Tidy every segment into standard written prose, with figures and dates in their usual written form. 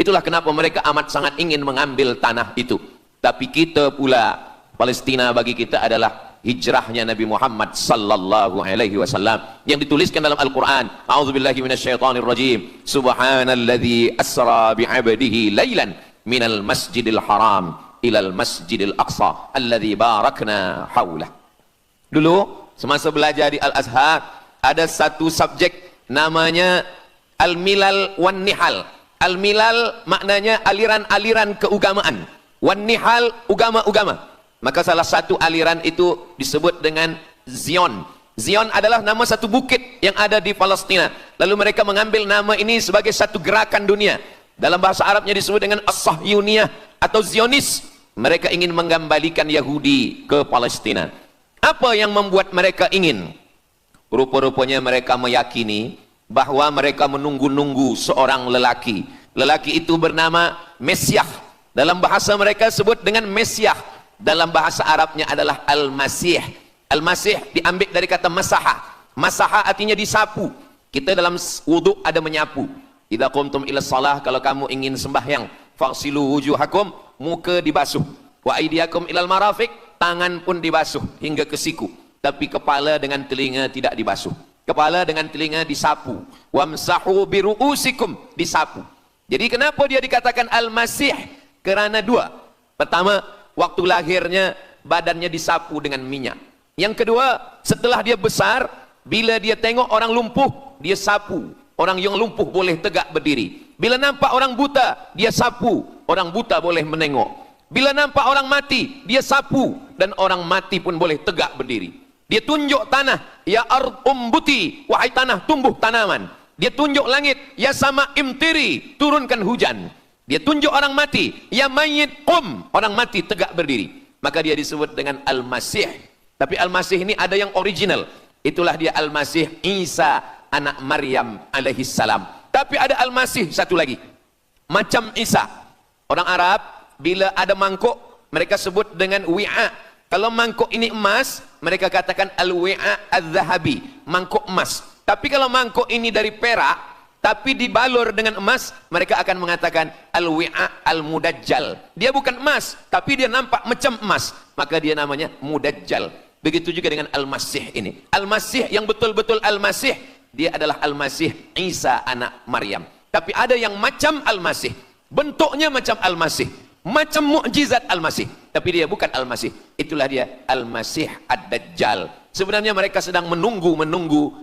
Itulah kenapa mereka amat sangat ingin mengambil tanah itu. Tapi kita pula, Palestina bagi kita adalah hijrahnya Nabi Muhammad sallallahu alaihi wasallam yang dituliskan dalam Al-Quran. A'udzubillahi minasyaitonir rajim. Subhanalladzi asra bi'abdihi lailan minal masjidil haram ilal masjidil aqsa alladzi barakna haulah. Dulu semasa belajar di Al-Azhar ada satu subjek namanya Al-Milal wan Nihal. Al-Milal maknanya aliran-aliran keugamaan, wan Nihal ugama-ugama. Maka salah satu aliran itu disebut dengan Zion. Zion adalah nama satu bukit yang ada di Palestina. Lalu mereka mengambil nama ini sebagai satu gerakan dunia. Dalam bahasa Arabnya disebut dengan As-Sahyuniyah atau Zionis. Mereka ingin mengembalikan Yahudi ke Palestina. Apa yang membuat mereka ingin? Rupa-rupanya mereka meyakini bahwa mereka menunggu-nunggu seorang lelaki. Lelaki itu bernama Mesiah. Dalam bahasa mereka sebut dengan Mesiah. Dalam bahasa Arabnya adalah Al-Masih. Al-Masih diambil dari kata masaha. Masaha artinya disapu. Kita dalam wudhu ada menyapu. Idza qumtum ila shalah, kalau kamu ingin sembahyang, faghsilu wujuhakum, muka dibasuh. Wa aydiyakum ilal marafiq, tangan pun dibasuh hingga ke siku. Tapi kepala dengan telinga tidak dibasuh. Kepala dengan telinga disapu. Wamsahu biru'usikum, disapu. Jadi kenapa dia dikatakan Al-Masih? Kerana dua. Pertama, waktu lahirnya badannya disapu dengan minyak. Yang kedua, setelah dia besar, bila dia tengok orang lumpuh, dia sapu. Orang yang lumpuh boleh tegak berdiri. Bila nampak orang buta, dia sapu. Orang buta boleh menengok. Bila nampak orang mati, dia sapu. Dan orang mati pun boleh tegak berdiri. Dia tunjuk tanah, ya ard umbuti, wahai tanah tumbuh tanaman. Dia tunjuk langit, ya sama imtiri, turunkan hujan. Dia tunjuk orang mati, ya mayyit qum, orang mati tegak berdiri. Maka dia disebut dengan Al-Masih. Tapi Al-Masih ini ada yang original. Itulah dia Al-Masih Isa anak Maryam alaihi salam. Tapi ada Al-Masih satu lagi. Macam Isa. Orang Arab bila ada mangkuk, mereka sebut dengan wi'a. Kalau mangkuk ini emas, mereka katakan al-wi'a az-zahabi, mangkuk emas. Tapi kalau mangkuk ini dari perak, tapi dibalur dengan emas, mereka akan mengatakan al-wi'a al-mudajjal. Dia bukan emas, tapi dia nampak macam emas, maka dia namanya mudajjal. Begitu juga dengan Al-Masih ini. Al-Masih yang betul-betul Al-Masih, dia adalah Al-Masih Isa anak Maryam. Tapi ada yang macam Al-Masih, bentuknya macam Al-Masih, macam mukjizat Al-Masih, tapi dia bukan Al-Masih. Itulah dia Al-Masih Ad-Dajjal. Sebenarnya mereka sedang menunggu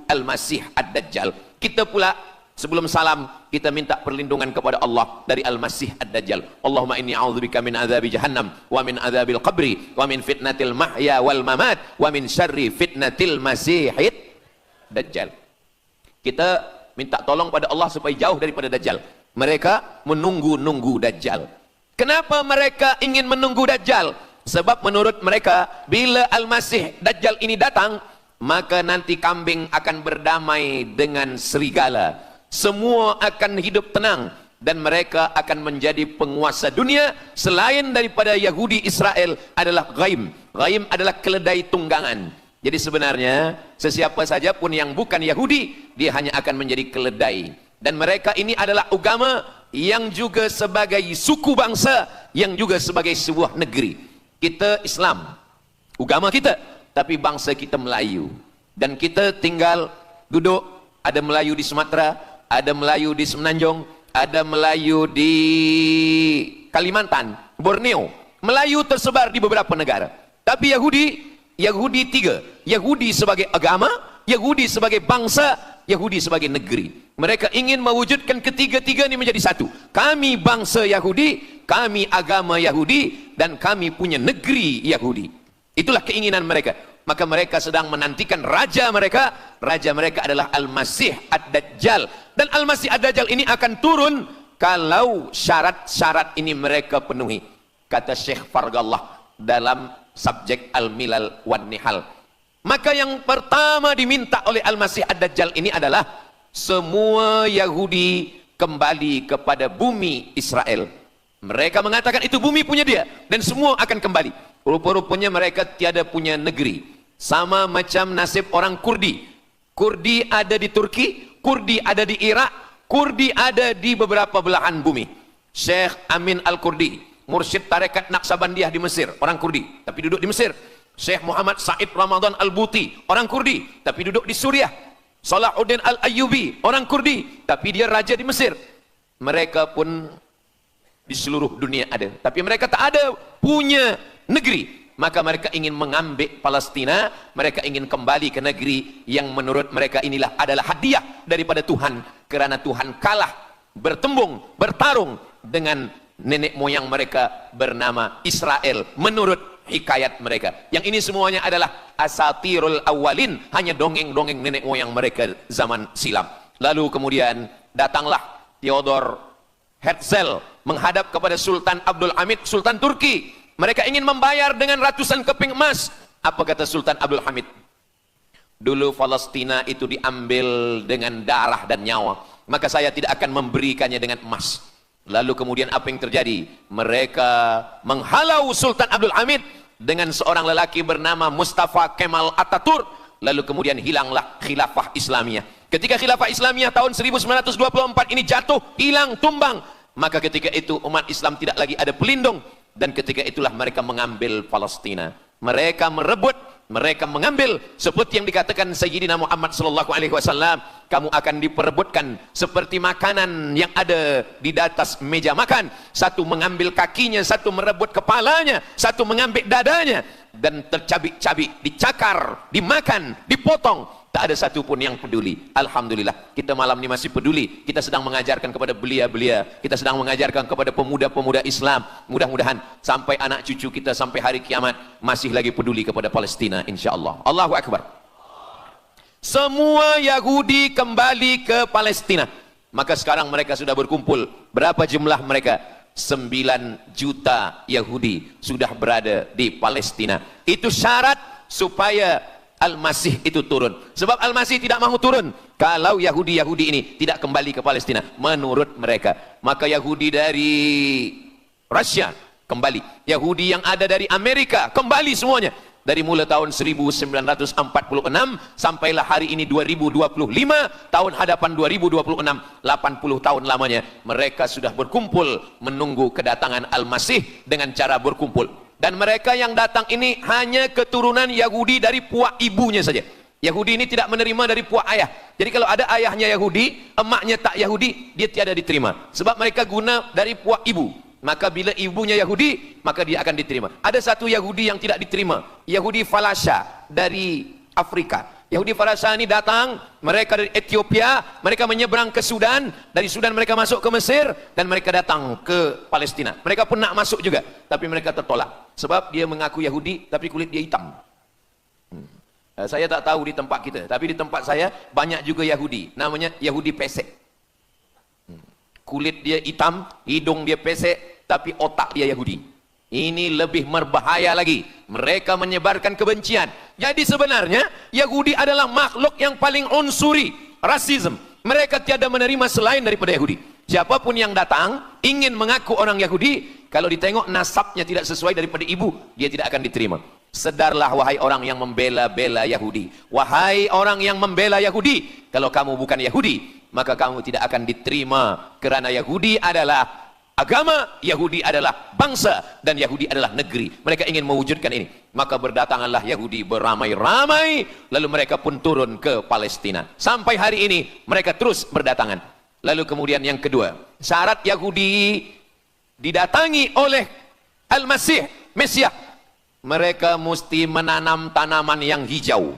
Al-Masih Ad-Dajjal. Kita pula sebelum salam, kita minta perlindungan kepada Allah dari Al-Masih Ad-Dajjal. Allahumma inni a'udzubika min adzabi jahannam wa min adzabil qabri wa min fitnatil mahya wal mamat wa min syarri fitnatil masihid Dajjal. Kita minta tolong pada Allah supaya jauh daripada Dajjal. Mereka menunggu Dajjal. Kenapa mereka ingin menunggu Dajjal? Sebab menurut mereka, bila Al-Masih Dajjal ini datang, maka nanti kambing akan berdamai dengan serigala. Semua akan hidup tenang. Dan mereka akan menjadi penguasa dunia. Selain daripada Yahudi Israel adalah ghaim. Ghaim adalah keledai tunggangan. Jadi sebenarnya, sesiapa saja pun yang bukan Yahudi, dia hanya akan menjadi keledai. Dan mereka ini adalah agama yang juga sebagai suku bangsa, yang juga sebagai sebuah negeri. Kita Islam, agama kita, tapi bangsa kita Melayu. Dan kita tinggal duduk, ada Melayu di Sumatera, ada Melayu di Semenanjung, ada Melayu di Kalimantan, Borneo. Melayu tersebar di beberapa negara. Tapi Yahudi tiga. Yahudi sebagai agama, Yahudi sebagai bangsa, Yahudi sebagai negeri. Mereka ingin mewujudkan ketiga-tiga ini menjadi satu. Kami bangsa Yahudi, kami agama Yahudi, dan kami punya negeri Yahudi. Itulah keinginan mereka. Maka mereka sedang menantikan raja mereka. Raja mereka adalah Al-Masih Ad-Dajjal. Dan Al-Masih Ad-Dajjal ini akan turun kalau syarat-syarat ini mereka penuhi. Kata Syekh Fargallah dalam subjek Al-Milal wan Nihal. Maka yang pertama diminta oleh Al-Masih Ad-Dajjal ini adalah semua Yahudi kembali kepada bumi Israel. Mereka mengatakan itu bumi punya dia dan semua akan kembali. Rupa-rupanya mereka tiada punya negeri. Sama macam nasib orang Kurdi. Kurdi ada di Turki, Kurdi ada di Irak, Kurdi ada di beberapa belahan bumi. Syekh Amin Al-Kurdi, mursyid tarekat Naqsabandiyah di Mesir, orang Kurdi, tapi duduk di Mesir. Syekh Muhammad Said Ramadan Al-Buti, orang Kurdi, tapi duduk di Suriah. Salahuddin Al-Ayyubi, orang Kurdi, tapi dia raja di Mesir. Mereka pun di seluruh dunia ada, tapi mereka tak ada punya negeri. Maka mereka ingin mengambil Palestina, mereka ingin kembali ke negeri yang menurut mereka inilah adalah hadiah daripada Tuhan, kerana Tuhan kalah bertembung, bertarung dengan nenek moyang mereka bernama Israel menurut hikayat mereka. Yang ini semuanya adalah asatirul awalin, hanya dongeng-dongeng nenek moyang mereka zaman silam. Lalu kemudian datanglah Theodor Herzl menghadap kepada Sultan Abdul Hamid, Sultan Turki. Mereka ingin membayar dengan ratusan keping emas. Apa kata Sultan Abdul Hamid? Dulu Palestina itu diambil dengan darah dan nyawa, maka saya tidak akan memberikannya dengan emas. Lalu kemudian apa yang terjadi? Mereka menghalau Sultan Abdul Hamid dengan seorang lelaki bernama Mustafa Kemal Ataturk. Lalu kemudian hilanglah khilafah Islamiyah. Ketika khilafah Islamiyah tahun 1924 ini jatuh, hilang, tumbang, maka ketika itu umat Islam tidak lagi ada pelindung. Dan ketika itulah mereka mengambil Palestina. Mereka merebut, mereka mengambil, seperti yang dikatakan Sayyidina Muhammad sallallahu alaihi wasallam, kamu akan diperebutkan seperti makanan yang ada di atas meja makan. Satu mengambil kakinya, satu merebut kepalanya, satu mengambil dadanya, dan tercabik-cabik, dicakar, dimakan, dipotong. Tak ada satu pun yang peduli. Alhamdulillah, kita malam ini masih peduli. Kita sedang mengajarkan kepada belia-belia, kita sedang mengajarkan kepada pemuda-pemuda Islam. Mudah-mudahan sampai anak cucu kita sampai hari kiamat masih lagi peduli kepada Palestina, insyaAllah. Allahu Akbar. Semua Yahudi kembali ke Palestina. Maka sekarang mereka sudah berkumpul. Berapa jumlah mereka? 9 juta Yahudi sudah berada di Palestina. Itu syarat supaya Al-Masih itu turun. Sebab Al-Masih tidak mahu turun kalau Yahudi-Yahudi ini tidak kembali ke Palestina menurut mereka. Maka Yahudi dari Rusia kembali, Yahudi yang ada dari Amerika kembali semuanya. Dari mulai tahun 1946 sampailah hari ini 2025, tahun hadapan 2026, 80 tahun lamanya mereka sudah berkumpul menunggu kedatangan Al-Masih dengan cara berkumpul. Dan mereka yang datang ini hanya keturunan Yahudi dari puak ibunya saja. Yahudi ini tidak menerima dari puak ayah. Jadi kalau ada ayahnya Yahudi, emaknya tak Yahudi, dia tiada diterima. Sebab mereka guna dari puak ibu. Maka bila ibunya Yahudi, maka dia akan diterima. Ada satu Yahudi yang tidak diterima, Yahudi Falasha dari Afrika. Yahudi Falasha ini datang, mereka dari Ethiopia, mereka menyeberang ke Sudan, dari Sudan mereka masuk ke Mesir, dan mereka datang ke Palestina. Mereka pun nak masuk juga, tapi mereka tertolak. Sebab dia mengaku Yahudi, tapi kulit dia hitam. Saya tak tahu di tempat kita, tapi di tempat saya banyak juga Yahudi, namanya Yahudi pesek. Kulit dia hitam, hidung dia pesek, tapi otak dia Yahudi. Ini lebih berbahaya lagi. Mereka menyebarkan kebencian. Jadi sebenarnya Yahudi adalah makhluk yang paling unsuri, rasisme. Mereka tiada menerima selain daripada Yahudi. Siapapun yang datang ingin mengaku orang Yahudi, kalau ditengok nasabnya tidak sesuai daripada ibu, dia tidak akan diterima. Sedarlah wahai orang yang membela-bela Yahudi. Wahai orang yang membela Yahudi, kalau kamu bukan Yahudi, maka kamu tidak akan diterima, kerana Yahudi adalah agama, Yahudi adalah bangsa, dan Yahudi adalah negeri. Mereka ingin mewujudkan ini. Maka berdatanganlah Yahudi beramai-ramai, lalu mereka pun turun ke Palestina. Sampai hari ini mereka terus berdatangan. Lalu kemudian yang kedua, syarat Yahudi didatangi oleh Al-Masih, Mesias, mereka mesti menanam tanaman yang hijau.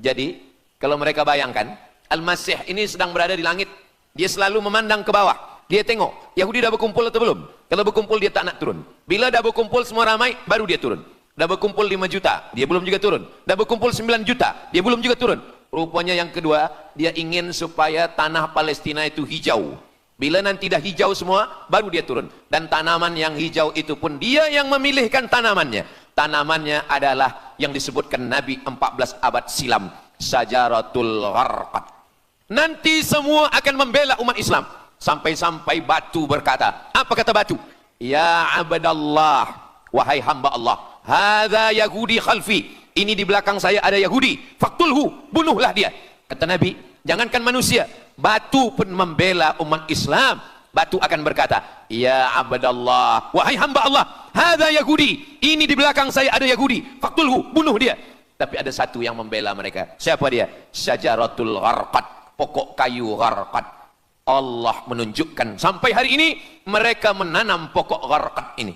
Jadi kalau mereka bayangkan, Al-Masih ini sedang berada di langit, dia selalu memandang ke bawah. Dia tengok, Yahudi dah berkumpul atau belum? Kalau berkumpul dia tak nak turun. Bila dah berkumpul semua ramai, baru dia turun. Dah berkumpul 5 juta, dia belum juga turun. Dah berkumpul 9 juta, dia belum juga turun. Rupanya yang kedua, dia ingin supaya tanah Palestina itu hijau. Bila nanti dah hijau semua, baru dia turun. Dan tanaman yang hijau itu pun dia yang memilihkan tanamannya. Tanamannya adalah yang disebutkan Nabi 14 abad silam, Syajaratul Gharqad. Nanti semua akan membela umat Islam. Sampai-sampai batu berkata, apa kata batu? Ya abdallah, wahai hamba Allah, hadza Yahudi khalfi, ini di belakang saya ada Yahudi, faktulhu, bunuhlah dia. Kata Nabi, jangankan manusia, batu pun membela umat Islam. Batu akan berkata, ya abdallah, wahai hamba Allah, hadza Yahudi, ini di belakang saya ada Yahudi, faktulhu, bunuh dia. Tapi ada satu yang membela mereka. Siapa dia? Syajaratul gharqad, pokok kayu gharqad. Allah menunjukkan sampai hari ini mereka menanam pokok gharqad ini.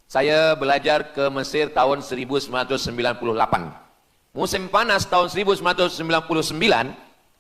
Saya belajar ke Mesir tahun 1998. Musim panas tahun 1999,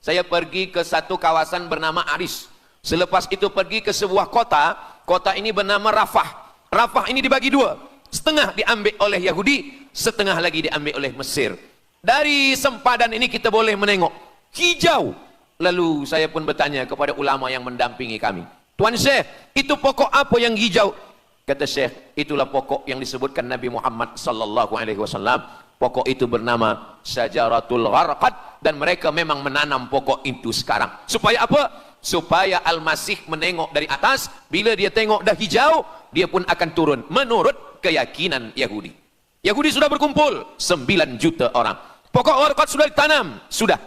saya pergi ke satu kawasan bernama Aris. Selepas itu pergi ke sebuah kota, kota ini bernama Rafah. Rafah ini dibagi dua, setengah diambil oleh Yahudi, setengah lagi diambil oleh Mesir. Dari sempadan ini kita boleh menengok hijau. Lalu saya pun bertanya kepada ulama yang mendampingi kami, Tuan Syekh, itu pokok apa yang hijau? Kata Syekh, itulah pokok yang disebutkan Nabi Muhammad sallallahu alaihi wasallam. Pokok itu bernama Syajaratul Gharqad, dan mereka memang menanam pokok itu sekarang. Supaya apa? Supaya Al-Masih menengok dari atas, bila dia tengok dah hijau, dia pun akan turun menurut keyakinan Yahudi. Yahudi sudah berkumpul 9 juta orang. Pokok Gharqad sudah ditanam, sudah.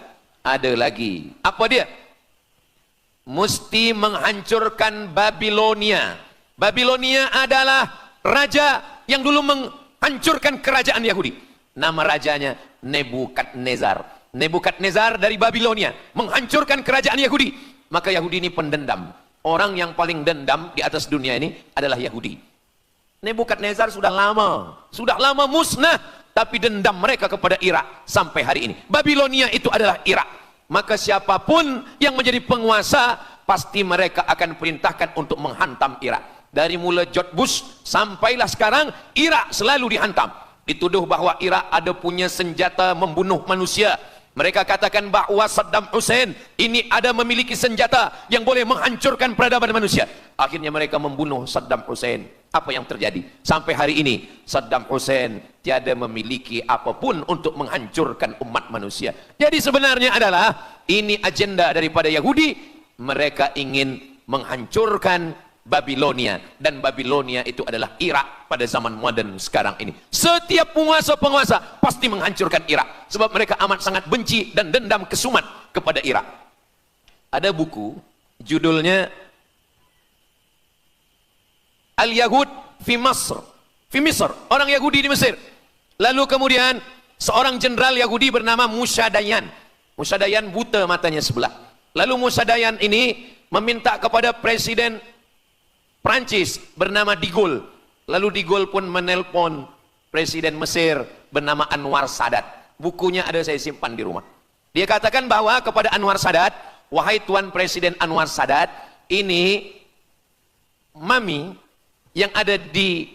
Ada lagi. Apa dia? Mesti menghancurkan Babilonia. Babilonia adalah raja yang dulu menghancurkan kerajaan Yahudi. Nama rajanya Nebukadnezar. Nebukadnezar dari Babilonia menghancurkan kerajaan Yahudi. Maka Yahudi ini pendendam. Orang yang paling dendam di atas dunia ini adalah Yahudi. Nebukadnezar sudah lama musnah, tapi dendam mereka kepada Irak sampai hari ini. Babilonia itu adalah Irak. Maka siapapun yang menjadi penguasa, pasti mereka akan perintahkan untuk menghantam Irak. Dari mula George Bush sampailah sekarang, Irak selalu dihantam. Dituduh bahwa Irak ada punya senjata membunuh manusia. Mereka katakan bahwa Saddam Hussein ini ada memiliki senjata yang boleh menghancurkan peradaban manusia. Akhirnya mereka membunuh Saddam Hussein. Apa yang terjadi? Sampai hari ini Saddam Hussein tiada memiliki apapun untuk menghancurkan umat manusia. Jadi sebenarnya adalah ini agenda daripada Yahudi. Mereka ingin menghancurkan Babilonia, dan Babilonia itu adalah Irak pada zaman modern sekarang ini. Setiap penguasa-penguasa pasti menghancurkan Irak, sebab mereka amat sangat benci dan dendam kesumat kepada Irak. Ada buku judulnya Al-Yahud fi Masr, fi Misr, orang Yahudi di Mesir. Lalu kemudian seorang jenderal Yahudi bernama Musa Dayan. Musa Dayan buta matanya sebelah. Lalu Musa Dayan ini meminta kepada Presiden Prancis bernama De Gaulle. Lalu De Gaulle pun menelpon Presiden Mesir bernama Anwar Sadat. Bukunya ada, saya simpan di rumah. Dia katakan bahwa kepada Anwar Sadat, wahai Tuan Presiden Anwar Sadat, ini mami yang ada di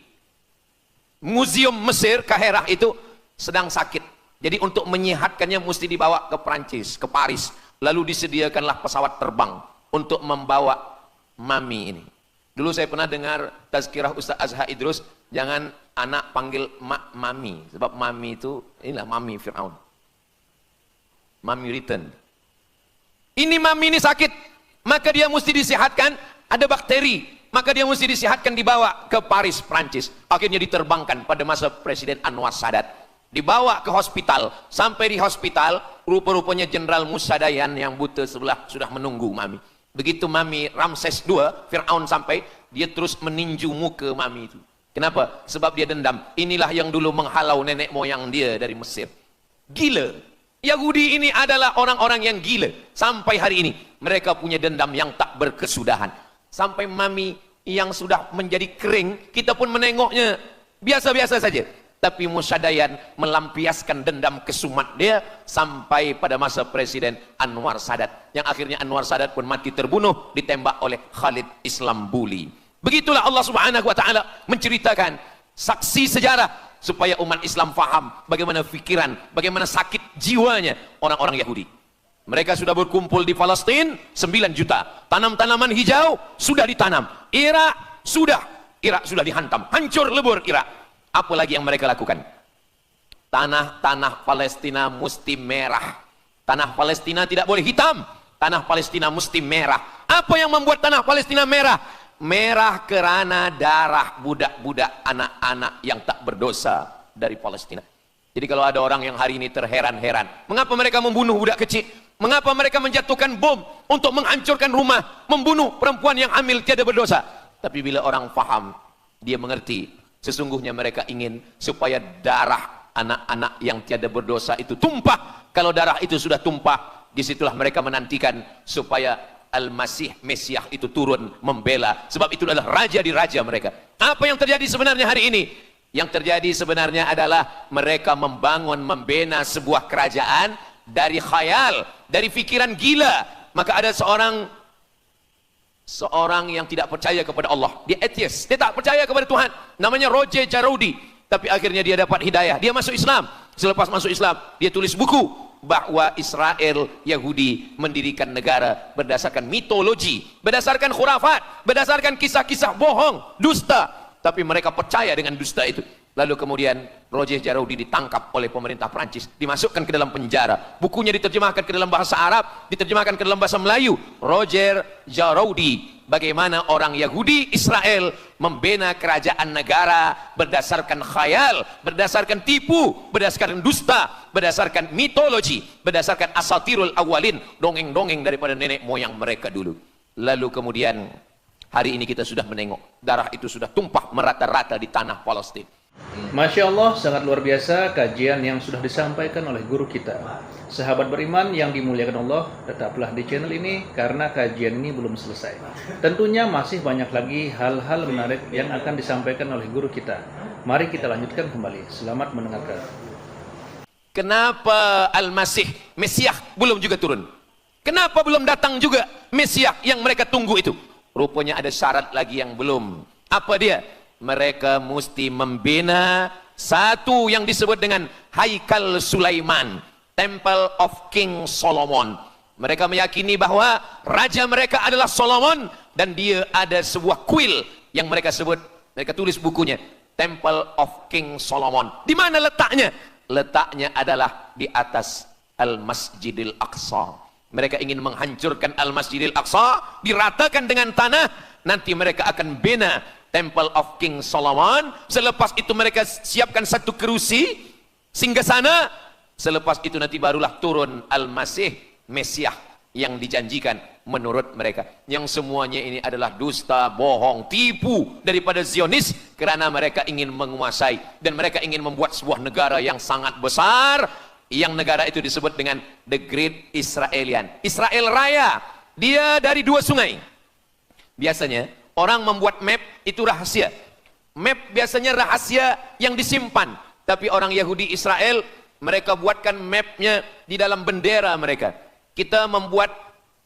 Museum Mesir Kaherah itu sedang sakit. Jadi untuk menyehatkannya mesti dibawa ke Prancis, ke Paris. Lalu disediakanlah pesawat terbang untuk membawa mami ini. Dulu saya pernah dengar tazkirah Ustaz Azhar Idrus, jangan anak panggil mak mami, sebab mami itu inilah mami Fir'aun. Mami return. Ini mami ini sakit, maka dia mesti disihatkan, ada bakteri, maka dia mesti disihatkan, dibawa ke Paris, Prancis. Akhirnya diterbangkan pada masa Presiden Anwar Sadat. Dibawa ke hospital, sampai di hospital, rupa-rupanya Jenderal Musa Dayan yang buta sebelah sudah menunggu mami. Begitu mami Ramses II, Fir'aun sampai, dia terus meninju muka mami itu. Kenapa? Sebab dia dendam. Inilah yang dulu menghalau nenek moyang dia dari Mesir. Gila. Yahudi ini adalah orang-orang yang gila. Sampai hari ini, mereka punya dendam yang tak berkesudahan. Sampai mami yang sudah menjadi kering, kita pun menengoknya biasa-biasa saja. Tapi Musa Dayan melampiaskan dendam kesumat dia sampai pada masa Presiden Anwar Sadat, yang akhirnya Anwar Sadat pun mati terbunuh ditembak oleh Khalid Islambuli. Begitulah Allah Subhanahu wa taala menceritakan saksi sejarah supaya umat Islam faham bagaimana fikiran, bagaimana sakit jiwanya orang-orang Yahudi. Mereka sudah berkumpul di Palestina 9 juta. Tanam-tanaman hijau sudah ditanam. Irak sudah dihantam, hancur lebur Irak. Apa lagi yang mereka lakukan? Tanah Palestina mesti merah. Tanah Palestina tidak boleh hitam. Tanah Palestina mesti merah. Apa yang membuat tanah Palestina merah? Merah kerana darah budak-budak, anak-anak yang tak berdosa dari Palestina. Jadi kalau ada orang yang hari ini terheran-heran, mengapa mereka membunuh budak kecil? Mengapa mereka menjatuhkan bom untuk menghancurkan rumah, membunuh perempuan yang hamil tiada berdosa? Tapi bila orang faham, dia mengerti, sesungguhnya mereka ingin supaya darah anak-anak yang tiada berdosa itu tumpah. Kalau darah itu sudah tumpah, disitulah mereka menantikan supaya Al-Masih, Mesiah itu turun membela. Sebab itu adalah raja di raja mereka. Apa yang terjadi sebenarnya hari ini? Yang terjadi sebenarnya adalah mereka membangun, membina sebuah kerajaan dari khayal, dari fikiran gila. Maka ada seorang yang tidak percaya kepada Allah, dia atheist, dia tak percaya kepada Tuhan, namanya Roger Jarroudi. Tapi akhirnya dia dapat hidayah, dia masuk Islam. Selepas masuk Islam, dia tulis buku bahwa Israel, Yahudi mendirikan negara berdasarkan mitologi, berdasarkan khurafat, berdasarkan kisah-kisah bohong, dusta. Tapi mereka percaya dengan dusta itu. Lalu kemudian Roger Jarroudi ditangkap oleh pemerintah Prancis, dimasukkan ke dalam penjara. Bukunya diterjemahkan ke dalam bahasa Arab, diterjemahkan ke dalam bahasa Melayu. Roger Jarroudi, bagaimana orang Yahudi Israel membina kerajaan negara berdasarkan khayal, berdasarkan tipu, berdasarkan dusta, berdasarkan mitologi, berdasarkan asatirul awalin, dongeng-dongeng daripada nenek moyang mereka dulu. Lalu kemudian hari ini kita sudah menengok, darah itu sudah tumpah merata-rata di tanah Palestina. Masya Allah, sangat luar biasa kajian yang sudah disampaikan oleh guru kita. Sahabat beriman yang dimuliakan Allah, tetaplah di channel ini karena kajian ini belum selesai. Tentunya masih banyak lagi hal-hal menarik yang akan disampaikan oleh guru kita. Mari kita lanjutkan kembali. Selamat mendengarkan. Kenapa Al-Masih, Mesiah belum juga turun? Kenapa belum datang juga Mesiah yang mereka tunggu itu? Rupanya ada syarat lagi yang belum. Apa dia? Mereka mesti membina satu yang disebut dengan Haikal Sulaiman, Temple of King Solomon. Mereka meyakini bahwa raja mereka adalah Solomon, dan dia ada sebuah kuil yang mereka sebut, mereka tulis bukunya, Temple of King Solomon. Di mana letaknya? Letaknya adalah di atas Al-Masjidil Aqsa. Mereka ingin menghancurkan Al-Masjidil Aqsa, diratakan dengan tanah. Nanti mereka akan bina Temple of King Solomon. Selepas itu mereka siapkan satu kerusi singgasana. Selepas itu nanti barulah turun Al-Masih, Mesiah yang dijanjikan menurut mereka. Yang semuanya ini adalah dusta, bohong, tipu daripada Zionis, kerana mereka ingin menguasai dan mereka ingin membuat sebuah negara yang sangat besar, yang negara itu disebut dengan The Great Israelian, Israel Raya. Dia dari dua sungai. Biasanya orang membuat map itu rahasia. Map biasanya rahasia yang disimpan. Tapi orang Yahudi Israel, mereka buatkan mapnya di dalam bendera mereka. Kita membuat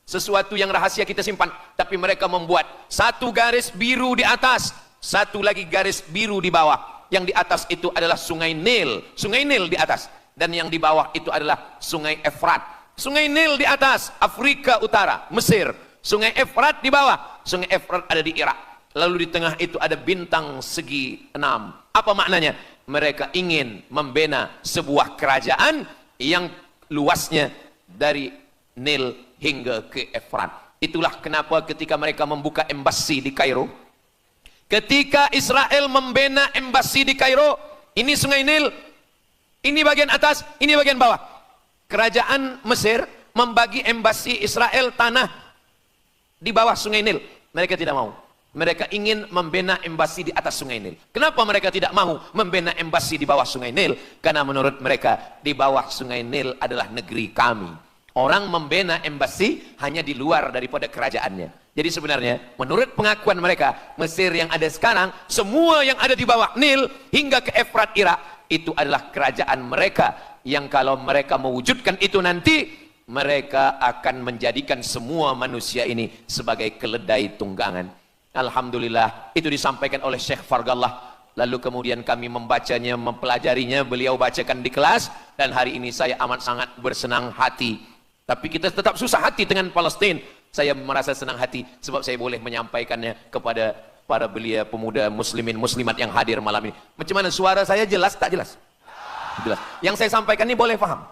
sesuatu yang rahasia kita simpan. Tapi mereka membuat satu garis biru di atas, satu lagi garis biru di bawah. Yang di atas itu adalah sungai Nil. Sungai Nil di atas. Dan yang di bawah itu adalah sungai Efrat. Sungai Nil di atas, Afrika Utara, Mesir. Sungai Efrat di bawah, Sungai Efrat ada di Irak. Lalu di tengah itu ada bintang segi 6. Apa maknanya? Mereka ingin membina sebuah kerajaan yang luasnya dari Nil hingga ke Efrat. Itulah kenapa ketika mereka membuka embasi di Kairo, ketika Israel membina embasi di Kairo, ini Sungai Nil, ini bagian atas, ini bagian bawah. Kerajaan Mesir membagi embasi Israel tanah di bawah Sungai Nil. Mereka tidak mau. Mereka ingin membina embasi di atas Sungai Nil. Kenapa mereka tidak mau membina embasi di bawah Sungai Nil? Karena menurut mereka di bawah Sungai Nil adalah negeri kami. Orang membina embasi hanya di luar daripada kerajaannya. Jadi sebenarnya menurut pengakuan mereka, Mesir yang ada sekarang, semua yang ada di bawah Nil hingga ke Efrat Irak, itu adalah kerajaan mereka. Yang kalau mereka mewujudkan itu nanti, mereka akan menjadikan semua manusia ini sebagai keledai tunggangan. Alhamdulillah, itu disampaikan oleh Syekh Fargallah. Lalu kemudian kami membacanya, mempelajarinya, beliau bacakan di kelas, dan hari ini saya amat sangat bersenang hati. Tapi kita tetap susah hati dengan Palestina. Saya merasa senang hati sebab saya boleh menyampaikannya kepada para belia pemuda muslimin muslimat yang hadir malam ini. Macam mana suara saya, jelas tak jelas? Jelas. Yang saya sampaikan ini boleh faham?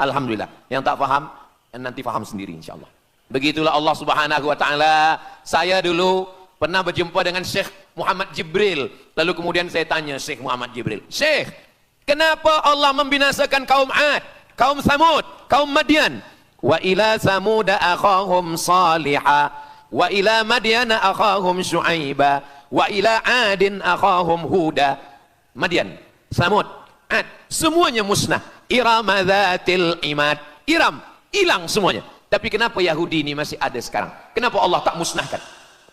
Alhamdulillah. Yang tak faham, nanti faham sendiri insyaAllah. Begitulah Allah Subhanahu wa ta'ala. Saya dulu pernah berjumpa dengan Syekh Muhammad Jibril. Lalu kemudian saya tanya Syekh Muhammad Jibril, Syekh, kenapa Allah membinasakan kaum Ad, kaum Samud, kaum Madian? wa ila samud akhahum salihah, wa ila madyana akhahum syuaiba, wa ila adin akhahum huda. Madian, Samud, Ad, semuanya musnah. Iram dzatil imad, Iram hilang semuanya. Tapi kenapa Yahudi ini masih ada sekarang? Kenapa Allah tak musnahkan?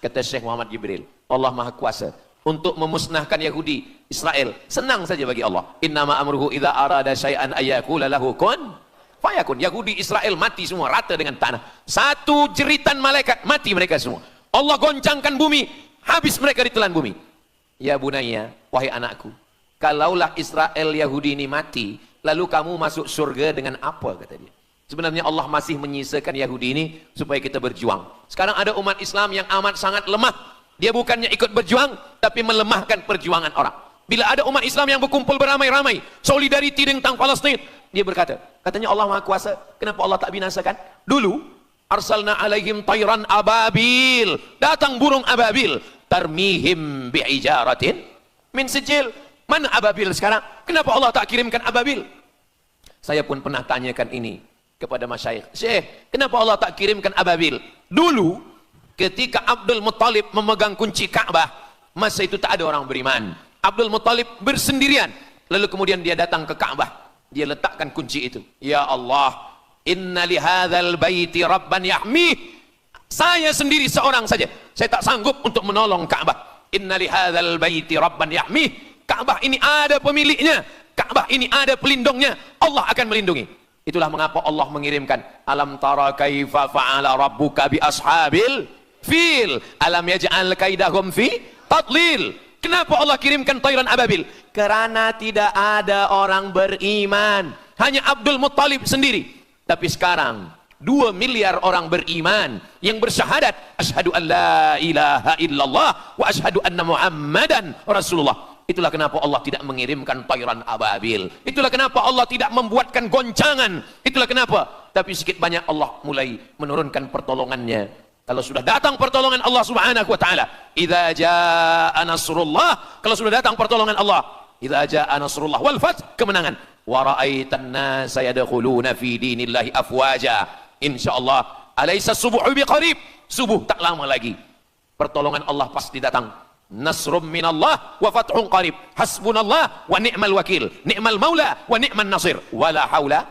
Kata Syekh Muhammad Jibril, Allah Maha Kuasa untuk memusnahkan Yahudi, Israel. Senang saja bagi Allah. Innama amruhu idza arada syai'an ayyakula lahu kun fayakun. Yahudi Israel mati semua rata dengan tanah. Satu jeritan malaikat mati mereka semua. Allah goncangkan bumi, habis mereka ditelan bumi. Ya bunayya, wahai anakku, kalaulah Israel Yahudi ini mati, lalu kamu masuk surga dengan apa, kata dia. Sebenarnya Allah masih menyisakan Yahudi ini supaya kita berjuang. Sekarang ada umat Islam yang amat sangat lemah. Dia bukannya ikut berjuang, tapi melemahkan perjuangan orang. Bila ada umat Islam yang berkumpul beramai-ramai, solidariti tentang Palestin, dia berkata, katanya Allah Maha Kuasa, kenapa Allah tak binasakan? Dulu, arsalna alaihim tayran ababil, datang burung ababil, tarmihim bi'ijaratin min sijil. Mana ababil sekarang? Kenapa Allah tak kirimkan ababil? Saya pun pernah tanyakan ini kepada masyayikh. Syekh, kenapa Allah tak kirimkan ababil? Dulu, ketika Abdul Muttalib memegang kunci Ka'bah, masa itu tak ada orang beriman. Abdul Muttalib bersendirian. Lalu kemudian dia datang ke Ka'bah. Dia letakkan kunci itu. Ya Allah, inna lihadzal baiti rabban yahmih. Saya sendiri seorang saja. Saya tak sanggup untuk menolong Ka'bah. Inna lihadzal baiti rabban yahmih. Ka'bah ini ada pemiliknya. Ka'bah ini ada pelindungnya. Allah akan melindungi. Itulah mengapa Allah mengirimkan alam tara kaifa fa'ala rabbuka bi ashabil fil alam yaj'al kaidahum fi tadlil. Kenapa Allah kirimkan tayran ababil? Karena tidak ada orang beriman, hanya Abdul Muttalib sendiri. Tapi sekarang 2 miliar orang beriman yang bersyahadat asyhadu an la ilaha illallah wa asyhadu anna muhammadan rasulullah. Itulah kenapa Allah tidak mengirimkan tayran ababil. Itulah kenapa Allah tidak membuatkan goncangan. Itulah kenapa. Tapi sedikit banyak Allah mulai menurunkan pertolongannya. Kalau sudah datang pertolongan Allah Subhanahu wa taala, idza jaa nasrullah, kalau sudah datang pertolongan Allah, idza jaa nasrullah wal fath, kemenangan. Wa ra'aitan nasa yadkhuluna fi dinillahi afwaja. Insyaallah, alaysa subuhu biqarib. Subuh tak lama lagi. Pertolongan Allah pasti datang. Nasrum minallah wa fathun qarib. Hasbunallah wa ni'mal wakil. Ni'mal maula wa ni'man nasir. Wala haula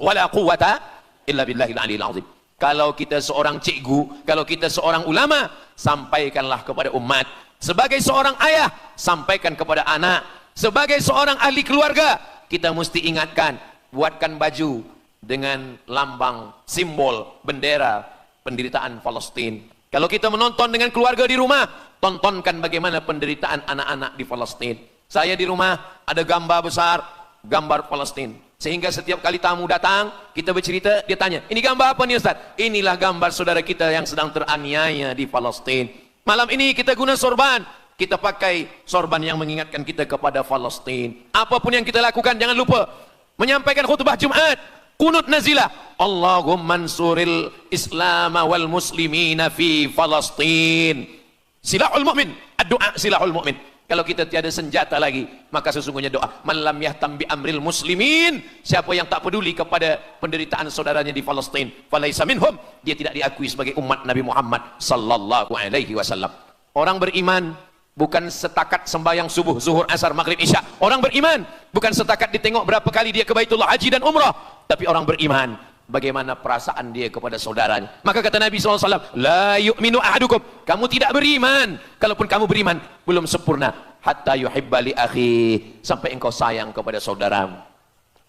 wala quwata illa billahil aliyil azim. Kalau kita seorang cikgu, kalau kita seorang ulama, sampaikanlah kepada umat. Sebagai seorang ayah, sampaikan kepada anak. Sebagai seorang ahli keluarga, kita mesti ingatkan, buatkan baju dengan lambang, simbol, bendera penderitaan Palestin. Kalau kita menonton dengan keluarga di rumah, tontonkan bagaimana penderitaan anak-anak di Palestin. Saya di rumah ada gambar besar, gambar Palestin. Sehingga setiap kali tamu datang, kita bercerita, dia tanya, ini gambar apa nih Ustaz? Inilah gambar saudara kita yang sedang teraniaya di Palestin. Malam ini kita guna sorban, kita pakai sorban yang mengingatkan kita kepada Palestin. Apapun yang kita lakukan, jangan lupa menyampaikan khutbah Jumat, kunut nazilah, Allahumma ansuril Islam wal muslimina fi Palestin. Silahul mu'min, ad-du'a silahul mu'min. Kalau kita tiada senjata lagi, maka sesungguhnya doa. Man lam yahtam bi amril muslimin, siapa yang tak peduli kepada penderitaan saudaranya di Palestin, falaisa minhum, dia tidak diakui sebagai umat Nabi Muhammad sallallahu alaihi wasallam. Orang beriman bukan setakat sembahyang subuh, zuhur, asar, maghrib, isya. Orang beriman bukan setakat ditengok berapa kali dia ke Baitullah haji dan umrah, tapi orang beriman bagaimana perasaan dia kepada saudaranya. Maka kata Nabi SAW, la yu'minu ahadukum, kamu tidak beriman, kalaupun kamu beriman, belum sempurna, hatta yuhibba li akhi, sampai engkau sayang kepada saudaramu.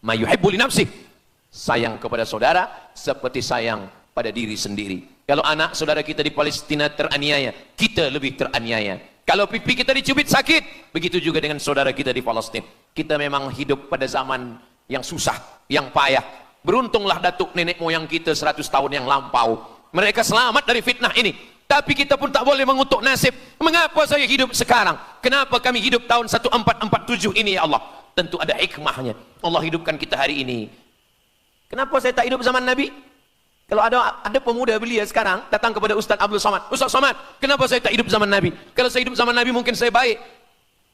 Ma yuhibbu li nafsih, sayang kepada saudara seperti sayang pada diri sendiri. Kalau anak saudara kita di Palestina teraniaya, kita lebih teraniaya. Kalau pipi kita dicubit sakit, begitu juga dengan saudara kita di Palestina. Kita memang hidup pada zaman yang susah, yang payah. Beruntunglah datuk nenek moyang kita 100 tahun yang lampau. Mereka selamat dari fitnah ini. Tapi kita pun tak boleh mengutuk nasib. Mengapa saya hidup sekarang? Kenapa kami hidup tahun 1447 ini ya Allah? Tentu ada hikmahnya. Allah hidupkan kita hari ini. Kenapa saya tak hidup zaman Nabi? Kalau ada pemuda belia sekarang datang kepada Ustaz Abdul Somad. Ustaz Somad, kenapa saya tak hidup zaman Nabi? Kalau saya hidup zaman Nabi mungkin saya baik.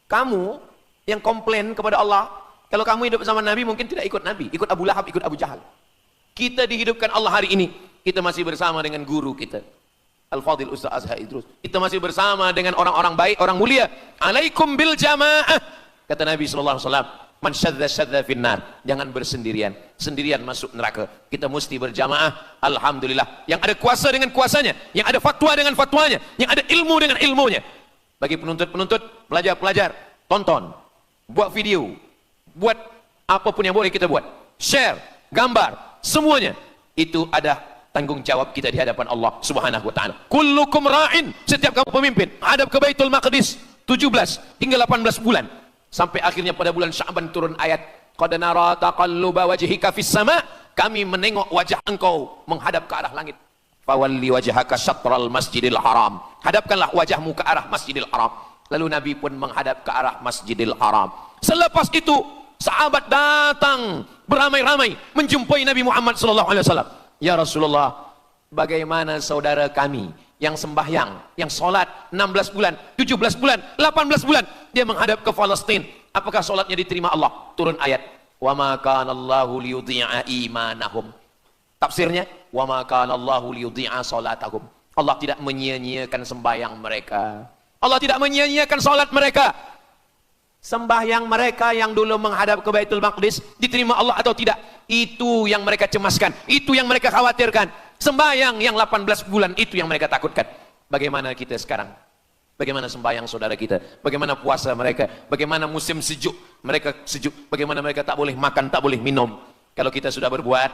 Kamu yang komplain kepada Allah, kalau kamu hidup zaman Nabi mungkin tidak ikut Nabi, ikut Abu Lahab, ikut Abu Jahal. Kita dihidupkan Allah hari ini. Kita masih bersama dengan guru kita, Al-Fadhil Ustaz Azhar Idrus. Kita masih bersama dengan orang-orang baik, orang mulia. Alaikum bil jamaah. Kata Nabi SAW, man syadza syadza finnar. Jangan bersendirian. Sendirian masuk neraka. Kita mesti berjamaah. Alhamdulillah. Yang ada kuasa dengan kuasanya. Yang ada fatwa dengan fatwanya. Yang ada ilmu dengan ilmunya. Bagi penuntut-penuntut, pelajar-pelajar, tonton. Buat video. Buat apapun yang boleh kita buat. Share. Gambar. Semuanya. Itu ada tanggung jawab kita di hadapan Allah Subhanahu wa taala. Kullukum ra'in. Setiap kamu pemimpin. Hadap ke Baitul Maqdis. 17 hingga 18 bulan. Sampai akhirnya pada bulan Sya'ban turun ayat, qad nara taqalluba wajhika fis sama', kami menengok wajah engkau menghadap ke arah langit. Fawalli wajhaka syatral masjidil haram. Hadapkanlah wajahmu ke arah Masjidil Haram. Lalu Nabi pun menghadap ke arah Masjidil Haram. Selepas itu sahabat datang beramai-ramai menjumpai Nabi Muhammad SAW. Ya Rasulullah, bagaimana saudara kami yang sembahyang, yang sholat 16 bulan, 17 bulan, 18 bulan, dia menghadap ke Palestina. Apakah sholatnya diterima Allah? Turun ayat, wa ma kana Allahu liyudhi'a imanahum. Tafsirnya, wa ma kana Allahu liyudhi'a sholatahum. Allah tidak menyia-nyiakan sembahyang mereka. Allah tidak menyia-nyiakan sholat mereka. Sembahyang mereka yang dulu menghadap ke Baitul Maqdis diterima Allah atau tidak? Itu yang mereka cemaskan, itu yang mereka khawatirkan. Sembahyang yang 18 bulan itu yang mereka takutkan. Bagaimana kita sekarang? Bagaimana sembahyang saudara kita? Bagaimana puasa mereka? Bagaimana musim sejuk? Mereka sejuk. Bagaimana mereka tak boleh makan, tak boleh minum? Kalau kita sudah berbuat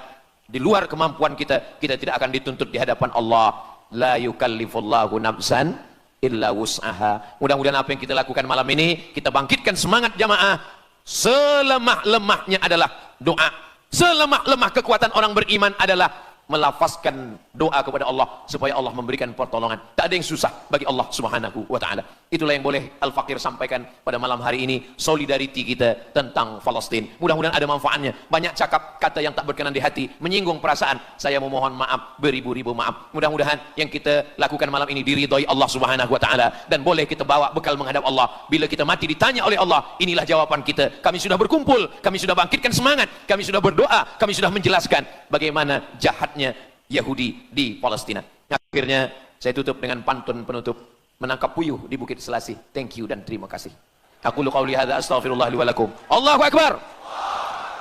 di luar kemampuan kita, kita tidak akan dituntut di hadapan Allah. La yukallifullahu nafsan illa wus'aha. Mudah-mudahan apa yang kita lakukan malam ini, kita bangkitkan semangat jamaah. Selemah-lemahnya adalah doa. Selemah-lemah kekuatan orang beriman adalah melafazkan doa kepada Allah supaya Allah memberikan pertolongan. Tak ada yang susah bagi Allah Subhanahu wa taala. Itulah yang boleh Al-Faqir sampaikan pada malam hari ini, solidariti kita tentang Palestina. Mudah-mudahan ada manfaatnya. Banyak cakap kata yang tak berkenan di hati, menyinggung perasaan. Saya memohon maaf, beribu-ribu maaf. Mudah-mudahan yang kita lakukan malam ini diridhoi Allah Subhanahu wa taala dan boleh kita bawa bekal menghadap Allah. Bila kita mati ditanya oleh Allah, inilah jawaban kita. Kami sudah berkumpul, kami sudah bangkitkan semangat, kami sudah berdoa, kami sudah menjelaskan bagaimana jahatnya Yahudi di Palestina. Akhirnya saya tutup dengan pantun penutup, menangkap puyuh di Bukit Selasih. Thank you dan terima kasih. Aku qauli hadza astaghfirullah li wa lakum. Allahu akbar.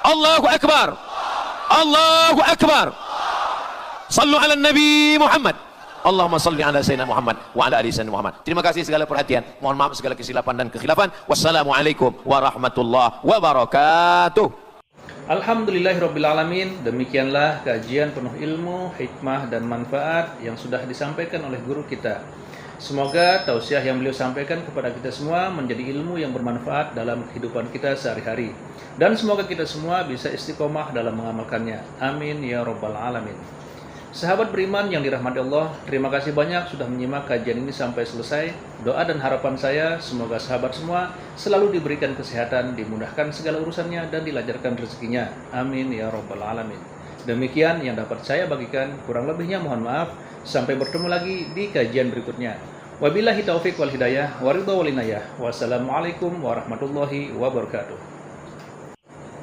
Allahu akbar. Allahu akbar. Sallu ala Nabi Muhammad. Allahumma salli ala Sayyidina Muhammad wa ala ali Sayyidina Muhammad. Terima kasih segala perhatian. Mohon maaf segala kesilapan dan kekhilafan. Wassalamualaikum warahmatullahi wabarakatuh. Alhamdulillahirrabbilalamin. Demikianlah kajian penuh ilmu, hikmah dan manfaat yang sudah disampaikan oleh guru kita. Semoga tausiah yang beliau sampaikan kepada kita semua menjadi ilmu yang bermanfaat dalam kehidupan kita sehari-hari. Dan semoga kita semua bisa istiqomah dalam mengamalkannya. Amin ya rabbal alamin. Sahabat beriman yang dirahmati Allah, terima kasih banyak sudah menyimak kajian ini sampai selesai. Doa dan harapan saya, semoga sahabat semua selalu diberikan kesehatan, dimudahkan segala urusannya, dan dilancarkan rezekinya. Amin ya rabbal alamin. Demikian yang dapat saya bagikan, kurang lebihnya mohon maaf. Sampai bertemu lagi di kajian berikutnya. Wabillahi taufiq wal hidayah, waridha wal inayah. Wassalamualaikum warahmatullahi wabarakatuh.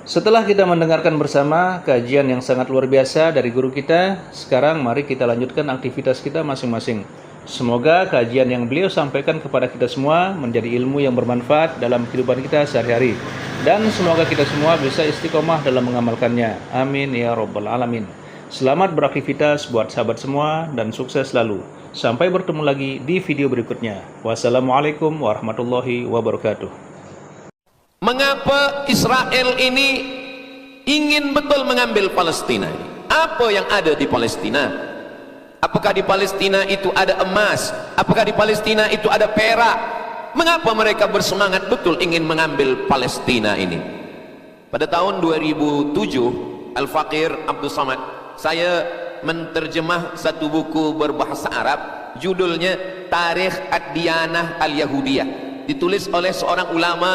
Setelah kita mendengarkan bersama kajian yang sangat luar biasa dari guru kita, sekarang mari kita lanjutkan aktivitas kita masing-masing. Semoga kajian yang beliau sampaikan kepada kita semua menjadi ilmu yang bermanfaat dalam kehidupan kita sehari-hari. Dan semoga kita semua bisa istiqomah dalam mengamalkannya. Amin ya rabbal alamin. Selamat beraktivitas buat sahabat semua dan sukses selalu. Sampai bertemu lagi di video berikutnya. Wassalamualaikum warahmatullahi wabarakatuh. Mengapa Israel ini ingin betul mengambil Palestina? Apa yang ada di Palestina? Apakah di Palestina itu ada emas? Apakah di Palestina itu ada perak? Mengapa mereka bersemangat betul ingin mengambil Palestina ini? Pada tahun 2007, Al-Faqir Abdul Samad, saya menterjemah satu buku berbahasa Arab, judulnya Tarikh Ad-Diyanah Al-Yahudiyah, ditulis oleh seorang ulama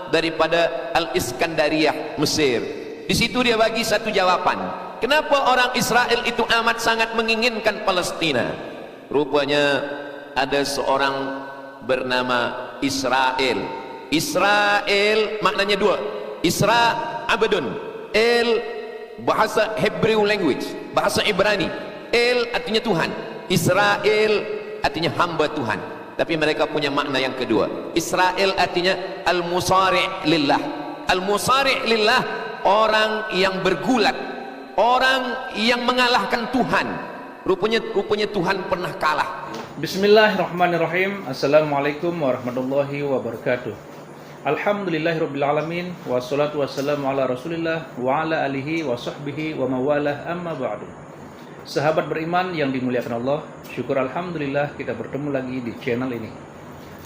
daripada Al-Iskandariyah, Mesir. Di situ dia bagi satu jawaban. Kenapa orang Israel itu amat sangat menginginkan Palestina? Rupanya ada seorang bernama Israel. Israel maknanya dua. Isra abdun, el bahasa Hebrew language, bahasa Ibrani. El artinya Tuhan, Israel artinya hamba Tuhan. Tapi mereka punya makna yang kedua. Israel artinya al-musari' lillah. Al-musari' lillah, orang yang bergulat, orang yang mengalahkan Tuhan. Rupanya Tuhan pernah kalah. Bismillahirrahmanirrahim. Assalamualaikum warahmatullahi wabarakatuh. Alhamdulillahirrabbilalamin. Wassalatu wassalamu ala rasulillah wa ala alihi wa sahbihi wa mawalah, amma ba'du. Sahabat beriman yang dimuliakan Allah, syukur alhamdulillah kita bertemu lagi di channel ini.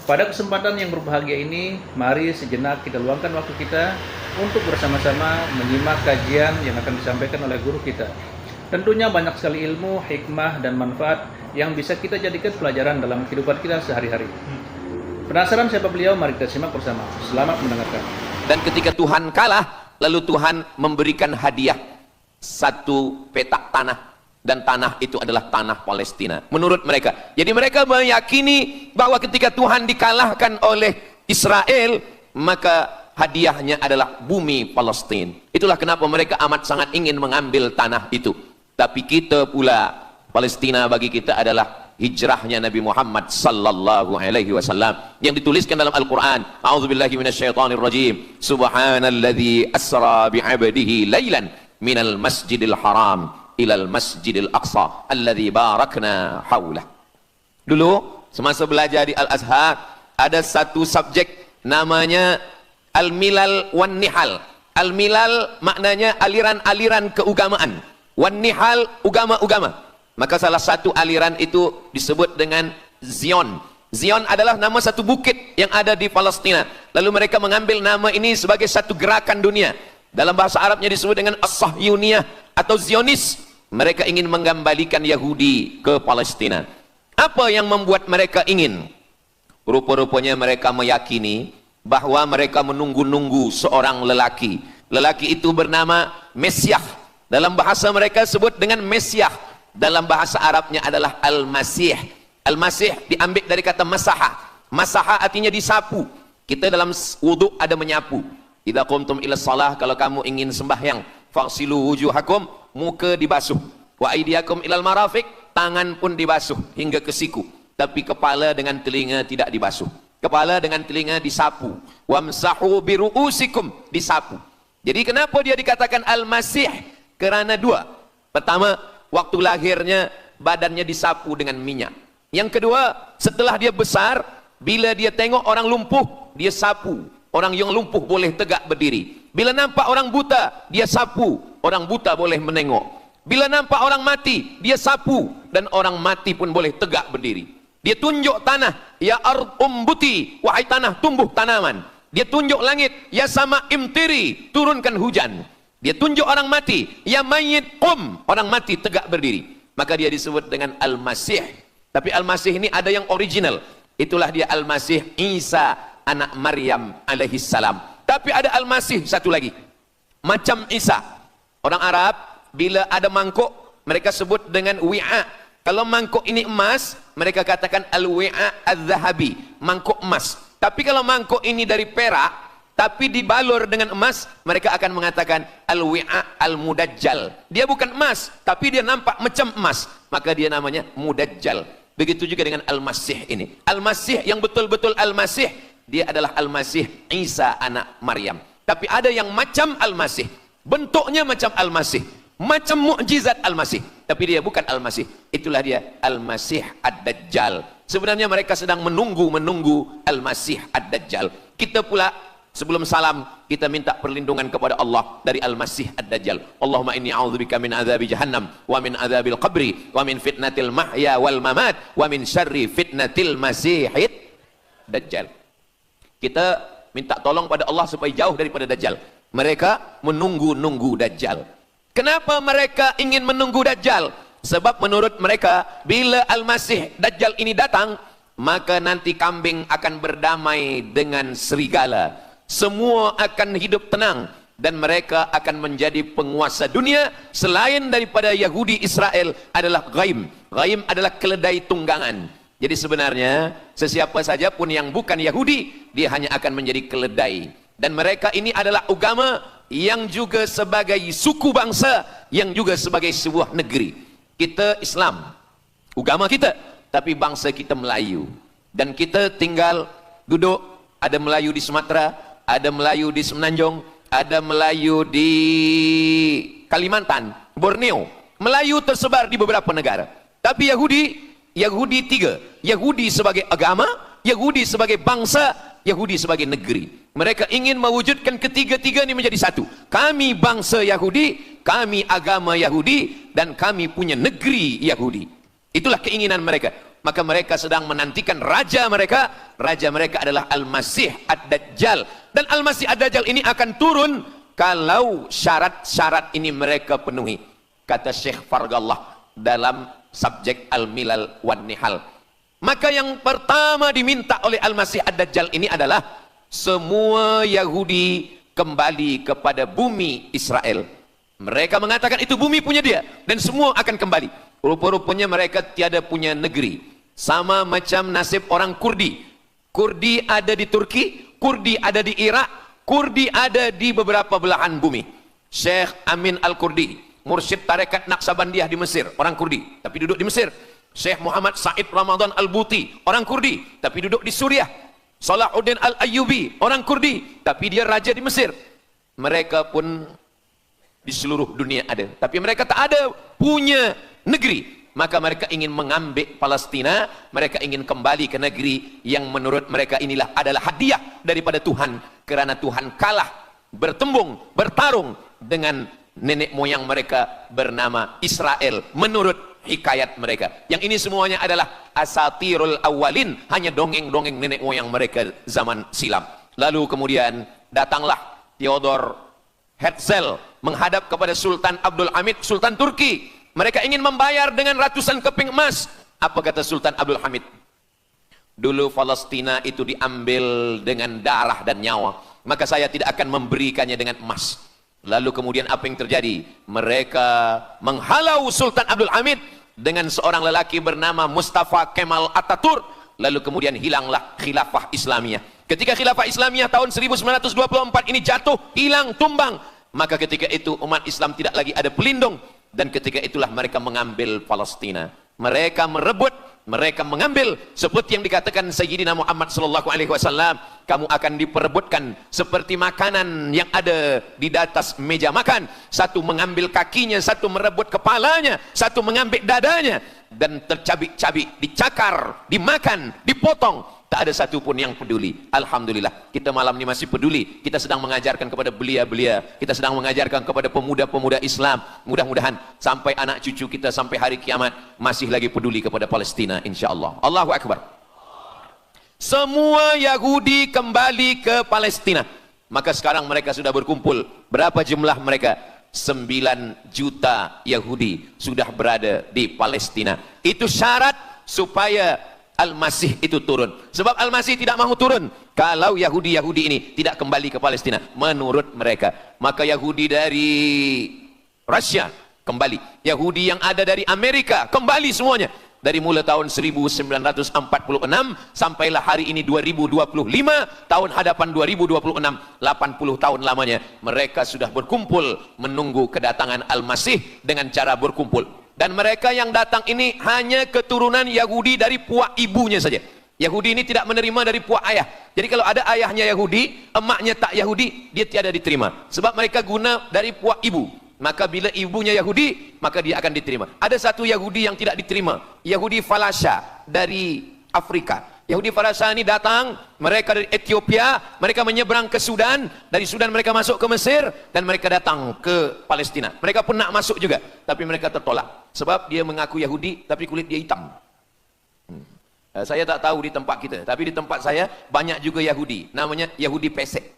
Pada kesempatan yang berbahagia ini, mari sejenak kita luangkan waktu kita untuk bersama-sama menyimak kajian yang akan disampaikan oleh guru kita. Tentunya banyak sekali ilmu, hikmah, dan manfaat yang bisa kita jadikan pelajaran dalam kehidupan kita sehari-hari. Penasaran siapa beliau? Mari kita simak bersama. Selamat mendengarkan. Dan ketika Tuhan kalah, lalu Tuhan memberikan hadiah satu petak tanah. Dan tanah itu adalah tanah Palestina menurut mereka. Jadi mereka meyakini bahwa ketika Tuhan dikalahkan oleh Israel, maka hadiahnya adalah bumi Palestina. Itulah kenapa mereka amat sangat ingin mengambil tanah itu. Tapi kita pula, Palestina bagi kita adalah hijrahnya Nabi Muhammad sallallahu alaihi wasallam yang dituliskan dalam Al-Qur'an. A'udzubillahi minasyaitonir rajim. Subhanalladzi asra bi'abdihi lailan minal masjidil haram ilal masjidil aqsa alladzi barakna haulah. Dulu semasa belajar di Al-Azhar ada satu subjek namanya al-milal wan nihal. Al-milal maknanya aliran-aliran keagamaan, wan nihal agama-agama. Maka salah satu aliran itu disebut dengan Zion. Zion adalah nama satu bukit yang ada di Palestina. Lalu mereka mengambil nama ini sebagai satu gerakan dunia. Dalam bahasa Arabnya disebut dengan As-Sahyuniyah atau Zionis. Mereka ingin mengembalikan Yahudi ke Palestina. Apa yang membuat mereka ingin? Rupa-rupanya mereka meyakini bahwa mereka menunggu-nunggu seorang lelaki. Lelaki itu bernama Mesiah. Dalam bahasa mereka sebut dengan Mesiah. Dalam bahasa Arabnya adalah Al-Masih. Al-Masih diambil dari kata masaha. Masaha artinya disapu. Kita dalam wudhu ada menyapu. Idza qumtum ila shalah, kalau kamu ingin sembahyang, faghsilu wujuhakum, muka dibasuh. Wa aydiyakum ilal marafiq, tangan pun dibasuh hingga ke siku. Tapi kepala dengan telinga tidak dibasuh. Kepala dengan telinga disapu. Wamsahu biru'usikum, disapu. Jadi kenapa dia dikatakan Al-Masih? Kerana dua. Pertama, waktu lahirnya badannya disapu dengan minyak. Yang kedua, setelah dia besar, bila dia tengok orang lumpuh, dia sapu. Orang yang lumpuh boleh tegak berdiri. Bila nampak orang buta, dia sapu. Orang buta boleh menengok. Bila nampak orang mati, dia sapu. Dan orang mati pun boleh tegak berdiri. Dia tunjuk tanah, ya ard umbuti, wahai tanah tumbuh tanaman. Dia tunjuk langit, ya sama imtiri, turunkan hujan. Dia tunjuk orang mati, ya mayyit qum, orang mati tegak berdiri. Maka dia disebut dengan Al-Masih. Tapi Al-Masih ini ada yang original. Itulah dia Al-Masih Isa anak Maryam alaihi salam. Tapi ada Al-Masih satu lagi, macam Isa. Orang Arab bila ada mangkuk, mereka sebut dengan wi'a. Kalau mangkuk ini emas, mereka katakan al-wi'a az-zahabi, mangkuk emas. Tapi kalau mangkuk ini dari perak tapi dibalur dengan emas, mereka akan mengatakan al-wi'a al-mudajjal. Dia bukan emas, tapi dia nampak macam emas, maka dia namanya mudajjal. Begitu juga dengan Al-Masih ini. Al-Masih yang betul-betul Al-Masih, dia adalah Al-Masih Isa anak Maryam. Tapi ada yang macam Al-Masih, bentuknya macam Al-Masih, macam mukjizat Al-Masih, tapi dia bukan Al-Masih. Itulah dia Al-Masih Ad-Dajjal. Sebenarnya mereka sedang menunggu Al-Masih Ad-Dajjal. Kita pula sebelum salam, kita minta perlindungan kepada Allah dari Al-Masih Ad-Dajjal. Allahumma inni a'udzubika min adzabi jahannam wa min adzabil qabri wa min fitnatil mahya wal mamat wa min syarri fitnatil masihid Dajjal. Kita minta tolong pada Allah supaya jauh daripada Dajjal. Mereka menunggu-nunggu Dajjal. Kenapa mereka ingin menunggu Dajjal? Sebab menurut mereka, bila Al-Masih Dajjal ini datang, maka nanti kambing akan berdamai dengan serigala. Semua akan hidup tenang. Dan mereka akan menjadi penguasa dunia. Selain daripada Yahudi Israel adalah ghaim. Ghaim adalah keledai tunggangan. Jadi sebenarnya sesiapa saja pun yang bukan Yahudi, dia hanya akan menjadi keledai. Dan mereka ini adalah agama yang juga sebagai suku bangsa, yang juga sebagai sebuah negeri. Kita Islam, agama kita, tapi bangsa kita Melayu. Dan kita tinggal duduk, ada Melayu di Sumatera, ada Melayu di Semenanjung, ada Melayu di Kalimantan, Borneo. Melayu tersebar di beberapa negara. Tapi Yahudi tiga. Yahudi sebagai agama, Yahudi sebagai bangsa, Yahudi sebagai negeri. Mereka ingin mewujudkan ketiga-tiga ini menjadi satu. Kami bangsa Yahudi, kami agama Yahudi, dan kami punya negeri Yahudi. Itulah keinginan mereka. Maka mereka sedang menantikan raja mereka. Raja mereka adalah Al-Masih Ad-Dajjal. Dan Al-Masih Ad-Dajjal ini akan turun kalau syarat-syarat ini mereka penuhi. Kata Syekh Fargallah dalam subjek Al-Milal wan Nihal. Maka yang pertama diminta oleh Al-Masih Ad-Dajjal ini adalah semua Yahudi kembali kepada bumi Israel. Mereka mengatakan itu bumi punya dia dan semua akan kembali. Rupa-rupanya mereka tiada punya negeri. Sama macam nasib orang Kurdi. Kurdi ada di Turki, Kurdi ada di Irak, Kurdi ada di beberapa belahan bumi. Syekh Amin Al-Kurdi, mursyid tarekat Naqsabandiyah di Mesir, orang Kurdi, tapi duduk di Mesir. Syekh Muhammad Said Ramadan Al-Buti, orang Kurdi, tapi duduk di Suriah. Salahuddin Al-Ayyubi, orang Kurdi, tapi dia raja di Mesir. Mereka pun di seluruh dunia ada, tapi mereka tak ada punya negeri. Maka mereka ingin mengambil Palestina, mereka ingin kembali ke negeri yang menurut mereka inilah adalah hadiah daripada Tuhan, kerana Tuhan kalah bertembung, bertarung dengan nenek moyang mereka bernama Israel menurut hikayat mereka. Yang ini semuanya adalah asatirul awalin, hanya dongeng-dongeng nenek moyang mereka zaman silam. Lalu kemudian datanglah Theodor Herzl menghadap kepada Sultan Abdul Hamid, Sultan Turki. Mereka ingin membayar dengan ratusan keping emas. Apa kata Sultan Abdul Hamid? Dulu Palestina itu diambil dengan darah dan nyawa, maka saya tidak akan memberikannya dengan emas. Lalu kemudian apa yang terjadi? Mereka menghalau Sultan Abdul Hamid dengan seorang lelaki bernama Mustafa Kemal Ataturk. Lalu kemudian hilanglah khilafah Islamiyah. Ketika khilafah Islamiyah tahun 1924 ini jatuh, hilang, tumbang, maka ketika itu umat Islam tidak lagi ada pelindung. Dan ketika itulah mereka mengambil Palestina. Mereka merebut, mereka mengambil, seperti yang dikatakan Sayyidina Muhammad sallallahu alaihi wasallam, kamu akan diperebutkan seperti makanan yang ada di atas meja makan. Satu mengambil kakinya, satu merebut kepalanya, satu mengambil dadanya, dan tercabik-cabik, dicakar, dimakan, dipotong. Tak ada satu pun yang peduli. Alhamdulillah, kita malam ini masih peduli. Kita sedang mengajarkan kepada belia-belia, kita sedang mengajarkan kepada pemuda-pemuda Islam. Mudah-mudahan sampai anak cucu kita sampai hari kiamat masih lagi peduli kepada Palestina, insya-Allah. Allahu Akbar. Semua Yahudi kembali ke Palestina. Maka sekarang mereka sudah berkumpul. Berapa jumlah mereka? 9 juta Yahudi sudah berada di Palestina. Itu syarat supaya Al-Masih itu turun. Sebab Al-Masih tidak mahu turun kalau Yahudi-Yahudi ini tidak kembali ke Palestina menurut mereka. Maka Yahudi dari Rusia kembali, Yahudi yang ada dari Amerika kembali semuanya. Dari mulai tahun 1946 sampailah hari ini 2025, tahun hadapan 2026, 80 tahun lamanya mereka sudah berkumpul menunggu kedatangan Al-Masih dengan cara berkumpul. Dan mereka yang datang ini hanya keturunan Yahudi dari puak ibunya saja. Yahudi ini tidak menerima dari puak ayah. Jadi kalau ada ayahnya Yahudi, emaknya tak Yahudi, dia tiada diterima. Sebab mereka guna dari puak ibu. Maka bila ibunya Yahudi, maka dia akan diterima. Ada satu Yahudi yang tidak diterima, Yahudi Falasha dari Afrika. Yahudi Falasha ini datang, mereka dari Ethiopia, mereka menyeberang ke Sudan, dari Sudan mereka masuk ke Mesir, dan mereka datang ke Palestina. Mereka pun nak masuk juga, tapi mereka tertolak. Sebab dia mengaku Yahudi, tapi kulit dia hitam. Saya tak tahu di tempat kita, tapi di tempat saya banyak juga Yahudi, namanya Yahudi pesek.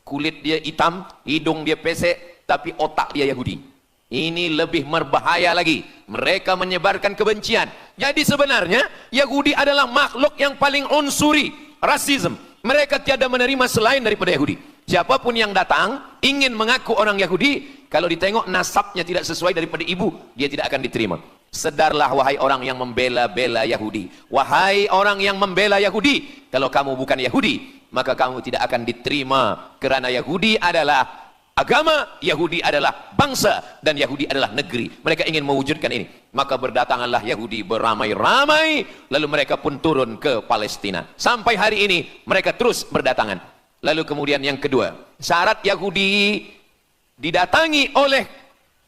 Kulit dia hitam, hidung dia pesek, tapi otak dia Yahudi. Ini lebih berbahaya lagi. Mereka menyebarkan kebencian. Jadi sebenarnya Yahudi adalah makhluk yang paling unsuri, rasisme. Mereka tiada menerima selain daripada Yahudi. Siapapun yang datang ingin mengaku orang Yahudi, kalau ditengok nasabnya tidak sesuai daripada ibu, dia tidak akan diterima. Sedarlah wahai orang yang membela-bela Yahudi. Wahai orang yang membela Yahudi, kalau kamu bukan Yahudi, maka kamu tidak akan diterima, karena Yahudi adalah agama, Yahudi adalah bangsa, dan Yahudi adalah negeri. Mereka ingin mewujudkan ini. Maka berdatanganlah Yahudi beramai-ramai, lalu mereka pun turun ke Palestina. Sampai hari ini mereka terus berdatangan. Lalu kemudian yang kedua, syarat Yahudi didatangi oleh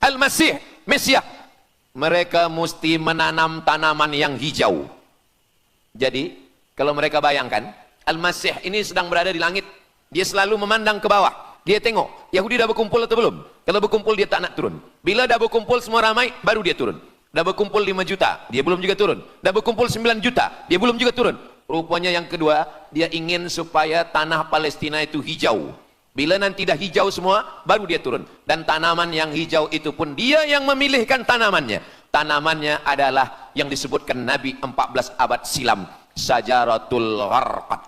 Al-Masih, Mesias, mereka mesti menanam tanaman yang hijau. Jadi kalau mereka bayangkan, Al-Masih ini sedang berada di langit, dia selalu memandang ke bawah. Dia tengok, Yahudi dah berkumpul atau belum? Kalau berkumpul dia tak nak turun. Bila dah berkumpul semua ramai, baru dia turun. Dah berkumpul 5 juta, dia belum juga turun. Dah berkumpul 9 juta, dia belum juga turun. Rupanya yang kedua, dia ingin supaya tanah Palestina itu hijau. Bila nanti dah hijau semua, baru dia turun. Dan tanaman yang hijau itu pun dia yang memilihkan tanamannya. Tanamannya adalah yang disebutkan Nabi 14 abad silam, Syajaratul Gharqad.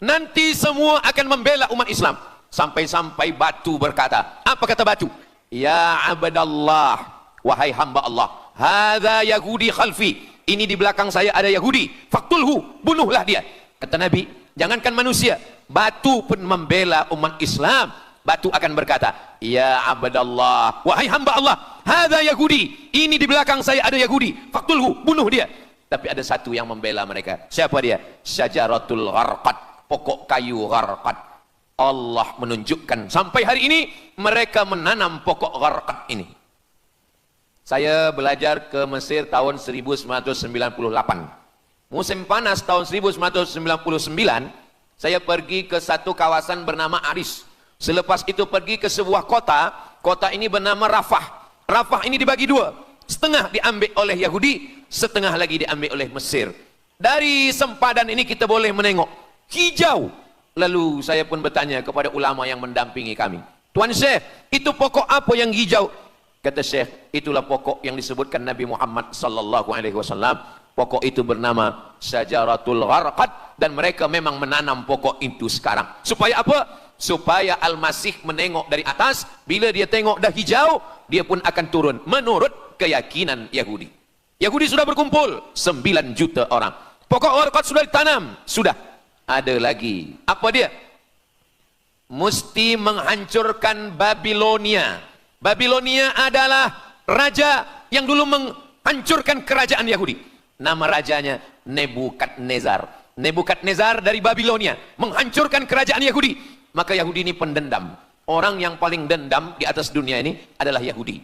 Nanti semua akan membela umat Islam. Sampai-sampai batu berkata, apa kata batu? Ya abdallah, wahai hamba Allah, hadza Yahudi khalfi, ini di belakang saya ada Yahudi, faktulhu, bunuhlah dia. Kata Nabi, jangankan manusia, batu pun membela umat Islam. Batu akan berkata, ya abdallah, wahai hamba Allah, hadza Yahudi, ini di belakang saya ada Yahudi, faktulhu, bunuh dia. Tapi ada satu yang membela mereka. Siapa dia? Syajaratul Gharqad, pokok kayu Gharqad. Allah menunjukkan sampai hari ini mereka menanam pokok Gharqad ini. Saya belajar ke Mesir tahun 1998. Musim panas tahun 1999, saya pergi ke satu kawasan bernama Aris. Selepas itu pergi ke sebuah kota, kota ini bernama Rafah. Rafah ini dibagi dua, setengah diambil oleh Yahudi, setengah lagi diambil oleh Mesir. Dari sempadan ini kita boleh menengok hijau. Lalu saya pun bertanya kepada ulama yang mendampingi kami, Tuan Syekh, itu pokok apa yang hijau? Kata Syekh, itulah pokok yang disebutkan Nabi Muhammad sallallahu alaihi wasallam. Pokok itu bernama Syajaratul Gharqad, dan mereka memang menanam pokok itu sekarang. Supaya apa? Supaya Al-Masih menengok dari atas, bila dia tengok dah hijau, dia pun akan turun menurut keyakinan Yahudi. Yahudi sudah berkumpul 9 juta orang. Pokok Gharqad sudah ditanam, sudah. Ada lagi, apa dia? Mesti menghancurkan Babilonia. Babilonia adalah raja yang dulu menghancurkan kerajaan Yahudi. Nama rajanya Nebukadnezar. Nebukadnezar dari Babilonia menghancurkan kerajaan Yahudi. Maka Yahudi ini pendendam. Orang yang paling dendam di atas dunia ini adalah Yahudi.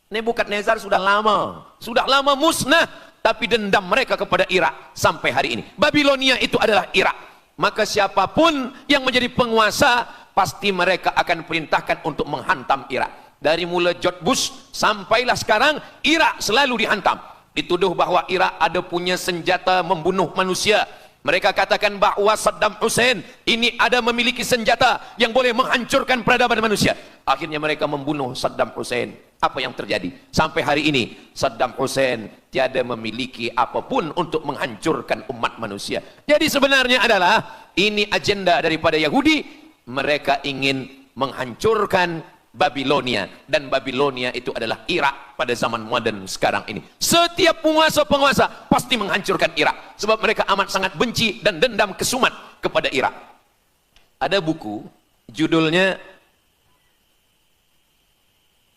Nebukadnezar sudah lama musnah, tapi dendam mereka kepada Irak sampai hari ini. Babilonia itu adalah Irak. Maka siapapun yang menjadi penguasa, pasti mereka akan perintahkan untuk menghantam Irak. Dari mula George Bush sampailah sekarang, Irak selalu dihantam. Dituduh bahwa Irak ada punya senjata membunuh manusia. Mereka katakan bahwa Saddam Hussein ini ada memiliki senjata yang boleh menghancurkan peradaban manusia. Akhirnya mereka membunuh Saddam Hussein. Apa yang terjadi? Sampai hari ini Saddam Hussein tiada memiliki apapun untuk menghancurkan umat manusia. Jadi sebenarnya adalah ini agenda daripada Yahudi. Mereka ingin menghancurkan Babilonia, dan Babilonia itu adalah Irak pada zaman modern sekarang ini. Setiap penguasa-penguasa pasti menghancurkan Irak, sebab mereka amat sangat benci dan dendam kesumat kepada Irak. Ada buku judulnya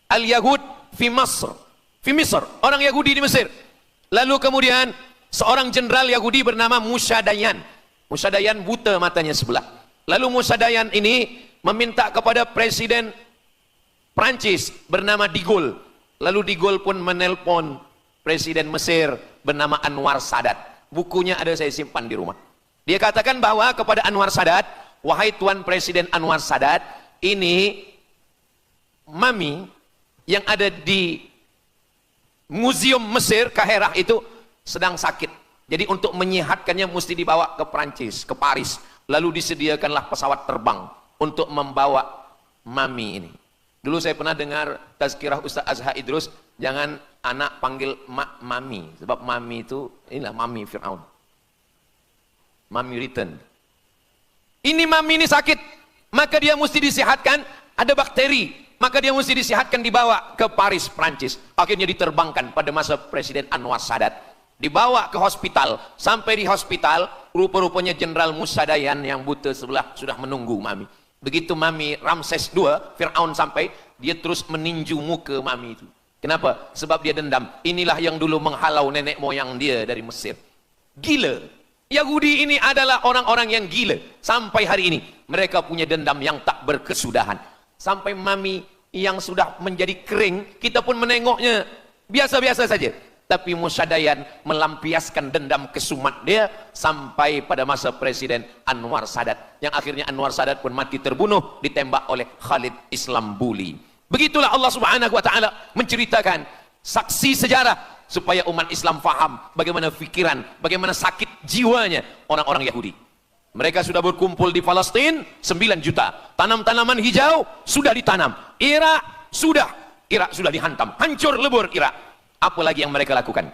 Al-Yahud fi Masr, fi Misr, orang Yahudi di Mesir. Lalu kemudian seorang jenderal Yahudi bernama Musa Dayan. Musa Dayan buta matanya sebelah. Lalu Musa Dayan ini meminta kepada Presiden Prancis bernama De Gaulle. Lalu De Gaulle pun menelpon Presiden Mesir bernama Anwar Sadat. Bukunya ada, saya simpan di rumah. Dia katakan bahwa kepada Anwar Sadat, wahai Tuan Presiden Anwar Sadat, ini mami yang ada di Museum Mesir Kaherah itu sedang sakit. Jadi untuk menyehatkannya mesti dibawa ke Prancis, ke Paris. Lalu disediakanlah pesawat terbang untuk membawa mami ini. Dulu saya pernah dengar tazkirah Ustaz Azhar Idrus, jangan anak panggil mak mami, sebab mami itu inilah mami Fir'aun. Mami return. Ini mami ini sakit, maka dia mesti disehatkan, ada bakteri, maka dia mesti disehatkan, dibawa ke Paris, Prancis. Akhirnya diterbangkan pada masa Presiden Anwar Sadat. dibawa ke hospital. Sampai di hospital, rupa-rupanya Jenderal Musa Dayan yang buta sebelah sudah menunggu Mami. Begitu Mami Ramses II, Fir'aun sampai, dia terus meninju muka Mami itu. Kenapa? Sebab dia dendam. Inilah yang dulu menghalau nenek moyang dia dari Mesir. Gila. Yahudi ini adalah orang-orang yang gila. Sampai hari ini, mereka punya dendam yang tak berkesudahan. Sampai Mami yang sudah menjadi kering, kita pun menengoknya biasa-biasa saja. Tapi Musa Dayan melampiaskan dendam kesumat dia sampai pada masa Presiden Anwar Sadat, yang akhirnya Anwar Sadat pun mati terbunuh ditembak oleh Khalid Islambuli. Begitulah Allah Subhanahu wa taala menceritakan saksi sejarah supaya umat Islam faham bagaimana pikiran, bagaimana sakit jiwanya orang-orang Yahudi. Mereka sudah berkumpul di Palestina 9 juta. Tanam-tanaman hijau sudah ditanam. Irak sudah dihantam. Hancur lebur Irak. Apa lagi yang mereka lakukan?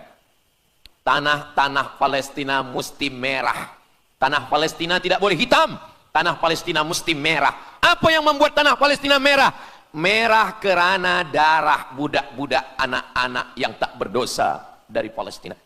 Tanah Palestina mesti merah. Tanah Palestina tidak boleh hitam. Tanah Palestina mesti merah. Apa yang membuat tanah Palestina merah? Merah kerana darah budak-budak anak-anak yang tak berdosa dari Palestina.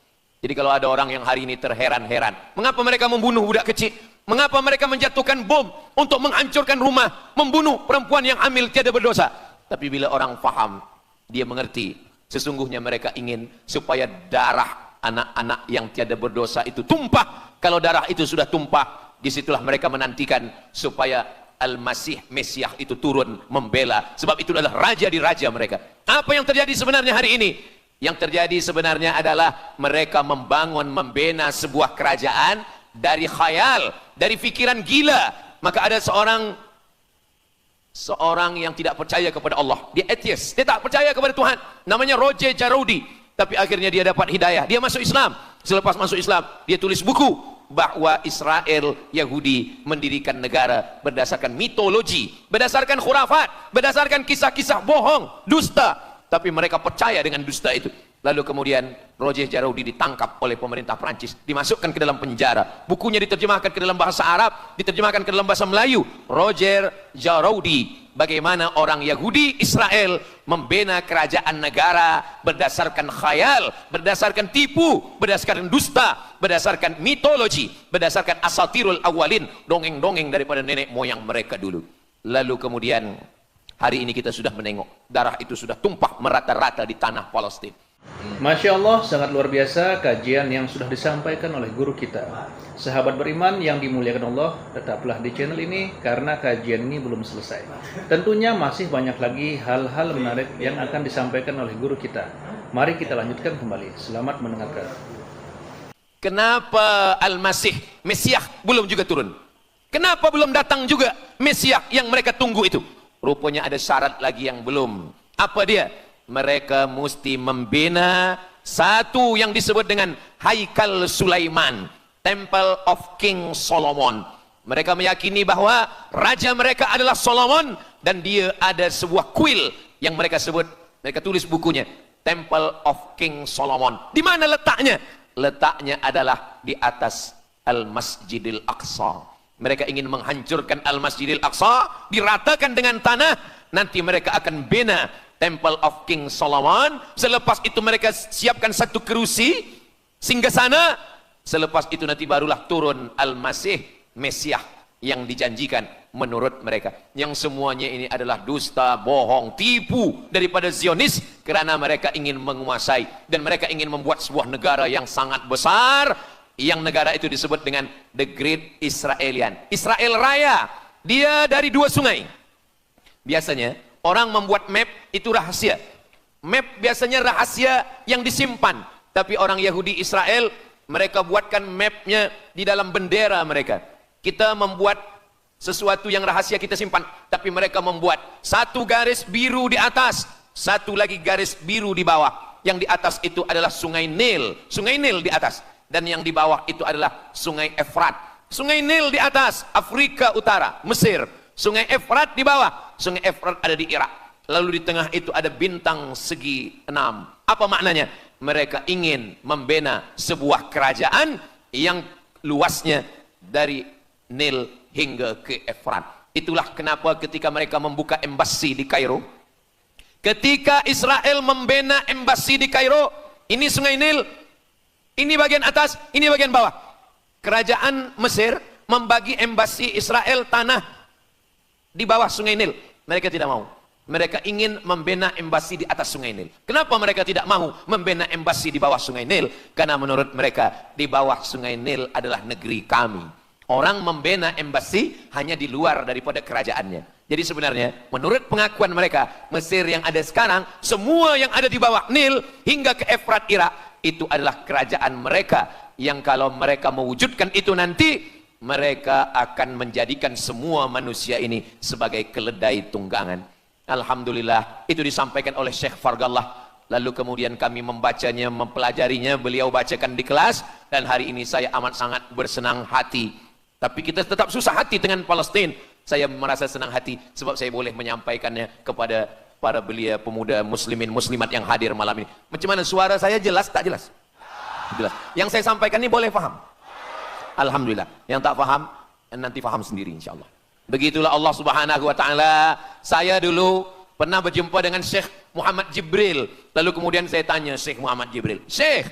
Jadi kalau ada orang yang hari ini terheran-heran, mengapa mereka membunuh budak kecil? Mengapa mereka menjatuhkan bom untuk menghancurkan rumah, membunuh perempuan yang hamil tiada berdosa? Tapi bila orang faham, dia mengerti. Sesungguhnya mereka ingin supaya darah anak-anak yang tiada berdosa itu tumpah. Kalau darah itu sudah tumpah, disitulah mereka menantikan supaya Al-Masih, Mesiah itu turun membela. Sebab itu adalah raja di raja mereka. Apa yang terjadi sebenarnya hari ini? Yang terjadi sebenarnya adalah mereka membangun, membina sebuah kerajaan dari khayal, dari fikiran gila. Maka ada seorang yang tidak percaya kepada Allah, dia atheist, dia tak percaya kepada Tuhan, namanya Roger Jarudi, tapi akhirnya dia dapat hidayah, dia masuk Islam. Selepas masuk Islam, dia tulis buku bahwa Israel Yahudi mendirikan negara berdasarkan mitologi, berdasarkan khurafat, berdasarkan kisah-kisah bohong, dusta, tapi mereka percaya dengan dusta itu. Lalu kemudian Roger Jarudi ditangkap oleh pemerintah Prancis, dimasukkan ke dalam penjara. Bukunya diterjemahkan ke dalam bahasa Arab, diterjemahkan ke dalam bahasa Melayu. Roger Jarudi, bagaimana orang Yahudi Israel membina kerajaan negara berdasarkan khayal, berdasarkan tipu, berdasarkan dusta, berdasarkan mitologi, berdasarkan asatirul awalin, dongeng-dongeng daripada nenek moyang mereka dulu. Lalu kemudian hari ini kita sudah menengok, darah itu sudah tumpah merata-rata di tanah Palestina. Masya Allah, sangat luar biasa kajian yang sudah disampaikan oleh guru kita. Sahabat beriman yang dimuliakan Allah, tetaplah di channel ini karena kajian ini belum selesai. Tentunya masih banyak lagi hal-hal menarik yang akan disampaikan oleh guru kita. Mari kita lanjutkan kembali. Selamat mendengarkan. Kenapa Al-Masih, Mesiah belum juga turun? Kenapa belum datang juga Mesiah yang mereka tunggu itu? Rupanya ada syarat lagi yang belum. Apa dia? Mereka mesti membina satu yang disebut dengan Haikal Sulaiman, Temple of King Solomon. Mereka meyakini bahwa raja mereka adalah Solomon, dan dia ada sebuah kuil yang mereka sebut, mereka tulis bukunya, Temple of King Solomon. Di mana letaknya? Letaknya adalah di atas Al-Masjidil Aqsa. Mereka ingin menghancurkan Al-Masjidil Aqsa, diratakan dengan tanah, nanti mereka akan bina Temple of King Solomon. Selepas itu mereka siapkan satu kerusi singgasana. Selepas itu nanti barulah turun Al-Masih, Mesiah yang dijanjikan menurut mereka. Yang semuanya ini adalah dusta, bohong, tipu daripada Zionis, kerana mereka ingin menguasai dan mereka ingin membuat sebuah negara yang sangat besar, yang negara itu disebut dengan The Great Israelian, Israel Raya. Dia dari 2 sungai. Biasanya orang membuat map itu rahasia. Map biasanya rahasia yang disimpan. Tapi orang Yahudi Israel, mereka buatkan mapnya di dalam bendera mereka. Kita membuat sesuatu yang rahasia kita simpan. Tapi mereka membuat satu garis biru di atas, satu lagi garis biru di bawah. Yang di atas itu adalah sungai Nil. Sungai Nil di atas. Dan yang di bawah itu adalah sungai Efrat. Sungai Nil di atas, Afrika Utara, Mesir. Sungai Efrat di bawah, Sungai Efrat ada di Irak. Lalu di tengah itu ada bintang segi 6. Apa maknanya? Mereka ingin membina sebuah kerajaan yang luasnya dari Nil hingga ke Efrat. Itulah kenapa ketika mereka membuka embasi di Kairo, ketika Israel membina embasi di Kairo, ini Sungai Nil, Ini bagian atas, ini bagian bawah. Kerajaan Mesir membagi embasi Israel tanah di bawah Sungai Nil. Mereka tidak mau. Mereka ingin membina embasi di atas Sungai Nil. Kenapa mereka tidak mau membina embasi di bawah Sungai Nil? Karena menurut mereka di bawah Sungai Nil adalah negeri kami. Orang membina embasi hanya di luar daripada kerajaannya. Jadi sebenarnya menurut pengakuan mereka, Mesir yang ada sekarang, semua yang ada di bawah Nil hingga ke Efrat Irak, itu adalah kerajaan mereka. Yang kalau mereka mewujudkan itu nanti, mereka akan menjadikan semua manusia ini sebagai keledai tunggangan. Alhamdulillah, itu disampaikan oleh Syekh Fargallah. Lalu kemudian kami membacanya, mempelajarinya, beliau bacakan di kelas, dan hari ini saya amat sangat bersenang hati. Tapi kita tetap susah hati dengan Palestina. Saya merasa senang hati sebab saya boleh menyampaikannya kepada para belia pemuda muslimin muslimat yang hadir malam ini. Macam mana suara saya, jelas tak jelas? Jelas. Yang saya sampaikan ini boleh faham? Alhamdulillah. Yang tak faham, nanti faham sendiri insyaAllah. Begitulah Allah Subhanahu wa ta'ala. Saya dulu pernah berjumpa dengan Syekh Muhammad Jibril. Lalu kemudian saya tanya Syekh Muhammad Jibril, Syekh,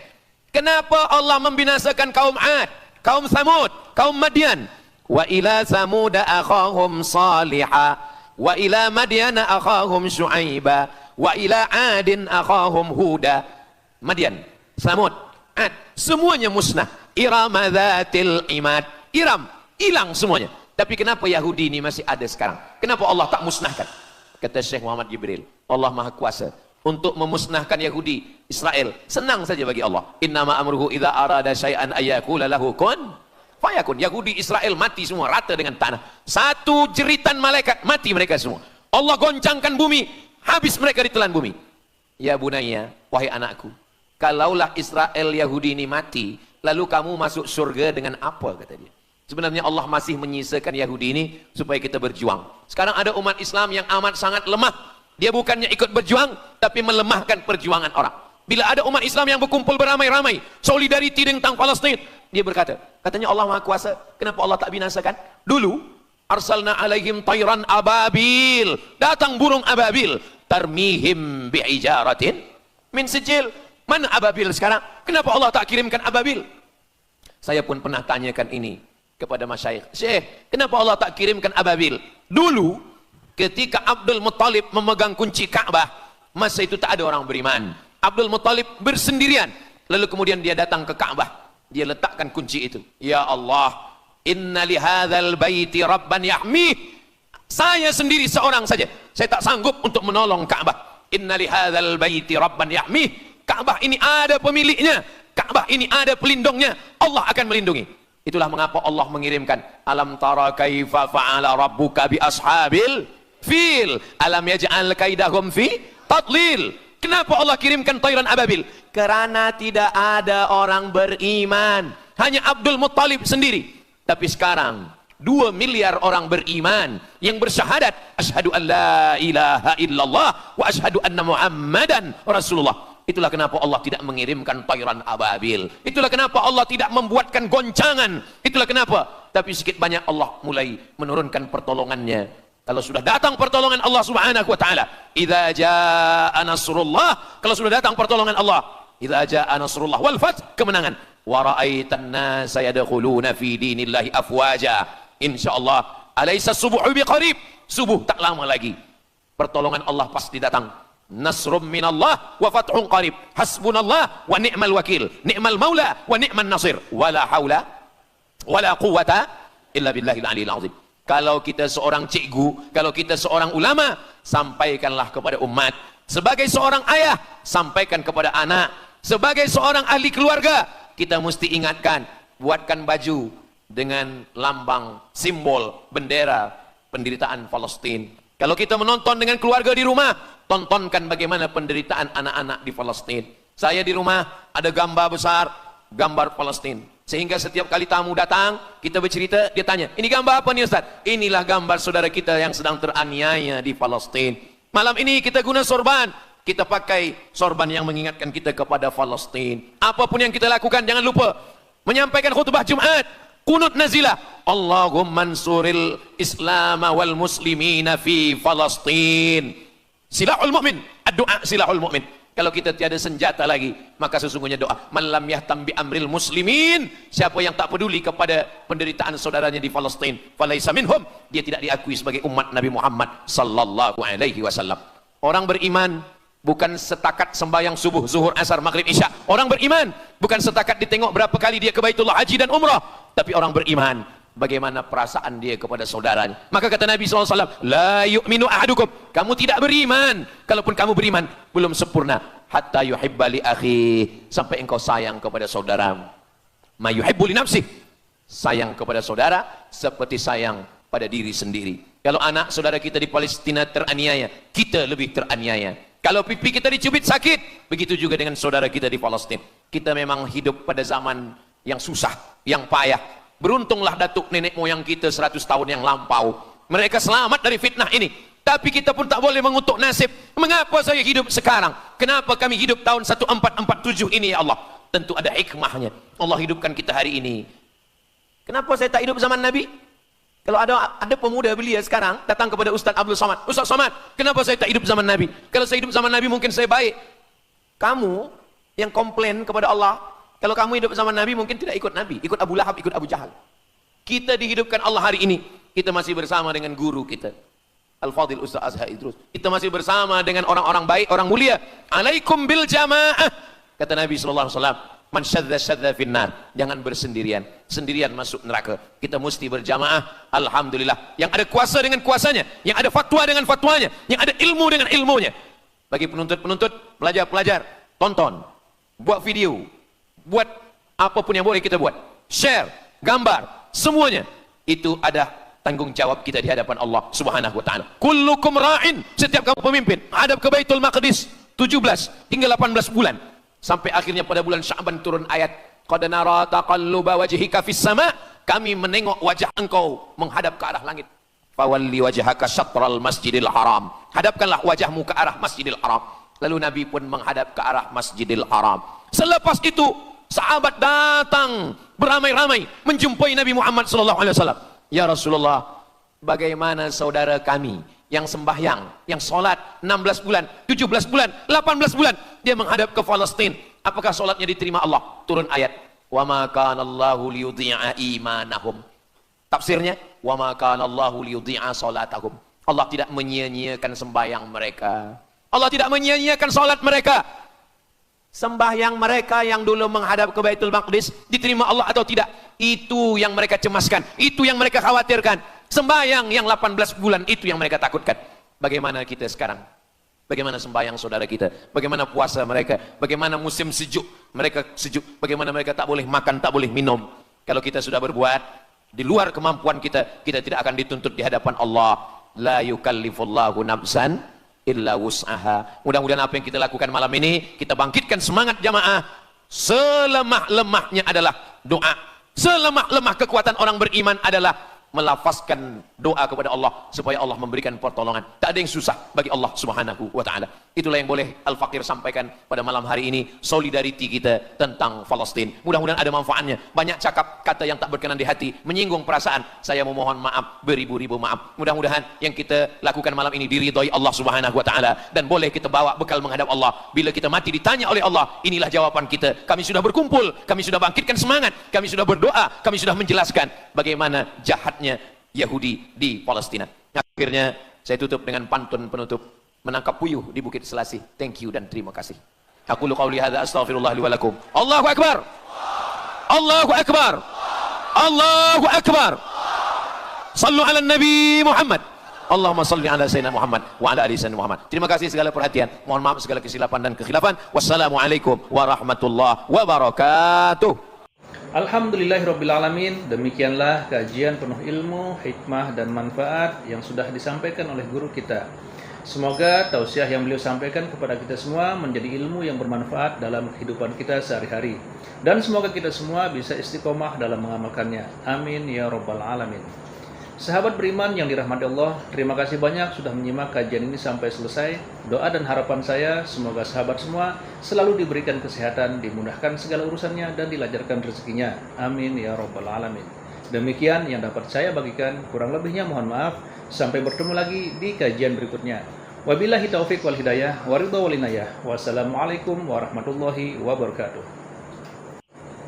kenapa Allah membinasakan kaum Ad, kaum Samud, kaum Madian? Wa ila Samud akhahum Salihah, wa ila Madian akhahum Syuaiba, wa ila Adin akhahum Huda. Madian, Samud, Ad, semuanya musnah. Iram dzatil imad. Iram, hilang semuanya. Tapi kenapa Yahudi ini masih ada sekarang? Kenapa Allah tak musnahkan? Kata Syekh Muhammad Jibril, Allah Maha Kuasa untuk memusnahkan Yahudi, Israel. Senang saja bagi Allah. Innama amruhu idza arada syai'an ayyakula lahu kun fayakun. Yahudi, Israel mati semua, rata dengan tanah. Satu jeritan malaikat, mati mereka semua. Allah goncangkan bumi, habis mereka ditelan bumi. Ya bunaya, wahai anakku, kalaulah Israel Yahudi ini mati, lalu kamu masuk surga dengan apa, kata dia. Sebenarnya Allah masih menyisakan Yahudi ini supaya kita berjuang. Sekarang ada umat Islam yang amat sangat lemah. Dia bukannya ikut berjuang, tapi melemahkan perjuangan orang. Bila ada umat Islam yang berkumpul beramai-ramai, solidariti tentang Palestina, dia berkata, katanya Allah Maha Kuasa, kenapa Allah tak binasakan? Dulu, arsalna alaihim tayran ababil, datang burung ababil, tarmihim bi'ijaratin min sijil. Mana ababil sekarang? Kenapa Allah tak kirimkan ababil? Saya pun pernah tanyakan ini kepada masyayikh, Syekh, kenapa Allah tak kirimkan ababil? Dulu ketika Abdul Muttalib memegang kunci Ka'bah, masa itu tak ada orang beriman. Abdul Muttalib bersendirian, lalu kemudian dia datang ke Ka'bah, dia letakkan kunci itu. Ya Allah, inna li hadzal baiti rabban yahmih. Saya sendiri seorang saja, saya tak sanggup untuk menolong Ka'bah. Inna li hadzal baiti rabban yahmih. Ka'bah ini ada pemiliknya, Ka'bah ini ada pelindungnya, Allah akan melindungi. Itulah mengapa Allah mengirimkan alam tara kaifa fa'ala rabbuka bi ashabil fil alam yaj'al kaidahum fi tadlil. Kenapa Allah kirimkan tayran ababil? Karena tidak ada orang beriman, hanya Abdul Muttalib sendiri. Tapi sekarang 2 miliar orang beriman yang bersyahadat asyhadu an la ilaha illallah wa asyhadu anna muhammadan rasulullah. Itulah kenapa Allah tidak mengirimkan tayran ababil. Itulah kenapa Allah tidak membuatkan goncangan. Itulah kenapa. Tapi sedikit banyak Allah mulai menurunkan pertolongannya. Kalau sudah datang pertolongan Allah Subhanahu wa taala, idza jaa nasrullah, kalau sudah datang pertolongan Allah, idza jaa nasrullah wal fath, kemenangan. Wa ra'aitan nasa yadkhuluna fi dinillahi afwaja. Insyaallah, alaysa subuhu biqarib. Subuh tak lama lagi. Pertolongan Allah pasti datang. Nasrum minallah wa fathun qarib. Hasbunallah wa ni'mal wakil. Ni'mal maula wa ni'man nasir. Wala haula wala quwata illa billahil aliyil azim. Kalau kita seorang cikgu, kalau kita seorang ulama, sampaikanlah kepada umat. Sebagai seorang ayah, sampaikan kepada anak. Sebagai seorang ahli keluarga, kita mesti ingatkan, buatkan baju dengan lambang, simbol, bendera penderitaan Palestina. Kalau kita menonton dengan keluarga di rumah, tontonkan bagaimana penderitaan anak-anak di Palestina. Saya di rumah ada gambar besar, gambar Palestina. Sehingga setiap kali tamu datang, kita bercerita, dia tanya, ini gambar apa nih Ustaz? Inilah gambar saudara kita yang sedang teraniaya di Palestina. Malam ini kita guna sorban, kita pakai sorban yang mengingatkan kita kepada Palestina. Apapun yang kita lakukan, jangan lupa menyampaikan khutbah Jumat, kunut nazilah, Allahumma ansuril Islam wal muslimina fi Palestin. Silahul mu'min, ad-du'a silahul mu'min. Kalau kita tiada senjata lagi, maka sesungguhnya doa, man lam yahtam bi amril muslimin, siapa yang tak peduli kepada penderitaan saudaranya di Palestin, falaisa minhum, dia tidak diakui sebagai umat Nabi Muhammad sallallahu alaihi wasallam. Orang beriman bukan setakat sembahyang subuh, zuhur, asar, maghrib, isya. Orang beriman bukan setakat ditengok berapa kali dia ke Baitullah haji dan umrah, tapi orang beriman bagaimana perasaan dia kepada saudaranya. Maka kata Nabi SAW, la yu'minu ahadukum, kamu tidak beriman, kalaupun kamu beriman belum sempurna, hatta yuhibba li akhi, sampai engkau sayang kepada saudaramu. Ma yuhibbu li nafsih, sayang kepada saudara seperti sayang pada diri sendiri. Kalau anak saudara kita di Palestina teraniaya, kita lebih teraniaya. Kalau pipi kita dicubit sakit, begitu juga dengan saudara kita di Palestina. Kita memang hidup pada zaman yang susah, yang payah. Beruntunglah datuk nenek moyang kita 100 tahun yang lampau, mereka selamat dari fitnah ini. Tapi kita pun tak boleh mengutuk nasib. Mengapa saya hidup sekarang? Kenapa kami hidup tahun 1447 ini ya Allah? Tentu ada hikmahnya. Allah hidupkan kita hari ini. Kenapa saya tak hidup zaman Nabi? Kalau ada pemuda belia sekarang datang kepada Ustaz Abdul Somad, Ustaz Somad, kenapa saya tak hidup zaman Nabi? Kalau saya hidup zaman Nabi mungkin saya baik. Kamu yang komplain kepada Allah, kalau kamu hidup zaman Nabi mungkin tidak ikut Nabi, ikut Abu Lahab, ikut Abu Jahal. Kita dihidupkan Allah hari ini, kita masih bersama dengan guru kita, Al-Fadhil Ustaz Azhar Idrus. Kita masih bersama dengan orang-orang baik, orang mulia. Alaikum bil jamaah. Kata Nabi SAW, man syadza syadza finnar, jangan bersendirian, sendirian masuk neraka. Kita mesti berjamaah. Alhamdulillah, yang ada kuasa dengan kuasanya, yang ada fatwa dengan fatwanya, yang ada ilmu dengan ilmunya. Bagi penuntut-penuntut, pelajar-pelajar, tonton, buat video, buat apapun yang boleh kita buat, share, gambar, semuanya itu ada tanggung jawab kita di hadapan Allah Subhanahu wa taala. Kullukum ra'in, setiap kamu pemimpin, hadap ke Baitul Maqdis 17 hingga 18 bulan. Sampai akhirnya pada bulan Sya'ban turun ayat, qad nara taqalluba wajhika fis sama', kami menengok wajah engkau menghadap ke arah langit. Fawalli wajhaka syatral masjidil haram, hadapkanlah wajahmu ke arah Masjidil Haram. Lalu Nabi pun menghadap ke arah Masjidil Haram. Selepas itu sahabat datang beramai-ramai menjumpai Nabi Muhammad SAW. Ya Rasulullah, bagaimana saudara kami yang sembahyang, yang solat 16 bulan, 17 bulan, 18 bulan, dia menghadap ke Palestina, apakah solatnya diterima Allah? Turun ayat, wa ma kana Allahu liyudhi'a imanahum. Tafsirnya, wa ma kana Allahu liyudhi'a salatahum. Allah tidak menyia-nyiakan sembahyang mereka, Allah tidak menyia-nyiakan solat mereka. Sembahyang mereka yang dulu menghadap ke Baitul Maqdis diterima Allah atau tidak, itu yang mereka cemaskan, itu yang mereka khawatirkan. Sembahyang yang 18 bulan itu yang mereka takutkan. Bagaimana kita sekarang? Bagaimana sembahyang saudara kita? Bagaimana puasa mereka? Bagaimana musim sejuk? Mereka sejuk. Bagaimana mereka tak boleh makan, tak boleh minum? Kalau kita sudah berbuat di luar kemampuan kita, kita tidak akan dituntut di hadapan Allah. La yukallifullahu nafsan illa wus'aha. Mudah-mudahan apa yang kita lakukan malam ini, kita bangkitkan semangat jamaah. Selemah-lemahnya adalah doa. Selemah-lemah kekuatan orang beriman adalah melafazkan doa kepada Allah supaya Allah memberikan pertolongan. Tak ada yang susah bagi Allah Subhanahu wa taala. Itulah yang boleh Al-Fakir sampaikan pada malam hari ini, solidariti kita tentang Palestina. Mudah-mudahan ada manfaatnya. Banyak cakap kata yang tak berkenan di hati, menyinggung perasaan, saya memohon maaf, beribu-ribu maaf. Mudah-mudahan yang kita lakukan malam ini diridhai Allah Subhanahu wa taala dan boleh kita bawa bekal menghadap Allah. Bila kita mati ditanya oleh Allah, inilah jawaban kita. Kami sudah berkumpul, kami sudah bangkitkan semangat, kami sudah berdoa, kami sudah menjelaskan bagaimana jahatnya Yahudi di Palestina. Akhirnya saya tutup dengan pantun penutup, menangkap puyuh di Bukit Selasih. Thank you dan terima kasih. Aqulu qauli hadza astaghfirullah li wa lakum. Allahu akbar. Allahu akbar. Allahu akbar. Sallu ala Nabi Muhammad. Allahumma salli ala Sayyidina Muhammad wa ala ali Sayyidina Muhammad. Terima kasih segala perhatian. Mohon maaf segala kesilapan dan kekhilafan. Wassalamualaikum warahmatullahi wabarakatuh. Alhamdulillahirrabbilalamin. Demikianlah kajian penuh ilmu, hikmah dan manfaat yang sudah disampaikan oleh guru kita. Semoga tausiah yang beliau sampaikan kepada kita semua menjadi ilmu yang bermanfaat dalam kehidupan kita sehari-hari. Dan semoga kita semua bisa istiqomah dalam mengamalkannya. Amin ya rabbal alamin. Sahabat beriman yang dirahmati Allah, terima kasih banyak sudah menyimak kajian ini sampai selesai. Doa dan harapan saya, semoga sahabat semua selalu diberikan kesehatan, dimudahkan segala urusannya, dan dilancarkan rezekinya. Amin ya rabbal alamin. Demikian yang dapat saya bagikan, kurang lebihnya mohon maaf. Sampai bertemu lagi di kajian berikutnya. Wabillahi taufik wal hidayah, waridha wal inayah. Wassalamualaikum warahmatullahi wabarakatuh.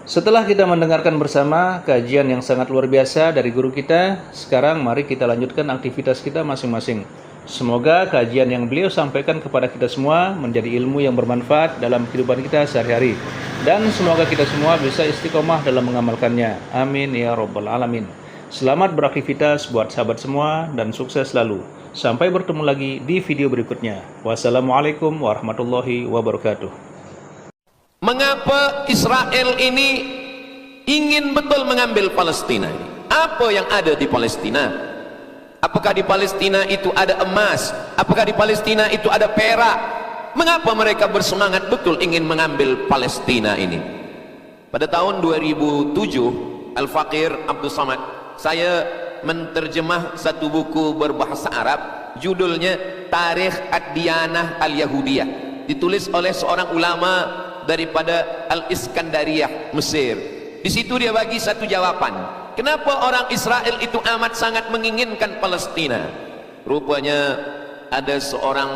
Setelah kita mendengarkan bersama kajian yang sangat luar biasa dari guru kita, sekarang mari kita lanjutkan aktivitas kita masing-masing. Semoga kajian yang beliau sampaikan kepada kita semua menjadi ilmu yang bermanfaat dalam kehidupan kita sehari-hari. Dan semoga kita semua bisa istiqomah dalam mengamalkannya. Amin ya rabbal alamin. Selamat beraktivitas buat sahabat semua dan sukses selalu. Sampai bertemu lagi di video berikutnya. Wassalamualaikum warahmatullahi wabarakatuh. Mengapa Israel ini ingin betul mengambil Palestina? Apa yang ada di Palestina? Apakah di Palestina itu ada emas? Apakah di Palestina itu ada perak? Mengapa mereka bersemangat betul ingin mengambil Palestina ini? Pada tahun 2007, Al-Faqir Abdul Samad, saya menterjemah satu buku berbahasa Arab, judulnya Tarikh Ad-Diyanah Al-Yahudiyah, ditulis oleh seorang ulama daripada Al-Iskandariyah, Mesir. Di situ dia bagi satu jawaban, kenapa orang Israel itu amat sangat menginginkan Palestina. Rupanya ada seorang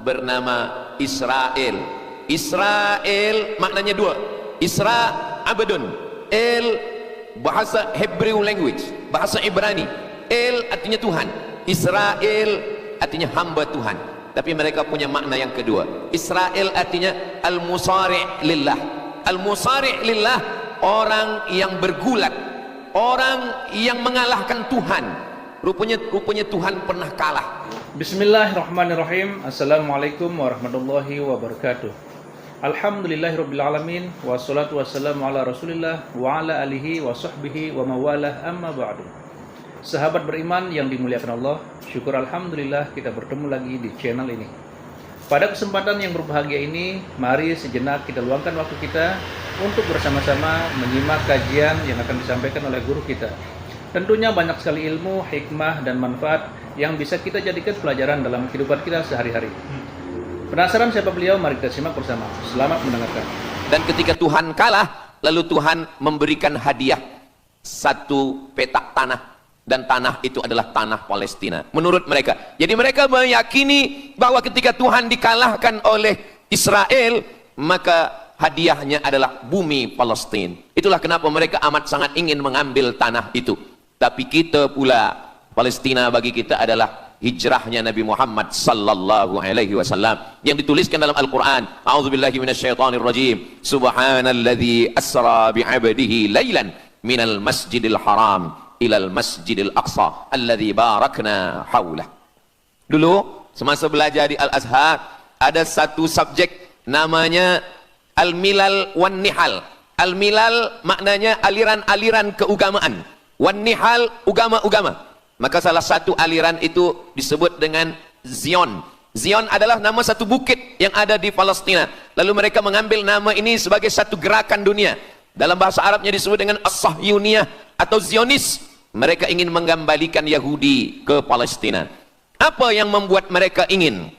bernama Israel. Israel maknanya dua, Isra Abdun, El bahasa Hebrew language, bahasa Ibrani. El artinya Tuhan, Israel artinya hamba Tuhan. Tapi mereka punya makna yang kedua. Israel artinya al-musari' lillah. Al-musari' lillah, orang yang bergulat, orang yang mengalahkan Tuhan. Rupanya Tuhan pernah kalah. Bismillahirrahmanirrahim. Assalamualaikum warahmatullahi wabarakatuh. Alhamdulillahirabbil alamin, wassalatu wassalamu ala Rasulillah wa ala alihi wa sahbihi wa mawalah, amma ba'du. Sahabat beriman yang dimuliakan Allah, syukur alhamdulillah kita bertemu lagi di channel ini. Pada kesempatan yang berbahagia ini, mari sejenak kita luangkan waktu kita untuk bersama-sama menyimak kajian yang akan disampaikan oleh guru kita. Tentunya banyak sekali ilmu, hikmah dan manfaat yang bisa kita jadikan pelajaran dalam kehidupan kita sehari-hari. Penasaran siapa beliau? Mari kita simak bersama. Selamat mendengarkan. Dan ketika Tuhan kalah, lalu Tuhan memberikan hadiah satu petak tanah, dan tanah itu adalah tanah Palestina menurut mereka. Jadi mereka meyakini bahwa ketika Tuhan dikalahkan oleh Israel, maka hadiahnya adalah bumi Palestina. Itulah kenapa mereka amat sangat ingin mengambil tanah itu. Tapi kita pula, Palestina bagi kita adalah hijrahnya Nabi Muhammad sallallahu alaihi wasallam yang dituliskan dalam Al-Qur'an. A'udzubillahi minasyaitonir rajim. Subhanalladzi asra bi'abdihi lailan minal masjidil haram ilal masjidil aqsa alladzi barakna haulah. Dulu semasa belajar di Al-Azhar ada satu subjek namanya Al-Milal wan Nihal. Al-Milal maknanya aliran-aliran keagamaan, wan Nihal agama-agama. Maka salah satu aliran itu disebut dengan Zion. Zion adalah nama satu bukit yang ada di Palestina. Lalu mereka mengambil nama ini sebagai satu gerakan dunia. Dalam bahasa Arabnya disebut dengan As-Sahyuniyah atau Zionis. Mereka ingin mengembalikan Yahudi ke Palestina. Apa yang membuat mereka ingin?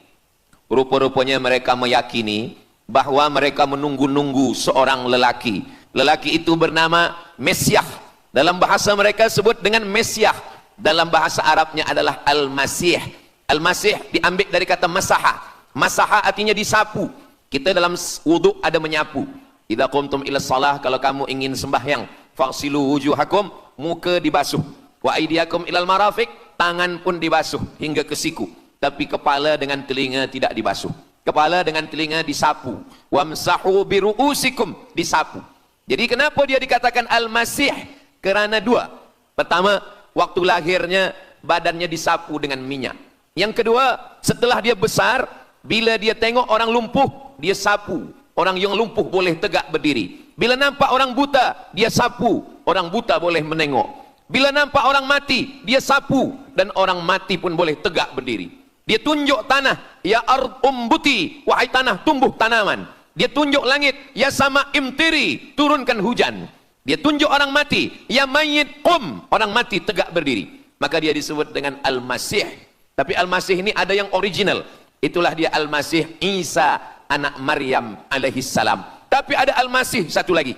Rupa-rupanya mereka meyakini bahwa mereka menunggu-nunggu seorang lelaki. Lelaki itu bernama Mesiah. Dalam bahasa mereka sebut dengan Mesiah. Dalam bahasa Arabnya adalah Al-Masih. Al-Masih diambil dari kata masaha. Masaha artinya disapu. Kita dalam wudhu ada menyapu. Idza qumtum ila shalah, kalau kamu ingin sembahyang, faghsilu wujuhakum, muka dibasuh. Wa aydiyakum ilal marafiq, tangan pun dibasuh hingga ke siku. Tapi kepala dengan telinga tidak dibasuh. Kepala dengan telinga disapu. Wamsahu biru'usikum, disapu. Jadi kenapa dia dikatakan Al-Masih? Kerana dua. Pertama, waktu lahirnya badannya disapu dengan minyak. Yang kedua, setelah dia besar, bila dia tengok orang lumpuh, dia sapu. Orang yang lumpuh boleh tegak berdiri. Bila nampak orang buta, dia sapu. Orang buta boleh menengok. Bila nampak orang mati, dia sapu. Dan orang mati pun boleh tegak berdiri. Dia tunjuk tanah, ya ard umbuti, wahai tanah tumbuh tanaman. Dia tunjuk langit, ya sama imtiri, turunkan hujan. Dia tunjuk orang mati, ya mayyit qum, orang mati tegak berdiri. Maka dia disebut dengan Al-Masih. Tapi Al-Masih ini ada yang original. Itulah dia Al-Masih Isa anak Maryam alaihi salam. Tapi ada Al-Masih satu lagi.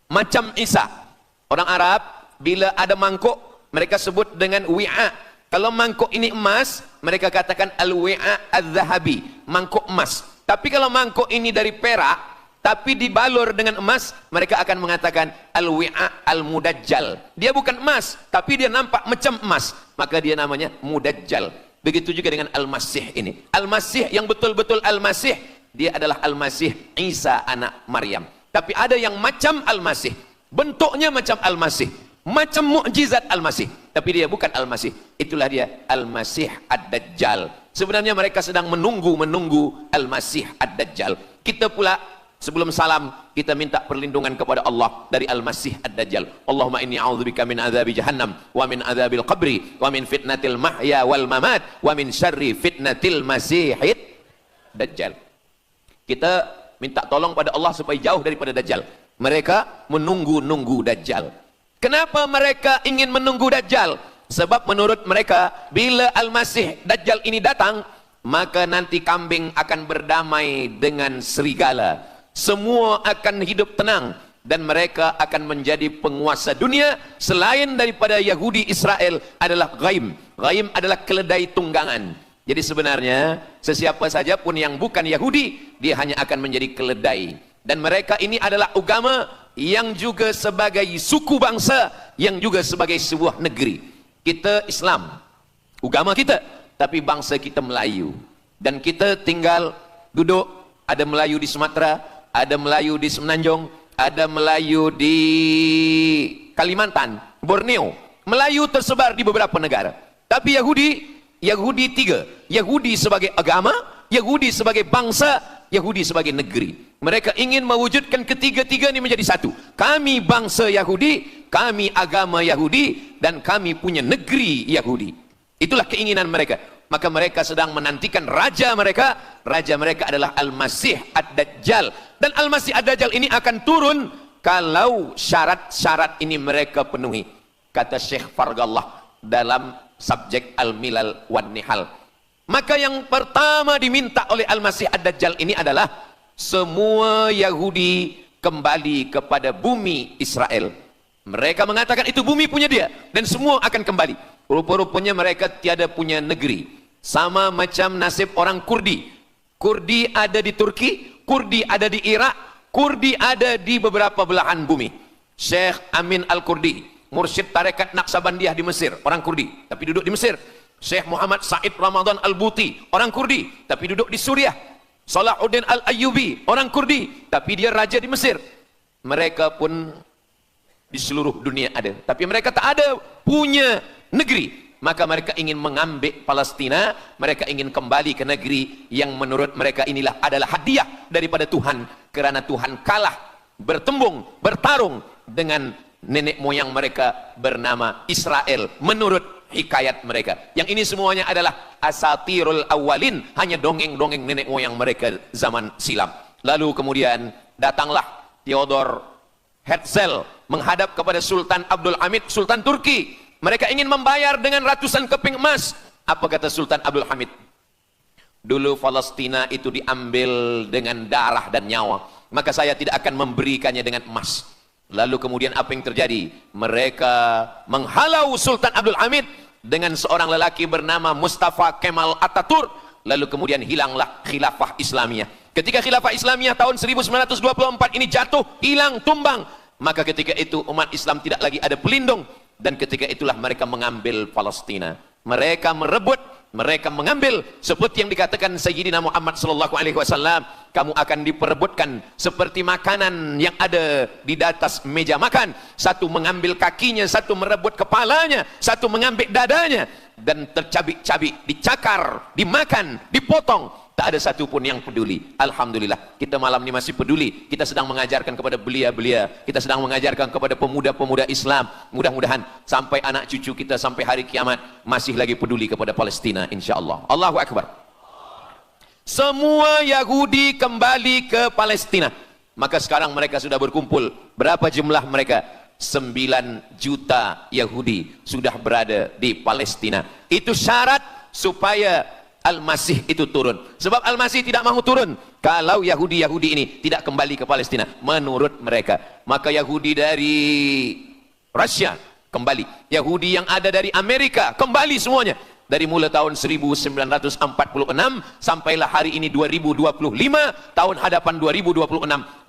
Macam Isa. Orang Arab bila ada mangkuk, mereka sebut dengan wi'a. Kalau mangkuk ini emas, mereka katakan al-wi'a adz-dzahabi, mangkuk emas. Tapi kalau mangkuk ini dari perak, tapi dibalur dengan emas, mereka akan mengatakan al-wi'a al-mudajjal. Dia bukan emas, tapi dia nampak macam emas, maka dia namanya mudajjal. Begitu juga dengan Al-Masih ini. Al-Masih yang betul-betul Al-Masih, dia adalah Al-Masih Isa anak Maryam. Tapi ada yang macam Al-Masih, bentuknya macam Al-Masih, macam mukjizat Al-Masih, tapi dia bukan Al-Masih. Itulah dia Al-Masih Ad-Dajjal. Sebenarnya mereka sedang menunggu Al-Masih Ad-Dajjal. Kita pula sebelum salam, kita minta perlindungan kepada Allah dari Al-Masih Ad-Dajjal. Allahumma inni a'udzubika min adzabi jahannam wa min adzabil qabri wa min fitnatil mahya wal mamat wa min syarri fitnatil masihid Dajjal. Kita minta tolong pada Allah supaya jauh daripada Dajjal. Mereka menunggu-nunggu Dajjal. Kenapa mereka ingin menunggu Dajjal? Sebab menurut mereka, bila Al-Masih Dajjal ini datang, maka nanti kambing akan berdamai dengan serigala. Semua akan hidup tenang dan mereka akan menjadi penguasa dunia. Selain daripada Yahudi Israel adalah ghaim. Ghaim adalah keledai tunggangan. Jadi sebenarnya sesiapa saja pun yang bukan Yahudi, dia hanya akan menjadi keledai. Dan mereka ini adalah agama yang juga sebagai suku bangsa, yang juga sebagai sebuah negeri. Kita Islam, agama kita, tapi bangsa kita Melayu. Dan kita tinggal duduk, ada Melayu di Sumatera, ada Melayu di Semenanjung, ada Melayu di Kalimantan, Borneo. Melayu tersebar di beberapa negara. Tapi Yahudi tiga. Yahudi sebagai agama, Yahudi sebagai bangsa, Yahudi sebagai negeri. Mereka ingin mewujudkan ketiga-tiga ini menjadi satu. Kami bangsa Yahudi, kami agama Yahudi, dan kami punya negeri Yahudi. Itulah keinginan mereka. Maka mereka sedang menantikan raja mereka. Raja mereka adalah Al-Masih Ad-Dajjal. Dan Al-Masih Ad-Dajjal ini akan turun kalau syarat-syarat ini mereka penuhi. Kata Syekh Fargallah dalam subjek Al-Milal wan Nihal. Maka yang pertama diminta oleh Al-Masih Ad-Dajjal ini adalah semua Yahudi kembali kepada bumi Israel. Mereka mengatakan itu bumi punya dia dan semua akan kembali. Rupa-rupanya mereka tiada punya negeri. Sama macam nasib orang Kurdi. Kurdi ada di Turki, Kurdi ada di Irak, Kurdi ada di beberapa belahan bumi. Syekh Amin Al-Kurdi, mursyid tarekat Naqsabandiyah di Mesir, orang Kurdi, tapi duduk di Mesir. Syekh Muhammad Said Ramadan Al-Buti, orang Kurdi, tapi duduk di Suriah. Salahuddin Al-Ayyubi, orang Kurdi, tapi dia raja di Mesir. Mereka pun di seluruh dunia ada, tapi mereka tak ada punya negeri. Maka mereka ingin mengambil Palestina, mereka ingin kembali ke negeri yang menurut mereka inilah adalah hadiah daripada Tuhan, kerana Tuhan kalah bertembung, bertarung dengan nenek moyang mereka bernama Israel menurut hikayat mereka. Yang ini semuanya adalah asatirul awalin, hanya dongeng-dongeng nenek moyang mereka zaman silam. Lalu kemudian datanglah Theodor Herzl menghadap kepada Sultan Abdul Hamid, Sultan Turki. Mereka ingin membayar dengan ratusan keping emas. Apa kata Sultan Abdul Hamid? Dulu Palestina itu diambil dengan darah dan nyawa, maka saya tidak akan memberikannya dengan emas. Lalu kemudian apa yang terjadi? Mereka menghalau Sultan Abdul Hamid dengan seorang lelaki bernama Mustafa Kemal Ataturk. Lalu kemudian hilanglah khilafah Islamiyah. Ketika khilafah Islamiyah tahun 1924 ini jatuh, hilang, tumbang, maka ketika itu umat Islam tidak lagi ada pelindung. Dan ketika itulah mereka mengambil Palestina. Mereka merebut, mereka mengambil, seperti yang dikatakan Sayyidina Muhammad sallallahu alaihi wasallam, kamu akan diperebutkan seperti makanan yang ada di atas meja makan. Satu mengambil kakinya, satu merebut kepalanya, satu mengambil dadanya, dan tercabik-cabik, dicakar, dimakan, dipotong. Tak ada satu pun yang peduli. Alhamdulillah, kita malam ini masih peduli. Kita sedang mengajarkan kepada belia-belia, kita sedang mengajarkan kepada pemuda-pemuda Islam. Mudah-mudahan sampai anak cucu kita sampai hari kiamat masih lagi peduli kepada Palestina, insya-Allah. Allahu Akbar. Semua Yahudi kembali ke Palestina. Maka sekarang mereka sudah berkumpul. Berapa jumlah mereka? 9 juta Yahudi sudah berada di Palestina. Itu syarat supaya Al-Masih itu turun. Sebab Al-Masih tidak mahu turun kalau Yahudi-Yahudi ini tidak kembali ke Palestina menurut mereka. Maka Yahudi dari Rusia, kembali. Yahudi yang ada dari Amerika kembali semuanya. Dari mulai tahun 1946 sampailah hari ini 2025, tahun hadapan 2026, 80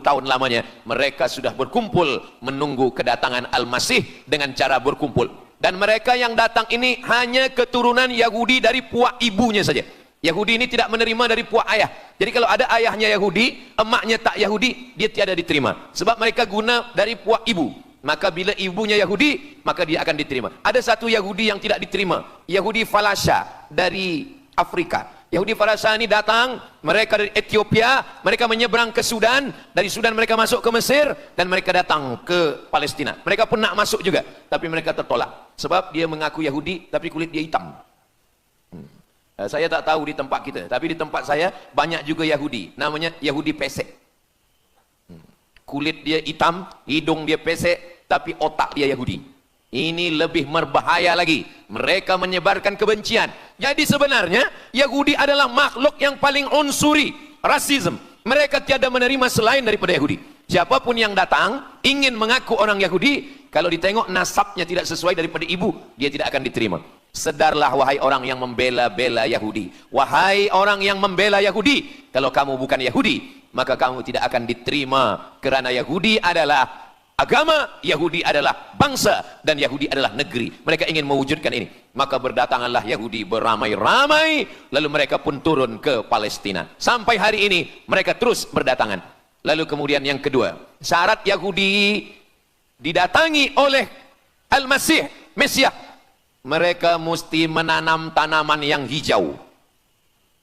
tahun lamanya mereka sudah berkumpul menunggu kedatangan Al-Masih dengan cara berkumpul. Dan mereka yang datang ini hanya keturunan Yahudi dari puak ibunya saja. Yahudi ini tidak menerima dari puak ayah. Jadi kalau ada ayahnya Yahudi, emaknya tak Yahudi, dia tiada diterima. Sebab mereka guna dari puak ibu. Maka bila ibunya Yahudi, maka dia akan diterima. Ada satu Yahudi yang tidak diterima, Yahudi Falasha dari Afrika. Yahudi Falasha ini datang, mereka dari Ethiopia, mereka menyeberang ke Sudan, dari Sudan mereka masuk ke Mesir, dan mereka datang ke Palestina. Mereka pun nak masuk juga, tapi mereka tertolak. Sebab dia mengaku Yahudi, tapi kulit dia hitam. Saya tak tahu di tempat kita, tapi di tempat saya banyak juga Yahudi, namanya Yahudi pesek. Kulit dia hitam, hidung dia pesek, tapi otak dia Yahudi. Ini lebih berbahaya lagi. Mereka menyebarkan kebencian. Jadi sebenarnya Yahudi adalah makhluk yang paling unsuri, rasisme. Mereka tiada menerima selain daripada Yahudi. Siapapun yang datang ingin mengaku orang Yahudi, kalau ditengok nasabnya tidak sesuai daripada ibu, dia tidak akan diterima. Sedarlah wahai orang yang membela-bela Yahudi. Wahai orang yang membela Yahudi, kalau kamu bukan Yahudi, maka kamu tidak akan diterima. Kerana Yahudi adalah agama, Yahudi adalah bangsa, dan Yahudi adalah negeri. Mereka ingin mewujudkan ini. Maka berdatanganlah Yahudi beramai-ramai, lalu mereka pun turun ke Palestina. Sampai hari ini mereka terus berdatangan. Lalu kemudian yang kedua, syarat Yahudi didatangi oleh Al-Masih, Mesias, mereka mesti menanam tanaman yang hijau.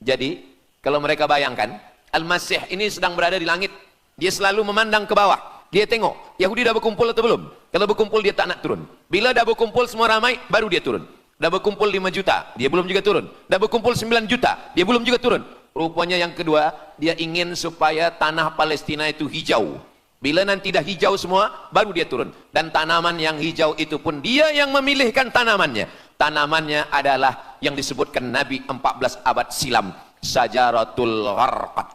Jadi kalau mereka bayangkan, Al-Masih ini sedang berada di langit, dia selalu memandang ke bawah. Dia tengok, Yahudi dah berkumpul atau belum? Kalau berkumpul dia tak nak turun. Bila dah berkumpul semua ramai, baru dia turun. Dah berkumpul 5 juta, dia belum juga turun. Dah berkumpul 9 juta, dia belum juga turun. Rupanya yang kedua, dia ingin supaya tanah Palestina itu hijau. Bila nanti dah hijau semua, baru dia turun. Dan tanaman yang hijau itu pun dia yang memilihkan tanamannya. Tanamannya adalah yang disebutkan Nabi 14 abad silam, Syajaratul Gharqad.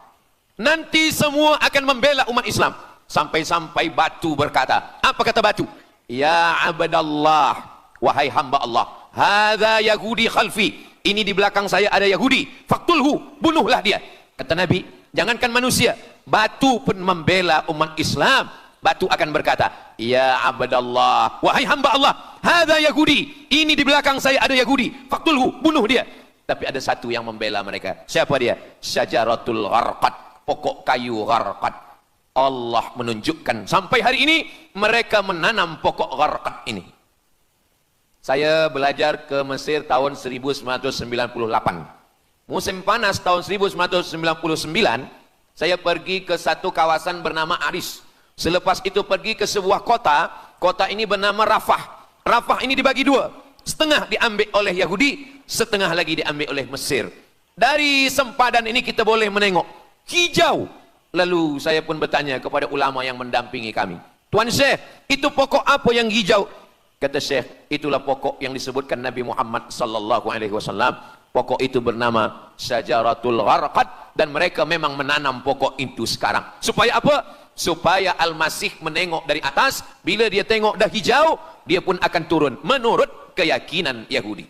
Nanti semua akan membela umat Islam. Sampai-sampai batu berkata, apa kata batu? Ya abdallah, wahai hamba Allah, hadza Yahudi khalfi, ini di belakang saya ada Yahudi, faktulhu, bunuhlah dia. Kata Nabi, jangankan manusia, batu pun membela umat Islam. Batu akan berkata, ya abdallah, wahai hamba Allah, hadza Yahudi, ini di belakang saya ada Yahudi, faktulhu, bunuh dia. Tapi ada satu yang membela mereka. Siapa dia? Syajaratul Gharqad, pokok kayu Gharqad. Allah menunjukkan sampai hari ini mereka menanam pokok Gharqad ini. Saya belajar ke Mesir tahun 1998. Musim panas tahun 1999, saya pergi ke satu kawasan bernama Aris. Selepas itu pergi ke sebuah kota, kota ini bernama Rafah. Rafah ini dibagi dua, setengah diambil oleh Yahudi, setengah lagi diambil oleh Mesir. Dari sempadan ini kita boleh menengok hijau. Lalu saya pun bertanya kepada ulama yang mendampingi kami, Tuan Syekh, itu pokok apa yang hijau? Kata Syekh, itulah pokok yang disebutkan Nabi Muhammad sallallahu alaihi wasallam. Pokok itu bernama Syajaratul Gharqad, dan mereka memang menanam pokok itu sekarang. Supaya apa? Supaya Al-Masih menengok dari atas, bila dia tengok dah hijau, dia pun akan turun menurut keyakinan Yahudi.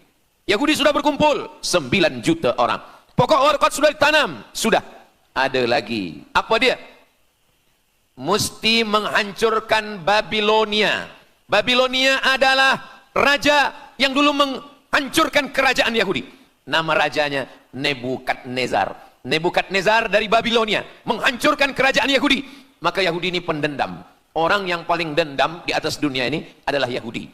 Yahudi sudah berkumpul 9 juta orang. Pokok Gharqad sudah ditanam, sudah. Ada lagi, apa dia? Mesti menghancurkan Babilonia. Babilonia adalah raja yang dulu menghancurkan kerajaan Yahudi. Nama rajanya Nebukadnezar. Nebukadnezar dari Babilonia menghancurkan kerajaan Yahudi. Maka Yahudi ini pendendam. Orang yang paling dendam di atas dunia ini adalah Yahudi.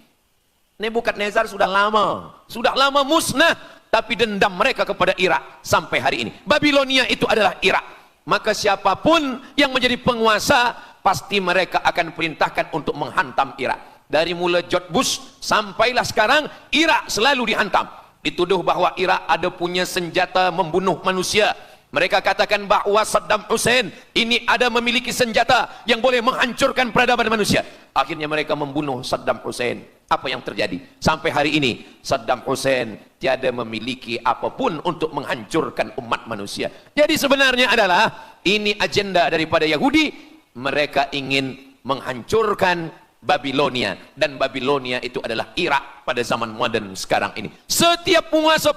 Nebukadnezar sudah lama musnah, tapi dendam mereka kepada Irak sampai hari ini. Babilonia itu adalah Irak. Maka siapapun yang menjadi penguasa, pasti mereka akan perintahkan untuk menghantam Irak. Dari mula George Bush sampailah sekarang, Irak selalu dihantam. Dituduh bahwa Irak ada punya senjata membunuh manusia. Mereka katakan bahwa Saddam Hussein ini ada memiliki senjata yang boleh menghancurkan peradaban manusia. Akhirnya mereka membunuh Saddam Hussein. Apa yang terjadi? Sampai hari ini Saddam Hussein tiada memiliki apapun untuk menghancurkan umat manusia. Jadi sebenarnya adalah ini agenda daripada Yahudi. Mereka ingin menghancurkan Babilonia, dan Babilonia itu adalah Irak pada zaman modern sekarang ini. Setiap penguasa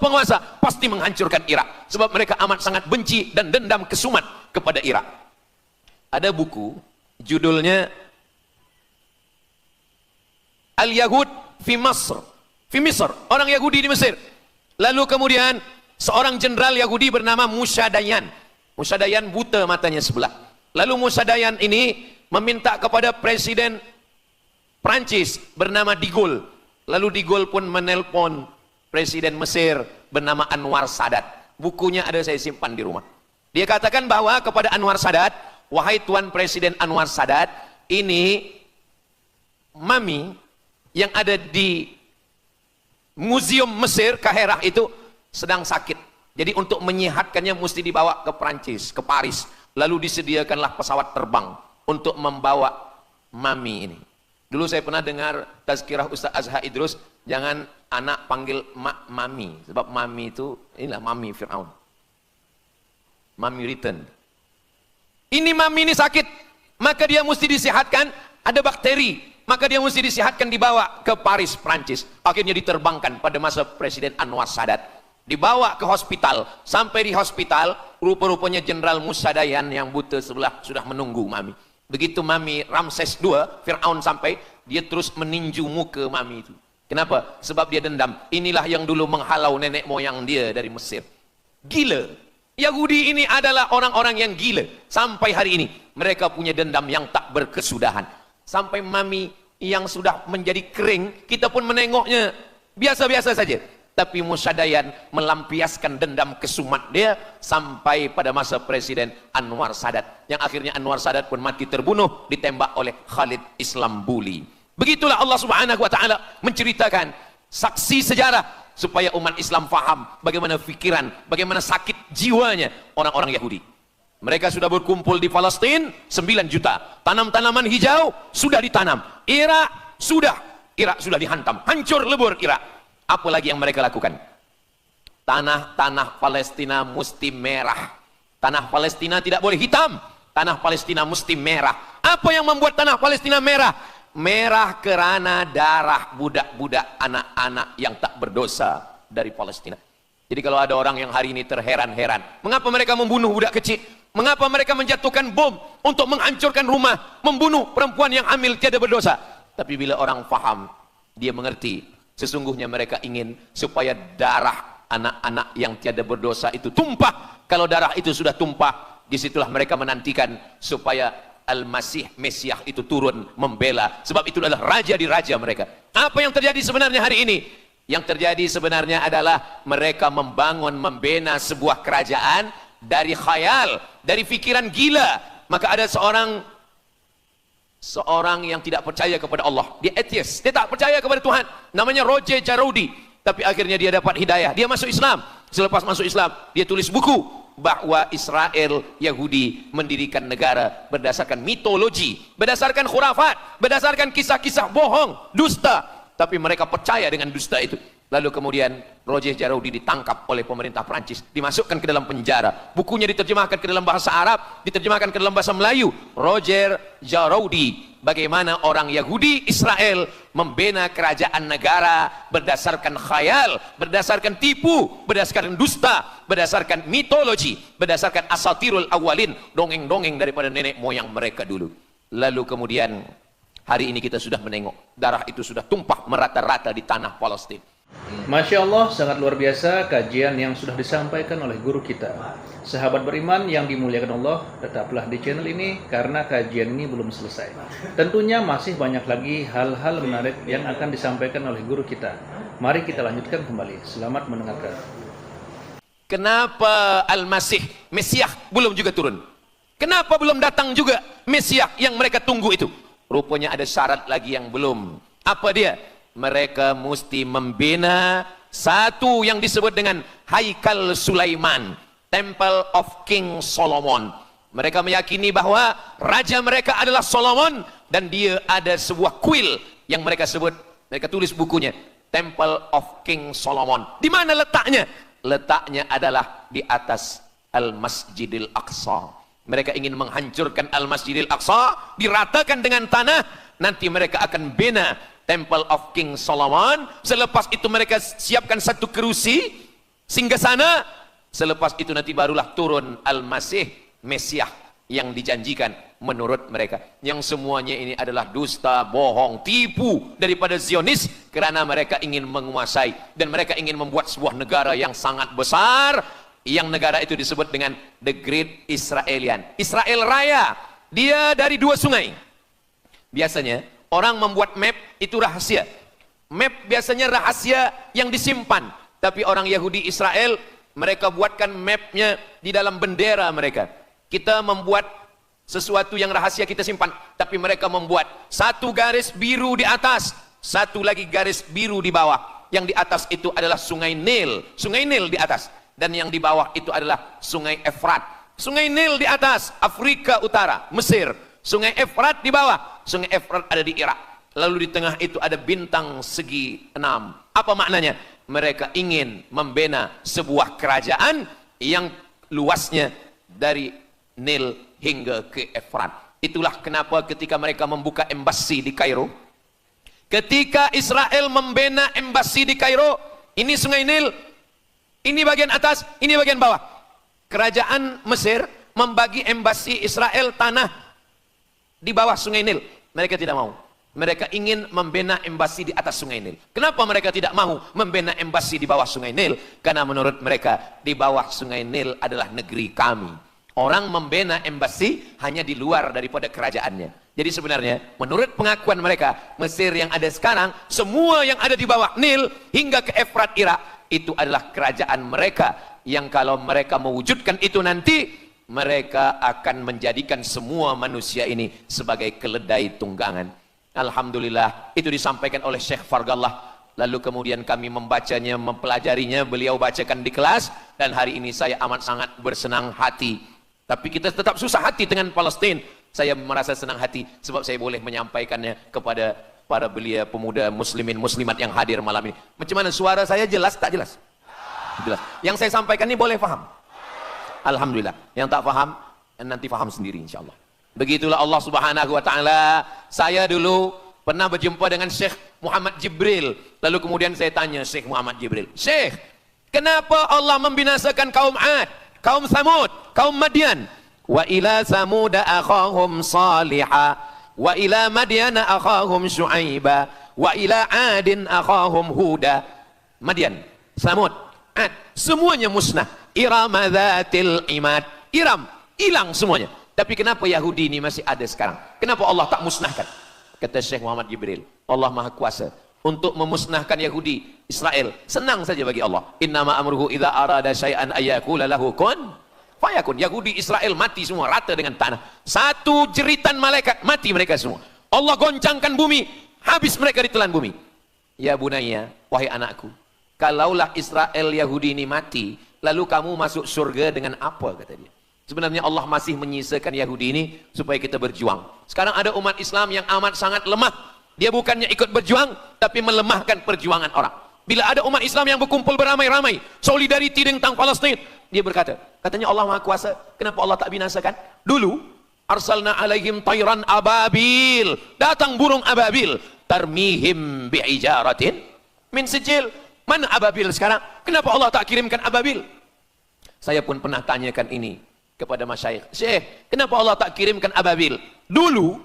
pasti menghancurkan Irak sebab mereka amat sangat benci dan dendam kesumat kepada Irak. Ada buku judulnya Al-Yahud fi Masr, orang Yahudi di Mesir. Lalu kemudian seorang jenderal Yahudi bernama Musa Dayan buta matanya sebelah. Lalu Musa Dayan ini meminta kepada Presiden Prancis bernama De Gaulle. Lalu De Gaulle pun menelpon Presiden Mesir bernama Anwar Sadat. Bukunya ada, saya simpan di rumah. Dia katakan bahwa kepada Anwar Sadat, wahai Tuan Presiden Anwar Sadat, ini mami yang ada di Museum Mesir Kaherah itu sedang sakit. Jadi untuk menyehatkannya mesti dibawa ke Prancis, ke Paris. Lalu disediakanlah pesawat terbang untuk membawa mami ini. Dulu saya pernah dengar tazkirah Ustaz Azhar Idrus, jangan anak panggil mami, sebab mami itu, inilah mami Fir'aun. Mami return. Ini mami ini sakit, maka dia mesti disehatkan, ada bakteri, maka dia mesti disehatkan, dibawa ke Paris, Prancis. Akhirnya diterbangkan pada masa Presiden Anwar Sadat. Dibawa ke hospital, sampai di hospital, rupa-rupanya Jenderal Musa Dayan yang buta sebelah sudah menunggu mami. Begitu mami Ramses II, Fir'aun sampai, dia terus meninju muka mami itu. Kenapa? Sebab dia dendam. Inilah yang dulu menghalau nenek moyang dia dari Mesir. Gila. Yahudi ini adalah orang-orang yang gila. Sampai hari ini, mereka punya dendam yang tak berkesudahan. Sampai mami yang sudah menjadi kering, kita pun menengoknya biasa-biasa saja. Tapi Musa Dayan melampiaskan dendam kesumat dia sampai pada masa Presiden Anwar Sadat, yang akhirnya Anwar Sadat pun mati terbunuh ditembak oleh Khalid Islambuli. Begitulah Allah Subhanahu wa taala menceritakan saksi sejarah supaya umat Islam faham bagaimana pikiran, bagaimana sakit jiwanya orang-orang Yahudi. Mereka sudah berkumpul di Palestina 9 juta. Tanam-tanaman hijau sudah ditanam. Irak sudah dihantam, hancur lebur Irak. Apa lagi yang mereka lakukan? Tanah Palestina mesti merah. Tanah Palestina tidak boleh hitam. Tanah Palestina mesti merah. Apa yang membuat tanah Palestina merah? Merah kerana darah budak-budak, anak-anak yang tak berdosa dari Palestina. Jadi kalau ada orang yang hari ini terheran-heran, mengapa mereka membunuh budak kecil? Mengapa mereka menjatuhkan bom untuk menghancurkan rumah, membunuh perempuan yang hamil tiada berdosa? Tapi bila orang faham, dia mengerti. Sesungguhnya mereka ingin supaya darah anak-anak yang tiada berdosa itu tumpah. Kalau darah itu sudah tumpah, disitulah mereka menantikan supaya Al-Masih, Mesiah itu turun membela. Sebab itu adalah raja di raja mereka. Apa yang terjadi sebenarnya hari ini? Yang terjadi sebenarnya adalah mereka membangun, membina sebuah kerajaan dari khayal, dari pikiran gila. Maka ada seorang yang tidak percaya kepada Allah, dia atheist, dia tak percaya kepada Tuhan, namanya Roger Jarroudi. Tapi akhirnya dia dapat hidayah, dia masuk Islam. Selepas masuk Islam, dia tulis buku bahwa Israel Yahudi mendirikan negara berdasarkan mitologi, berdasarkan khurafat, berdasarkan kisah-kisah bohong, dusta. Tapi mereka percaya dengan dusta itu. Lalu kemudian Roger Jarroudi ditangkap oleh pemerintah Prancis, dimasukkan ke dalam penjara. Bukunya diterjemahkan ke dalam bahasa Arab, diterjemahkan ke dalam bahasa Melayu. Roger Jarroudi, bagaimana orang Yahudi Israel membina kerajaan negara berdasarkan khayal, berdasarkan tipu, berdasarkan dusta, berdasarkan mitologi, berdasarkan asatirul awalin, dongeng-dongeng daripada nenek moyang mereka dulu. Lalu kemudian hari ini kita sudah menengok darah itu sudah tumpah merata-rata di tanah Palestina. Masya Allah, sangat luar biasa kajian yang sudah disampaikan oleh guru kita. Sahabat beriman yang dimuliakan Allah, tetaplah di channel ini karena kajian ini belum selesai. Tentunya masih banyak lagi hal-hal menarik yang akan disampaikan oleh guru kita. Mari kita lanjutkan kembali. Selamat mendengarkan. Kenapa Al-Masih, Mesiah belum juga turun? Kenapa belum datang juga Mesiah yang mereka tunggu itu? Rupanya ada syarat lagi yang belum. Apa dia? Mereka mesti membina satu yang disebut dengan Haikal Sulaiman, Temple of King Solomon. Mereka meyakini bahwa raja mereka adalah Solomon, dan dia ada sebuah kuil yang mereka sebut, mereka tulis bukunya, Temple of King Solomon. Di mana letaknya? Letaknya adalah di atas Al-Masjidil Aqsa. Mereka ingin menghancurkan Al-Masjidil Aqsa, diratakan dengan tanah, nanti mereka akan bina Temple of King Solomon. Selepas itu mereka siapkan satu kerusi singgasana. Selepas itu nanti barulah turun Al-Masih, Mesiah yang dijanjikan menurut mereka. Yang semuanya ini adalah dusta, bohong, tipu daripada Zionis, karena mereka ingin menguasai dan mereka ingin membuat sebuah negara yang sangat besar, yang negara itu disebut dengan The Great Israelian. Israel Raya, dia dari 2 sungai. Biasanya orang membuat map itu rahasia. Map biasanya rahasia yang disimpan, tapi orang Yahudi Israel, mereka buatkan mapnya di dalam bendera mereka. Kita membuat sesuatu yang rahasia kita simpan, tapi mereka membuat satu garis biru di atas, satu lagi garis biru di bawah. Yang di atas itu adalah sungai Nil di atas, dan yang di bawah itu adalah sungai Efrat. Sungai Nil di atas, Afrika Utara, Mesir. Sungai Efrat di bawah, sungai Efrat ada di Irak. Lalu di tengah itu ada bintang segi 6. Apa maknanya? Mereka ingin membina sebuah kerajaan yang luasnya dari Nil hingga ke Efrat. Itulah kenapa ketika mereka membuka embasi di Kairo, ketika Israel membina embasi di Kairo, ini sungai Nil, ini bagian atas, ini bagian bawah. Kerajaan Mesir membagi embasi Israel tanah di bawah sungai Nil. Mereka tidak mau. Mereka ingin membina embasi di atas sungai Nil. Kenapa mereka tidak mau membina embasi di bawah sungai Nil? Karena menurut mereka di bawah sungai Nil adalah negeri kami. Orang membina embasi hanya di luar daripada kerajaannya. Jadi sebenarnya menurut pengakuan mereka, Mesir yang ada sekarang, semua yang ada di bawah Nil hingga ke Efrat Irak, itu adalah kerajaan mereka, yang kalau mereka mewujudkan itu nanti, mereka akan menjadikan semua manusia ini sebagai keledai tunggangan. Alhamdulillah, itu disampaikan oleh Syekh Fargallah. Lalu kemudian kami membacanya, mempelajarinya, beliau bacakan di kelas, dan hari ini saya amat sangat bersenang hati. Tapi kita tetap susah hati dengan Palestina. Saya merasa senang hati sebab saya boleh menyampaikannya kepada para belia pemuda muslimin muslimat yang hadir malam ini. Macam mana, suara saya jelas tak jelas? Jelas. Yang saya sampaikan ini boleh faham? Alhamdulillah. Yang tak faham nanti faham sendiri insyaallah. Begitulah Allah Subhanahu wa taala. Saya dulu pernah berjumpa dengan Syekh Muhammad Jibril. Lalu kemudian saya tanya Syekh Muhammad Jibril, "Syekh, kenapa Allah membinasakan kaum Ad, kaum Samud, kaum Madian? Wa ila Samud akhahum Salihah, wa ila Madian akhahum Syuaiba, wa ila Adin akhahum Huda." Madian, Samud, Ad, semuanya musnah. Iram dzatil imad, Iram hilang semuanya. Tapi kenapa Yahudi ini masih ada sekarang? Kenapa Allah tak musnahkan? Kata Syekh Muhammad Jibril, Allah Maha Kuasa untuk memusnahkan Yahudi Israel. Senang saja bagi Allah. Innama amruhu idza arada syai'an ayyakula lahu kun fayakun. Yahudi Israel mati semua rata dengan tanah. Satu jeritan malaikat mati mereka semua. Allah goncangkan bumi, habis mereka ditelan bumi. Ya bunayya, wahai anakku, kalaulah Israel Yahudi ini mati, lalu kamu masuk surga dengan apa, kata dia. Sebenarnya Allah masih menyisakan Yahudi ini supaya kita berjuang. Sekarang ada umat Islam yang amat sangat lemah. Dia bukannya ikut berjuang, tapi melemahkan perjuangan orang. Bila ada umat Islam yang berkumpul beramai-ramai, solidariti tentang Palestina, dia berkata, katanya Allah Maha Kuasa, kenapa Allah tak binasakan? Dulu, arsalna alaihim tayran ababil, datang burung ababil, tarmihim bi'ijaratin min sijil. Mana ababil sekarang? Kenapa Allah tak kirimkan ababil? Saya pun pernah tanyakan ini kepada masyayikh. Syekh, kenapa Allah tak kirimkan ababil? Dulu,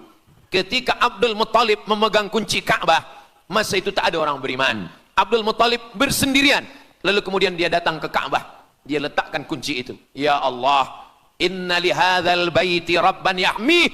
ketika Abdul Muttalib memegang kunci Ka'bah, masa itu tak ada orang beriman. Abdul Muttalib bersendirian. Lalu kemudian dia datang ke Ka'bah. Dia letakkan kunci itu. Ya Allah, inna lihadzal baiti rabban yahmih.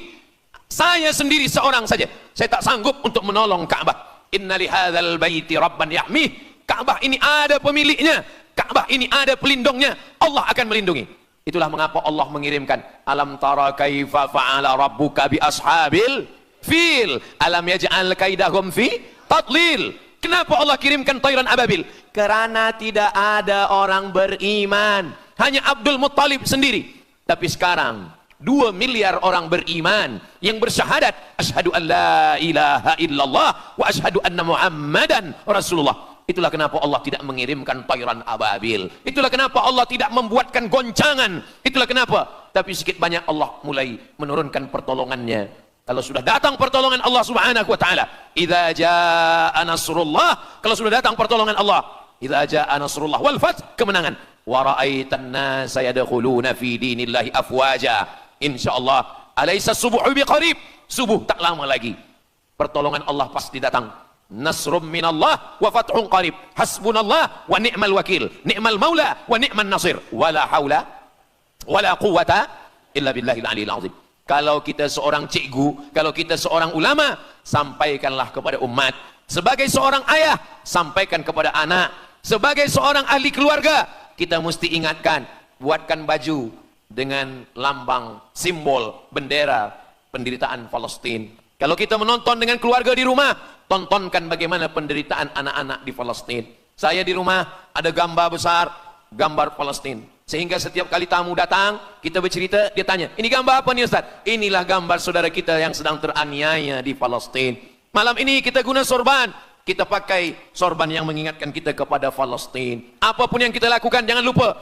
Saya sendiri seorang saja. Saya tak sanggup untuk menolong Ka'bah. Inna lihadzal baiti rabban yahmih. Ka'bah ini ada pemiliknya. Ka'bah ini ada pelindungnya. Allah akan melindungi. Itulah mengapa Allah mengirimkan alam tara kaifa fa'ala rabbuka bi ashabil fil alam yaj'al kaidahum fi tadlil. Kenapa Allah kirimkan tayran ababil? Karena tidak ada orang beriman, hanya Abdul Muttalib sendiri. Tapi sekarang 2 miliar orang beriman yang bersyahadat asyhadu an la ilaha illallah wa asyhadu anna muhammadan rasulullah. Itulah kenapa Allah tidak mengirimkan tayran ababil. Itulah kenapa Allah tidak membuatkan goncangan. Itulah kenapa. Tapi sedikit banyak Allah mulai menurunkan pertolongannya Kalau sudah datang pertolongan Allah Subhanahu wa taala, idza jaa nasrullah, kalau sudah datang pertolongan Allah, idza jaa nasrullah wal fath, kemenangan, wa ra'aitan nasa yadkhuluna fi dinillahi afwaja, insyaallah alaysa subuhu biqarib, subuh tak lama lagi pertolongan Allah pasti datang. Nasrum minallah wa fathun qarib, hasbunallah wa ni'mal wakil, ni'mal maula wa ni'man nasir, wala haula wala quwata illa billahil aliyil azim. Kalau kita seorang cikgu, kalau kita seorang ulama, sampaikanlah kepada umat. Sebagai seorang ayah, sampaikan kepada anak. Sebagai seorang ahli keluarga, kita mesti ingatkan, buatkan baju dengan lambang, simbol, bendera penderitaan Palestina. Kalau kita menonton dengan keluarga di rumah, tontonkan bagaimana penderitaan anak-anak di Palestina. Saya di rumah ada gambar besar, gambar Palestina. Sehingga setiap kali tamu datang, kita bercerita, dia tanya, ini gambar apa nih Ustaz? Inilah gambar saudara kita yang sedang teraniaya di Palestina. Malam ini kita guna sorban, kita pakai sorban yang mengingatkan kita kepada Palestina. Apapun yang kita lakukan, jangan lupa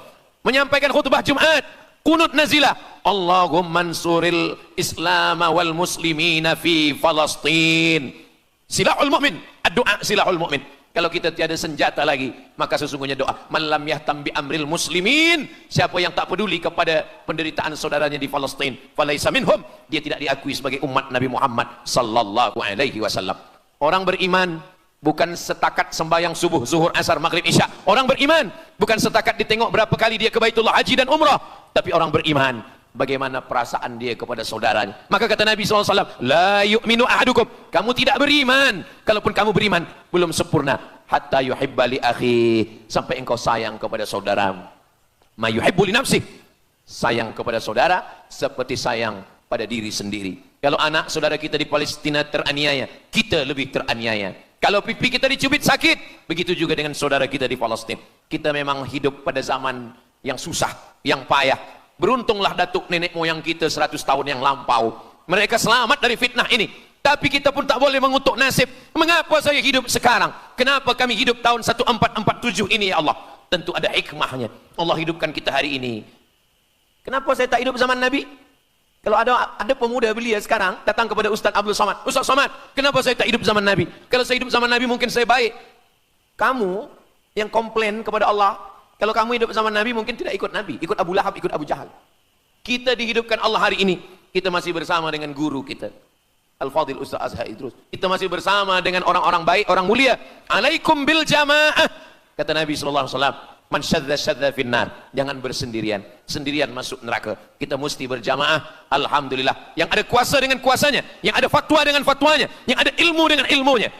menyampaikan khutbah Jumat, kunut nazilah, Allahumma ansuril Islam wal muslimina fi Palestina. Silahul mu'min, doa silahul mu'min. Kalau kita tiada senjata lagi, maka sesungguhnya doa. Man lam yahtam bi amril muslimin, siapa yang tak peduli kepada penderitaan saudaranya di Palestina, falaisa minhum, dia tidak diakui sebagai umat Nabi Muhammad sallallahu alaihi wasallam. Orang beriman bukan setakat sembahyang subuh, zuhur, asar, maghrib, isya. Orang beriman bukan setakat ditengok berapa kali dia ke Baitullah haji dan umrah, tapi orang beriman bagaimana perasaan dia kepada saudaranya. Maka kata Nabi SAW, la yu'minu ahadukum, kamu tidak beriman, kalaupun kamu beriman, belum sempurna, hatta yuhibba li akhi, sampai engkau sayang kepada saudaramu. Ma yuhibbu li nafsih, sayang kepada saudara seperti sayang pada diri sendiri. Kalau anak saudara kita di Palestina teraniaya, kita lebih teraniaya. Kalau pipi kita dicubit sakit, begitu juga dengan saudara kita di Palestina. Kita memang hidup pada zaman yang susah, yang payah. Beruntunglah datuk nenek moyang kita 100 tahun yang lampau. Mereka selamat dari fitnah ini. Tapi kita pun tak boleh mengutuk nasib. Mengapa saya hidup sekarang? Kenapa kami hidup tahun 1447 ini ya Allah? Tentu ada hikmahnya. Allah hidupkan kita hari ini. Kenapa saya tak hidup zaman Nabi? Kalau ada pemuda belia sekarang datang kepada Ustaz Abdul Somad. Ustaz Somad, kenapa saya tak hidup zaman Nabi? Kalau saya hidup zaman Nabi mungkin saya baik. Kamu yang komplain kepada Allah, kalau kamu hidup zaman Nabi mungkin tidak ikut Nabi, ikut Abu Lahab, ikut Abu Jahal. Kita dihidupkan Allah hari ini, kita masih bersama dengan guru kita, Al-Fadhil Ustaz Azhar Idrus. Kita masih bersama dengan orang-orang baik, orang mulia. Alaikum bil jamaah. Kata Nabi SAW, man syadza syadza finnar, jangan bersendirian, sendirian masuk neraka. Kita mesti berjamaah. Alhamdulillah, yang ada kuasa dengan kuasanya, yang ada fatwa dengan fatwanya, yang ada ilmu dengan ilmunya.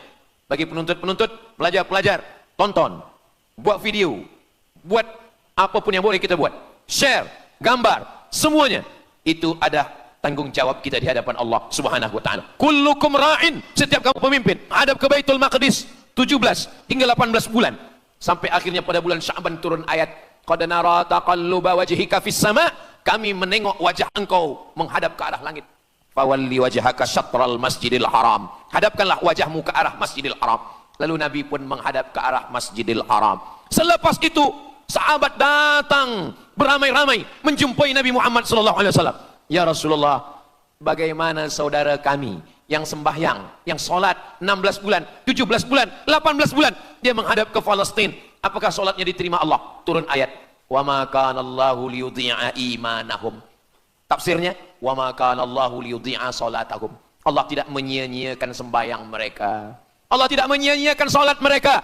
Bagi penuntut-penuntut, pelajar-pelajar, tonton, buat video, buat apapun yang boleh kita buat, share, gambar, semuanya itu ada tanggung jawab kita di hadapan Allah Subhanahu wa taala. Kullukum ra'in, setiap kamu pemimpin, hadap ke Baitul Maqdis 17 hingga 18 bulan. Sampai akhirnya pada bulan Sya'ban turun ayat, qad nara taqalluba wajhika fis sama', kami menengok wajah engkau menghadap ke arah langit. Fawalli wajhaka syatral masjidil haram, hadapkanlah wajahmu ke arah Masjidil Haram. Lalu Nabi pun menghadap ke arah Masjidil Haram. Selepas itu sahabat datang beramai-ramai menjumpai Nabi Muhammad SAW. Ya Rasulullah, bagaimana saudara kami yang sembahyang, yang solat 16 bulan, 17 bulan, 18 bulan, dia menghadap ke Palestina. Apakah solatnya diterima Allah? Turun ayat, wa ma kana Allahu liyudhi'a imanahum. Tafsirnya, wa ma kana Allahu liyudhi'a salatahum. Allah tidak menyia-nyiakan sembahyang mereka. Allah tidak menyia-nyiakan solat mereka.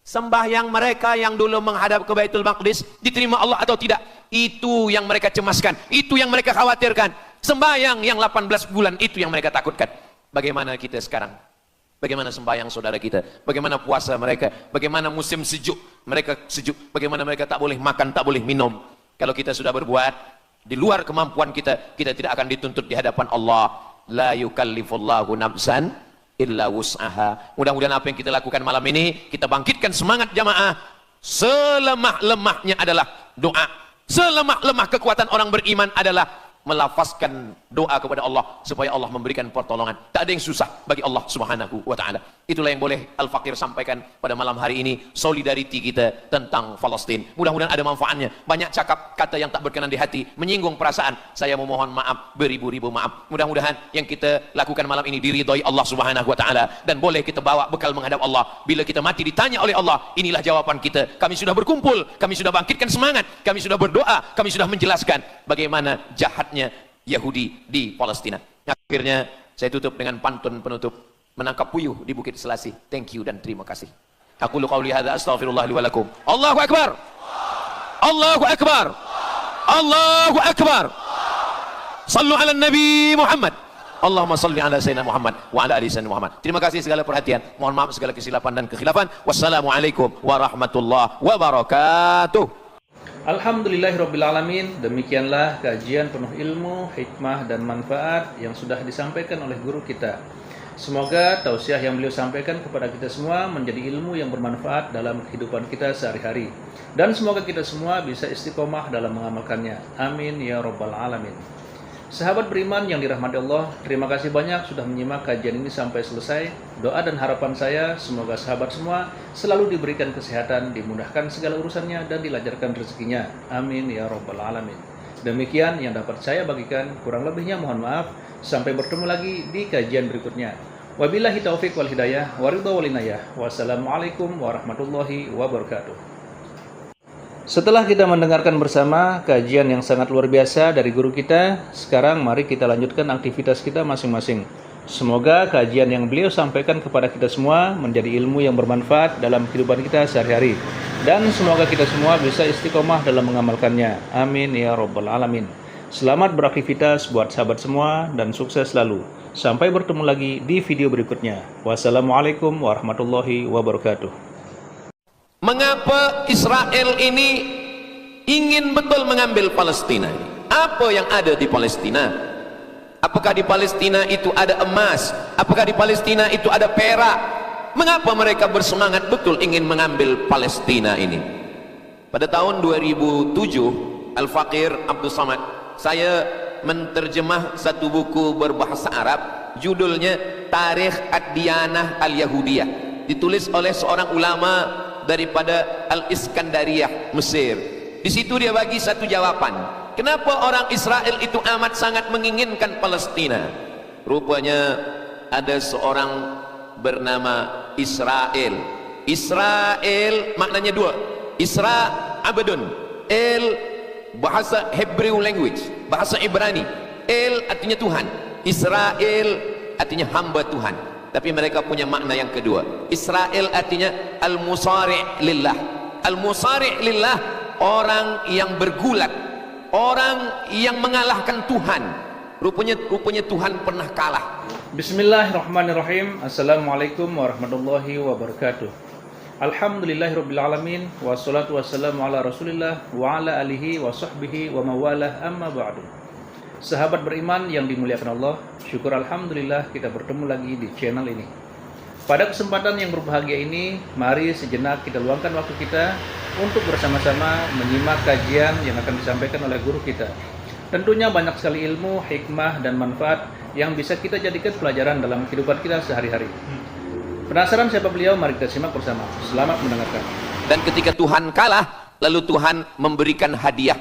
Sembahyang mereka yang dulu menghadap ke Baitul Maqdis diterima Allah atau tidak, itu yang mereka cemaskan, itu yang mereka khawatirkan. Sembahyang yang 18 bulan itu yang mereka takutkan. Bagaimana kita sekarang? Bagaimana sembahyang saudara kita? Bagaimana puasa mereka? Bagaimana musim sejuk? Mereka sejuk. Bagaimana mereka tak boleh makan, tak boleh minum? Kalau kita sudah berbuat di luar kemampuan kita, kita tidak akan dituntut di hadapan Allah. La yukallifullahu nafsan illa wus'aha. Mudah-mudahan apa yang kita lakukan malam ini, kita bangkitkan semangat jamaah. Selemah-lemahnya adalah doa. Selemah-lemah kekuatan orang beriman adalah melafazkan doa kepada Allah supaya Allah memberikan pertolongan. Tak ada yang susah bagi Allah Subhanahu wa taala. Itulah yang boleh Al-Faqir sampaikan pada malam hari ini, solidariti kita tentang Palestin. Mudah-mudahan ada manfaatnya. Banyak cakap kata yang tak berkenan di hati, menyinggung perasaan. Saya memohon maaf, beribu-ribu maaf. Mudah-mudahan yang kita lakukan malam ini diridhai Allah Subhanahu wa taala dan boleh kita bawa bekal menghadap Allah. Bila kita mati ditanya oleh Allah, inilah jawaban kita. Kami sudah berkumpul, kami sudah bangkitkan semangat, kami sudah berdoa, kami sudah menjelaskan bagaimana jahatnya Yahudi di Palestina. Akhirnya saya tutup dengan pantun penutup, menangkap puyuh di Bukit Selasi. Thank you dan terima kasih. Aku qauli hadza astaghfirullah li wa lakum. Allahu akbar. Allahu akbar. Allahu akbar. Sallu ala Nabi Muhammad. Allahumma salli ala Sayyidina Muhammad wa ala ali Sayyidina Muhammad. Terima kasih segala perhatian. Mohon maaf segala kesilapan dan kekhilafan. Wassalamualaikum warahmatullahi wabarakatuh. Alhamdulillahirrabbilalamin. Demikianlah kajian penuh ilmu, hikmah dan manfaat yang sudah disampaikan oleh guru kita. Semoga tausiah yang beliau sampaikan kepada kita semua menjadi ilmu yang bermanfaat dalam kehidupan kita sehari-hari. Dan semoga kita semua bisa istiqomah dalam mengamalkannya. Amin ya rabbal alamin. Sahabat beriman yang dirahmati Allah, terima kasih banyak sudah menyimak kajian ini sampai selesai. Doa dan harapan saya, semoga sahabat semua selalu diberikan kesehatan, dimudahkan segala urusannya, dan dilancarkan rezekinya. Amin ya rabbal alamin. Demikian yang dapat saya bagikan, kurang lebihnya mohon maaf. Sampai bertemu lagi di kajian berikutnya. Wabillahi taufiq wal hidayah, waridha wal inayah. Wassalamualaikum warahmatullahi wabarakatuh. Setelah kita mendengarkan bersama kajian yang sangat luar biasa dari guru kita, sekarang mari kita lanjutkan aktivitas kita masing-masing. Semoga kajian yang beliau sampaikan kepada kita semua menjadi ilmu yang bermanfaat dalam kehidupan kita sehari-hari. Dan semoga kita semua bisa istiqomah dalam mengamalkannya. Amin ya rabbal alamin. Selamat beraktivitas buat sahabat semua dan sukses selalu. Sampai bertemu lagi di video berikutnya. Wassalamualaikum warahmatullahi wabarakatuh. Mengapa Israel ini ingin betul mengambil Palestina? Apa yang ada di Palestina? Apakah di Palestina itu ada emas? Apakah di Palestina itu ada perak? Mengapa mereka bersemangat betul ingin mengambil Palestina ini? Pada tahun 2007, Al-Faqir Abdul Samad, saya menterjemah satu buku berbahasa Arab, judulnya Tarikh Ad-Diyanah Al-Yahudiyah, ditulis oleh seorang ulama daripada Al-Iskandariyah, Mesir. Di situ dia bagi satu jawaban. Kenapa orang Israel itu amat sangat menginginkan Palestina? Rupanya ada seorang bernama Israel. Israel maknanya dua. Isra abdun. El bahasa Hebrew language, bahasa Ibrani. El artinya Tuhan. Israel artinya hamba Tuhan. Tapi mereka punya makna yang kedua. Israel artinya al-musari' lillah. Al-musari' lillah, orang yang bergulat, orang yang mengalahkan Tuhan. Rupanya Tuhan pernah kalah. Bismillahirrahmanirrahim. Assalamualaikum warahmatullahi wabarakatuh. Alhamdulillahirrabbilalamin. Wassalatu wassalamu ala rasulillah wa ala alihi wa sahbihi wa mawalah, amma ba'du. Sahabat beriman yang dimuliakan Allah, syukur alhamdulillah kita bertemu lagi di channel ini. Pada kesempatan yang berbahagia ini, mari sejenak kita luangkan waktu kita untuk bersama-sama menyimak kajian yang akan disampaikan oleh guru kita. Tentunya banyak sekali ilmu, hikmah, dan manfaat yang bisa kita jadikan pelajaran dalam kehidupan kita sehari-hari. Penasaran siapa beliau? Mari kita simak bersama. Selamat mendengarkan. Dan ketika Tuhan kalah, lalu Tuhan memberikan hadiah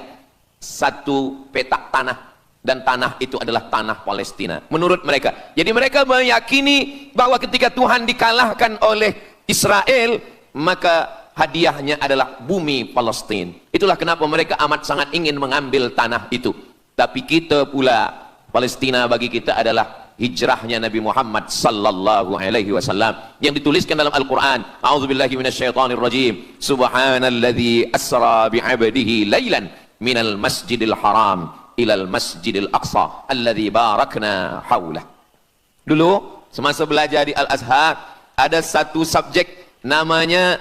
satu petak tanah. Dan tanah itu adalah tanah Palestina menurut mereka. Jadi mereka meyakini bahwa ketika Tuhan dikalahkan oleh Israel, maka hadiahnya adalah bumi Palestina. Itulah kenapa mereka amat sangat ingin mengambil tanah itu. Tapi kita pula, Palestina bagi kita adalah hijrahnya Nabi Muhammad sallallahu alaihi wasallam yang dituliskan dalam Al-Qur'an. A'udzubillahi minasyaitonirrajim. Subhanalladzi asra bi'abdihi lailan minal masjidil haram ilal masjidil aqsa alladzi barakna haulah. Dulu semasa belajar di Al-Azhar ada satu subjek namanya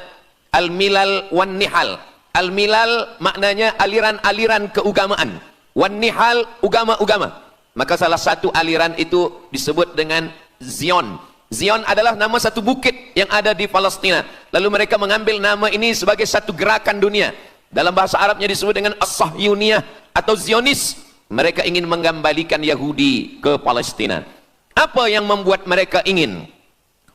Al-Milal wan Nihal. Al-Milal maknanya aliran-aliran keagamaan, wan Nihal agama-agama. Maka salah satu aliran itu disebut dengan Zion. Zion adalah nama satu bukit yang ada di Palestina. Lalu mereka mengambil nama ini sebagai satu gerakan dunia. Dalam bahasa Arabnya disebut dengan As-Sahyuniyah atau Zionis. Mereka ingin mengembalikan Yahudi ke Palestina. Apa yang membuat mereka ingin?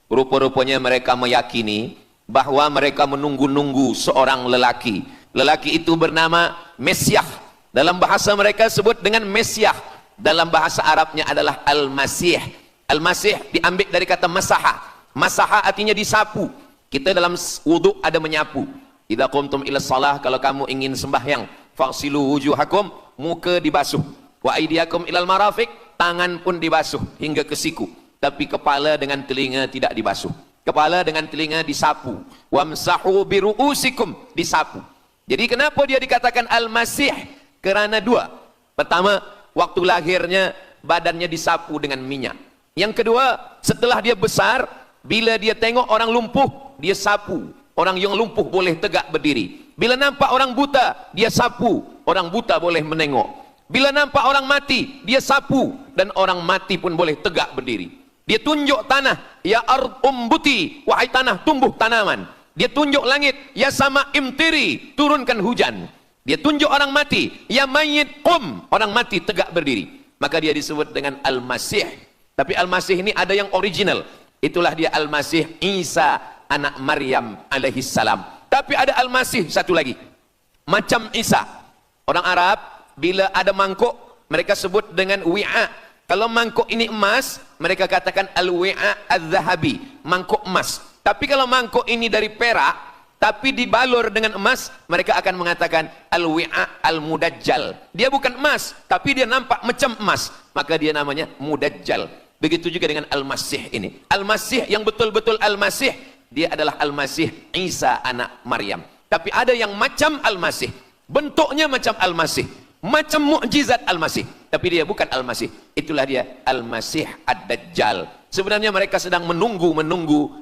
Rupa-rupanya mereka meyakini bahwa mereka menunggu-nunggu seorang lelaki. Lelaki itu bernama Mesyah. Dalam bahasa mereka sebut dengan Mesyah. Dalam bahasa Arabnya adalah Al-Masih. Al-Masih diambil dari kata masaha. Masaha artinya disapu. Kita dalam wudhu ada menyapu. Idza qumtum ila shalah, kalau kamu ingin sembahyang, faghsilu wujuhakum, muka dibasuh. Wa aydiyakum ilal marafiq, tangan pun dibasuh hingga ke siku. Tapi kepala dengan telinga tidak dibasuh. Kepala dengan telinga disapu. Wamsahu biru'usikum, disapu. Jadi kenapa dia dikatakan Al-Masih? Kerana dua. Pertama, waktu lahirnya badannya disapu dengan minyak. Yang kedua, setelah dia besar, bila dia tengok orang lumpuh, dia sapu. Orang yang lumpuh boleh tegak berdiri. Bila nampak orang buta, dia sapu. Orang buta boleh menengok. Bila nampak orang mati, dia sapu. Dan orang mati pun boleh tegak berdiri. Dia tunjuk tanah, ya ard umbuti, wahai tanah tumbuh tanaman. Dia tunjuk langit, ya sama imtiri, turunkan hujan. Dia tunjuk orang mati, ya mayyit qum, orang mati tegak berdiri. Maka dia disebut dengan Al-Masih. Tapi Al-Masih ini ada yang original. Itulah dia Al-Masih Isa anak Maryam alaihi salam. Tapi ada Al-Masih satu lagi. Macam Isa. Orang Arab bila ada mangkuk mereka sebut dengan wi'a. Kalau mangkuk ini emas, mereka katakan al-wi'a az-zahabi, mangkuk emas. Tapi kalau mangkuk ini dari perak, tapi dibalur dengan emas, mereka akan mengatakan al-wi'a al-mudajjal. Dia bukan emas, tapi dia nampak macam emas, maka dia namanya mudajjal. Begitu juga dengan Al-Masih ini. Al-Masih yang betul-betul Al-Masih, dia adalah Al-Masih Isa anak Maryam. Tapi ada yang macam Al-Masih, bentuknya macam Al-Masih, macam mukjizat Al-Masih, tapi dia bukan Al-Masih. Itulah dia Al-Masih Ad-Dajjal. Sebenarnya mereka sedang menunggu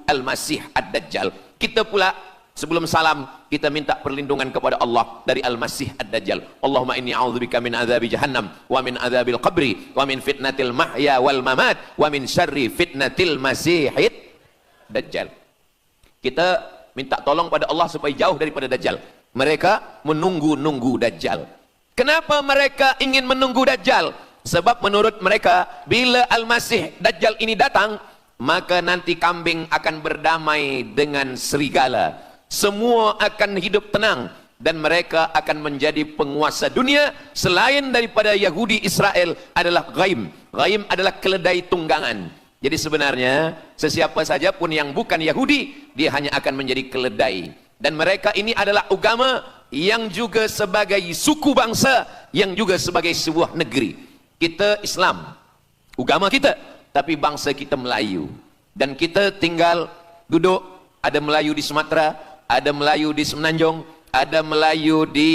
Al-Masih Ad-Dajjal. Kita pula sebelum salam kita minta perlindungan kepada Allah dari Al-Masih Ad-Dajjal. Allahumma inni a'udzubika min adzabi jahannam wa min adzabil qabri wa min fitnatil mahya wal mamat wa min syarri fitnatil masihid dajjal. Kita minta tolong pada Allah supaya jauh daripada Dajjal. Mereka menunggu Dajjal. Kenapa mereka ingin menunggu Dajjal? Sebab menurut mereka, bila Al-Masih Dajjal ini datang, maka nanti kambing akan berdamai dengan serigala. Semua akan hidup tenang. Dan mereka akan menjadi penguasa dunia. Selain daripada Yahudi Israel adalah ghaim. Ghaim adalah keledai tunggangan. Jadi sebenarnya, sesiapa saja pun yang bukan Yahudi, dia hanya akan menjadi keledai. Dan mereka ini adalah agama yang juga sebagai suku bangsa, yang juga sebagai sebuah negeri. Kita Islam, agama kita, tapi bangsa kita Melayu. Dan kita tinggal duduk, ada Melayu di Sumatera, ada Melayu di Semenanjung, ada Melayu di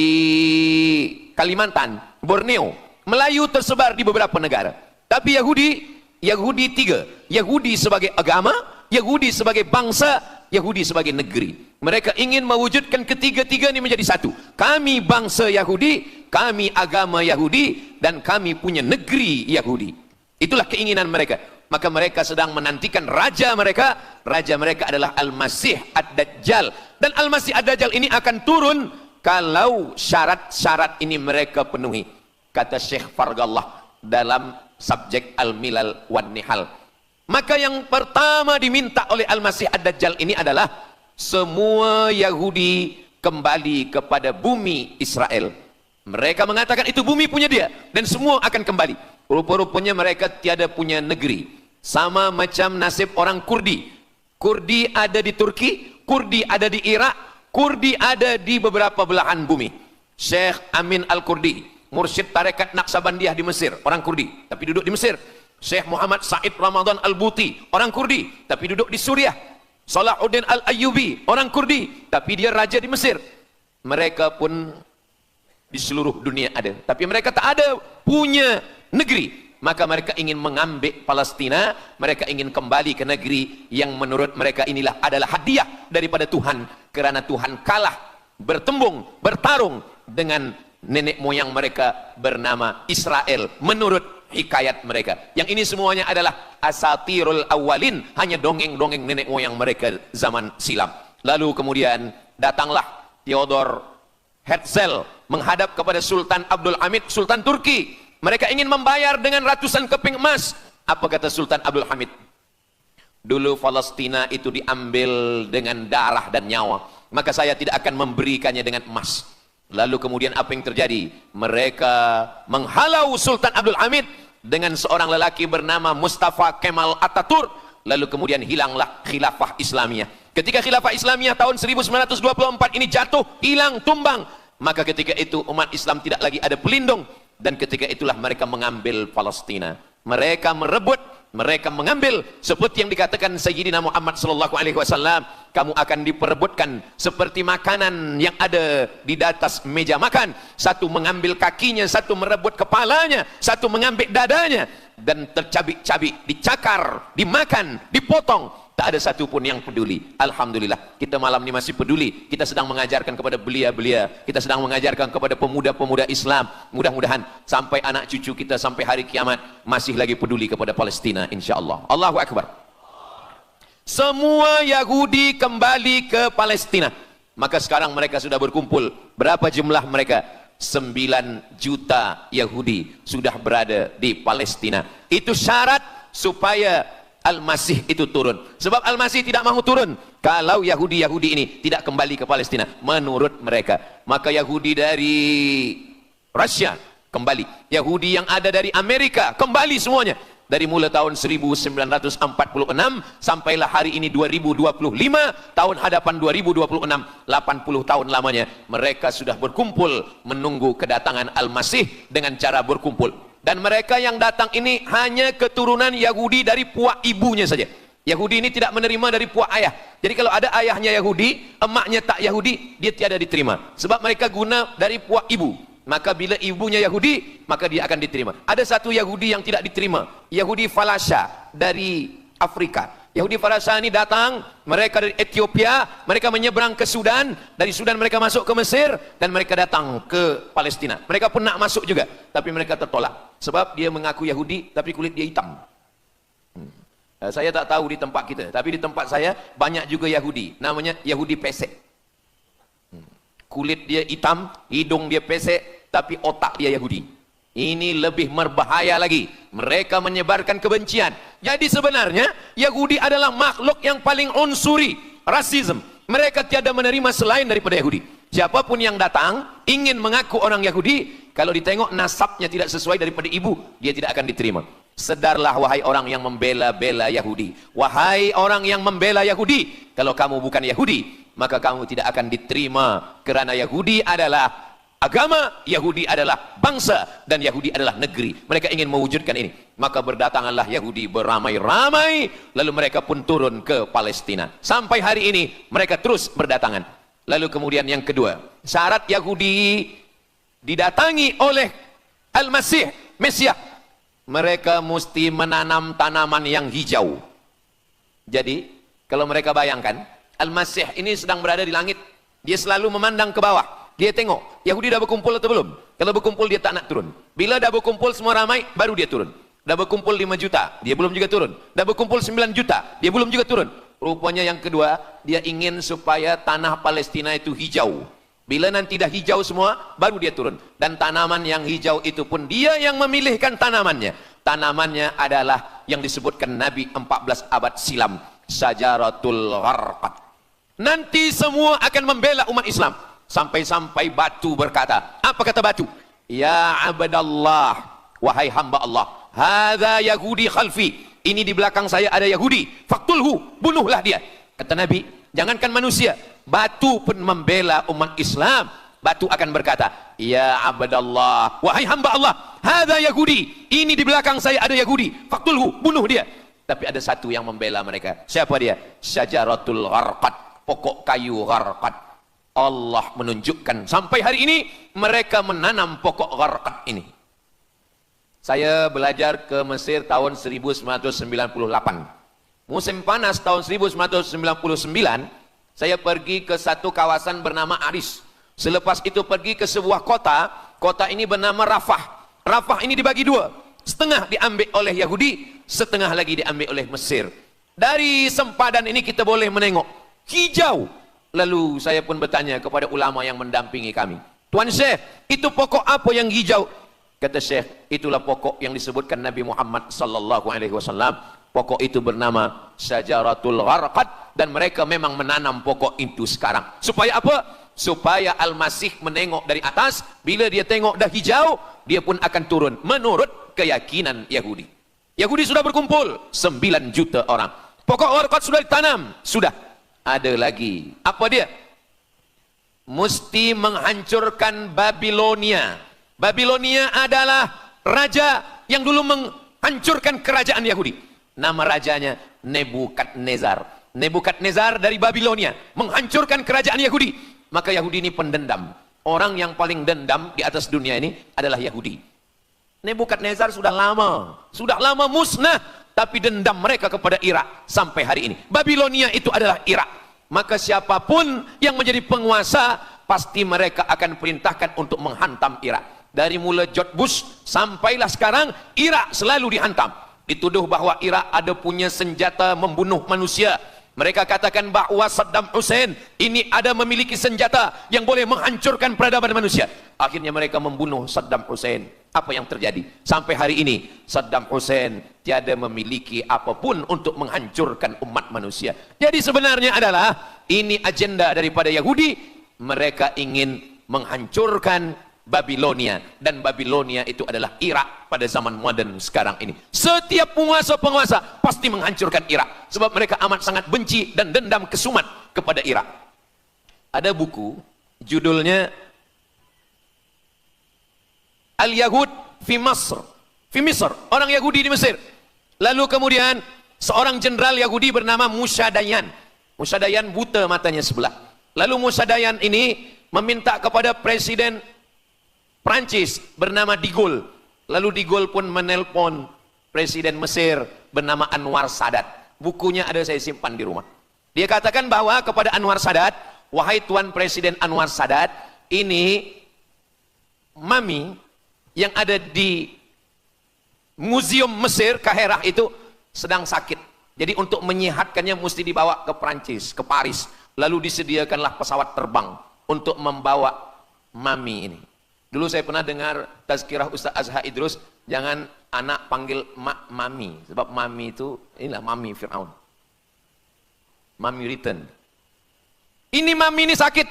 Kalimantan, Borneo. Melayu tersebar di beberapa negara. Tapi Yahudi tiga. Yahudi sebagai agama, Yahudi sebagai bangsa, Yahudi sebagai negeri. Mereka ingin mewujudkan ketiga-tiga ini menjadi satu. Kami bangsa Yahudi, kami agama Yahudi, dan kami punya negeri Yahudi. Itulah keinginan mereka. Maka mereka sedang menantikan raja mereka. Raja mereka adalah Al-Masih Ad-Dajjal. Dan Al-Masih Ad-Dajjal ini akan turun kalau syarat-syarat ini mereka penuhi. Kata Syekh Fargallah dalam subjek Al-Milal wan Nihal. Maka yang pertama diminta oleh Al-Masih Ad-Dajjal ini adalah semua Yahudi kembali kepada bumi Israel. Mereka mengatakan itu bumi punya dia dan semua akan kembali. Rupa-rupanya mereka tiada punya negeri. Sama macam nasib orang Kurdi. Kurdi ada di Turki, Kurdi ada di Irak, Kurdi ada di beberapa belahan bumi. Syekh Amin Al-Kurdi, mursyid tarekat Naqsabandiyah di Mesir, orang Kurdi, tapi duduk di Mesir. Syekh Muhammad Said Ramadan Al-Buti, orang Kurdi, tapi duduk di Suriah. Salahuddin Al-Ayyubi, orang Kurdi, tapi dia raja di Mesir. Mereka pun di seluruh dunia ada, tapi mereka tak ada punya negeri. Maka mereka ingin mengambil Palestina, mereka ingin kembali ke negeri yang menurut mereka inilah adalah hadiah daripada Tuhan. Kerana Tuhan kalah, bertarung dengan nenek moyang mereka bernama Israel menurut hikayat mereka. Yang ini semuanya adalah asatirul awalin, hanya dongeng-dongeng nenek moyang mereka zaman silam. Lalu kemudian datanglah Theodor Herzl menghadap kepada Sultan Abdul Hamid, Sultan Turki. Mereka ingin membayar dengan ratusan keping emas. Apa kata Sultan Abdul Hamid? Dulu Palestina itu diambil dengan darah dan nyawa, maka saya tidak akan memberikannya dengan emas. Lalu kemudian apa yang terjadi? Mereka menghalau Sultan Abdul Hamid dengan seorang lelaki bernama Mustafa Kemal Ataturk. Lalu kemudian hilanglah khilafah Islamiyah. Ketika khilafah Islamiyah tahun 1924 ini jatuh, hilang, tumbang, maka ketika itu umat Islam tidak lagi ada pelindung, dan ketika itulah mereka mengambil Palestina. Mereka merebut, mereka mengambil, seperti yang dikatakan Sayyidina Muhammad sallallahu alaihi wasallam, kamu akan diperebutkan seperti makanan yang ada di atas meja makan. Satu mengambil kakinya, satu merebut kepalanya, satu mengambil dadanya, dan tercabik-cabik, dicakar, dimakan, dipotong. Tak ada satu pun yang peduli. Alhamdulillah, kita malam ini masih peduli. Kita sedang mengajarkan kepada belia-belia, kita sedang mengajarkan kepada pemuda-pemuda Islam. Mudah-mudahan sampai anak cucu kita sampai hari kiamat masih lagi peduli kepada Palestina, insyaAllah. Allahu Akbar. Semua Yahudi kembali ke Palestina. Maka sekarang mereka sudah berkumpul. Berapa jumlah mereka? 9 juta Yahudi sudah berada di Palestina. Itu syarat supaya Al-Masih itu turun. Sebab Al-Masih tidak mahu turun kalau Yahudi-Yahudi ini tidak kembali ke Palestina menurut mereka. Maka Yahudi dari Rusia kembali, Yahudi yang ada dari Amerika kembali semuanya. Dari mulai tahun 1946 sampailah hari ini 2025, tahun hadapan 2026, 80 tahun lamanya mereka sudah berkumpul menunggu kedatangan Al-Masih dengan cara berkumpul. Dan mereka yang datang ini hanya keturunan Yahudi dari puak ibunya saja. Yahudi ini tidak menerima dari puak ayah. Jadi kalau ada ayahnya Yahudi, emaknya tak Yahudi, dia tiada diterima. Sebab mereka guna dari puak ibu. Maka bila ibunya Yahudi, maka dia akan diterima. Ada satu Yahudi yang tidak diterima, Yahudi Falasha dari Afrika. Yahudi Falasha ini datang, mereka dari Ethiopia, mereka menyeberang ke Sudan, dari Sudan mereka masuk ke Mesir, dan mereka datang ke Palestina. Mereka pun nak masuk juga, tapi mereka tertolak. Sebab dia mengaku Yahudi, tapi kulit dia hitam. Saya tak tahu di tempat kita, tapi di tempat saya banyak juga Yahudi, namanya Yahudi pesek. Kulit dia hitam, hidung dia pesek, tapi otak dia Yahudi. Ini lebih berbahaya lagi. Mereka menyebarkan kebencian. Jadi sebenarnya Yahudi adalah makhluk yang paling unsuri, rasisme. Mereka tiada menerima selain daripada Yahudi. Siapapun yang datang ingin mengaku orang Yahudi, kalau ditengok nasabnya tidak sesuai daripada ibu, dia tidak akan diterima. Sedarlah wahai orang yang membela-bela Yahudi. Wahai orang yang membela Yahudi, kalau kamu bukan Yahudi, maka kamu tidak akan diterima, kerana Yahudi adalah agama, Yahudi adalah bangsa, dan Yahudi adalah negeri. Mereka ingin mewujudkan ini. Maka berdatanganlah Yahudi beramai-ramai, lalu mereka pun turun ke Palestina. Sampai hari ini mereka terus berdatangan. Lalu kemudian yang kedua, syarat Yahudi didatangi oleh Al-Masih, Mesias, mereka mesti menanam tanaman yang hijau. Jadi kalau mereka bayangkan, Al-Masih ini sedang berada di langit, dia selalu memandang ke bawah. Dia tengok, Yahudi dah berkumpul atau belum? Kalau berkumpul dia tak nak turun. Bila dah berkumpul semua ramai, baru dia turun. Dah berkumpul 5 juta, dia belum juga turun. Dah berkumpul 9 juta, dia belum juga turun. Rupanya yang kedua, dia ingin supaya tanah Palestina itu hijau. Bila nanti dah hijau semua, baru dia turun. Dan tanaman yang hijau itu pun dia yang memilihkan tanamannya. Tanamannya adalah yang disebutkan Nabi 14 abad silam, Syajaratul Gharqad. Nanti semua akan membela umat Islam. Sampai-sampai batu berkata, apa kata batu? Ya abdallah, wahai hamba Allah, hadza Yahudi khalfi, ini di belakang saya ada Yahudi, faktulhu, bunuhlah dia. Kata Nabi, jangankan manusia, batu pun membela umat Islam. Batu akan berkata, ya abdallah, wahai hamba Allah, hadza Yahudi, ini di belakang saya ada Yahudi, faktulhu, bunuh dia. Tapi ada satu yang membela mereka. Siapa dia? Syajaratul Gharqad, pokok kayu Gharqad. Allah menunjukkan sampai hari ini mereka menanam pokok Gharqad ini. Saya belajar ke Mesir tahun 1998. Musim panas tahun 1999, saya pergi ke satu kawasan bernama Aris. Selepas itu pergi ke sebuah kota, kota ini bernama Rafah. Rafah ini dibagi dua, setengah diambil oleh Yahudi, setengah lagi diambil oleh Mesir. Dari sempadan ini kita boleh menengok hijau. Lalu saya pun bertanya kepada ulama yang mendampingi kami, Tuan Syekh, itu pokok apa yang hijau? Kata Syekh, itulah pokok yang disebutkan Nabi Muhammad sallallahu alaihi wasallam. Pokok itu bernama Syajaratul Gharqad, dan mereka memang menanam pokok itu sekarang. Supaya apa? Supaya Al-Masih menengok dari atas, bila dia tengok dah hijau, dia pun akan turun menurut keyakinan Yahudi. Yahudi sudah berkumpul 9 juta orang. Pokok Gharqad sudah ditanam, sudah. Ada lagi. Apa dia? Mesti menghancurkan Babilonia. Babilonia adalah raja yang dulu menghancurkan kerajaan Yahudi. Nama rajanya Nebukadnezar. Nebukadnezar dari Babilonia menghancurkan kerajaan Yahudi. Maka Yahudi ini pendendam. Orang yang paling dendam di atas dunia ini adalah Yahudi. Nebukadnezar sudah lama musnah, tapi dendam mereka kepada Irak sampai hari ini. Babilonia itu adalah Irak. Maka siapapun yang menjadi penguasa, pasti mereka akan perintahkan untuk menghantam Irak. Dari mula George Bush sampailah sekarang, Irak selalu dihantam. Dituduh bahwa Irak ada punya senjata membunuh manusia. Mereka katakan bahwa Saddam Hussein ini ada memiliki senjata yang boleh menghancurkan peradaban manusia. Akhirnya mereka membunuh Saddam Hussein. Apa yang terjadi? Sampai hari ini Saddam Hussein tiada memiliki apapun untuk menghancurkan umat manusia. Jadi sebenarnya adalah ini agenda daripada Yahudi. Mereka ingin menghancurkan Babilonia, dan Babilonia itu adalah Irak pada zaman modern sekarang ini. Setiap penguasa-penguasa pasti menghancurkan Irak, sebab mereka amat sangat benci dan dendam kesumat kepada Irak. Ada buku judulnya Al-Yahud fi Masr. Fi Misr, orang Yahudi di Mesir. Lalu kemudian seorang jenderal Yahudi bernama Musa Dayan. Musa Dayan buta matanya sebelah. Lalu Musa Dayan ini meminta kepada Presiden Prancis bernama De Gaulle. Lalu De Gaulle pun menelpon Presiden Mesir bernama Anwar Sadat. Bukunya ada, saya simpan di rumah. Dia katakan bahwa kepada Anwar Sadat, wahai Tuan Presiden Anwar Sadat, ini mami yang ada di Museum Mesir Kaherah itu sedang sakit. Jadi untuk menyehatkannya mesti dibawa ke Prancis, ke Paris. Lalu disediakanlah pesawat terbang untuk membawa mami ini. Dulu saya pernah dengar tazkirah Ustaz Azhar Idrus, jangan anak panggil mami, sebab mami itu inilah mami Fir'aun. Mami return. Ini mami ini sakit,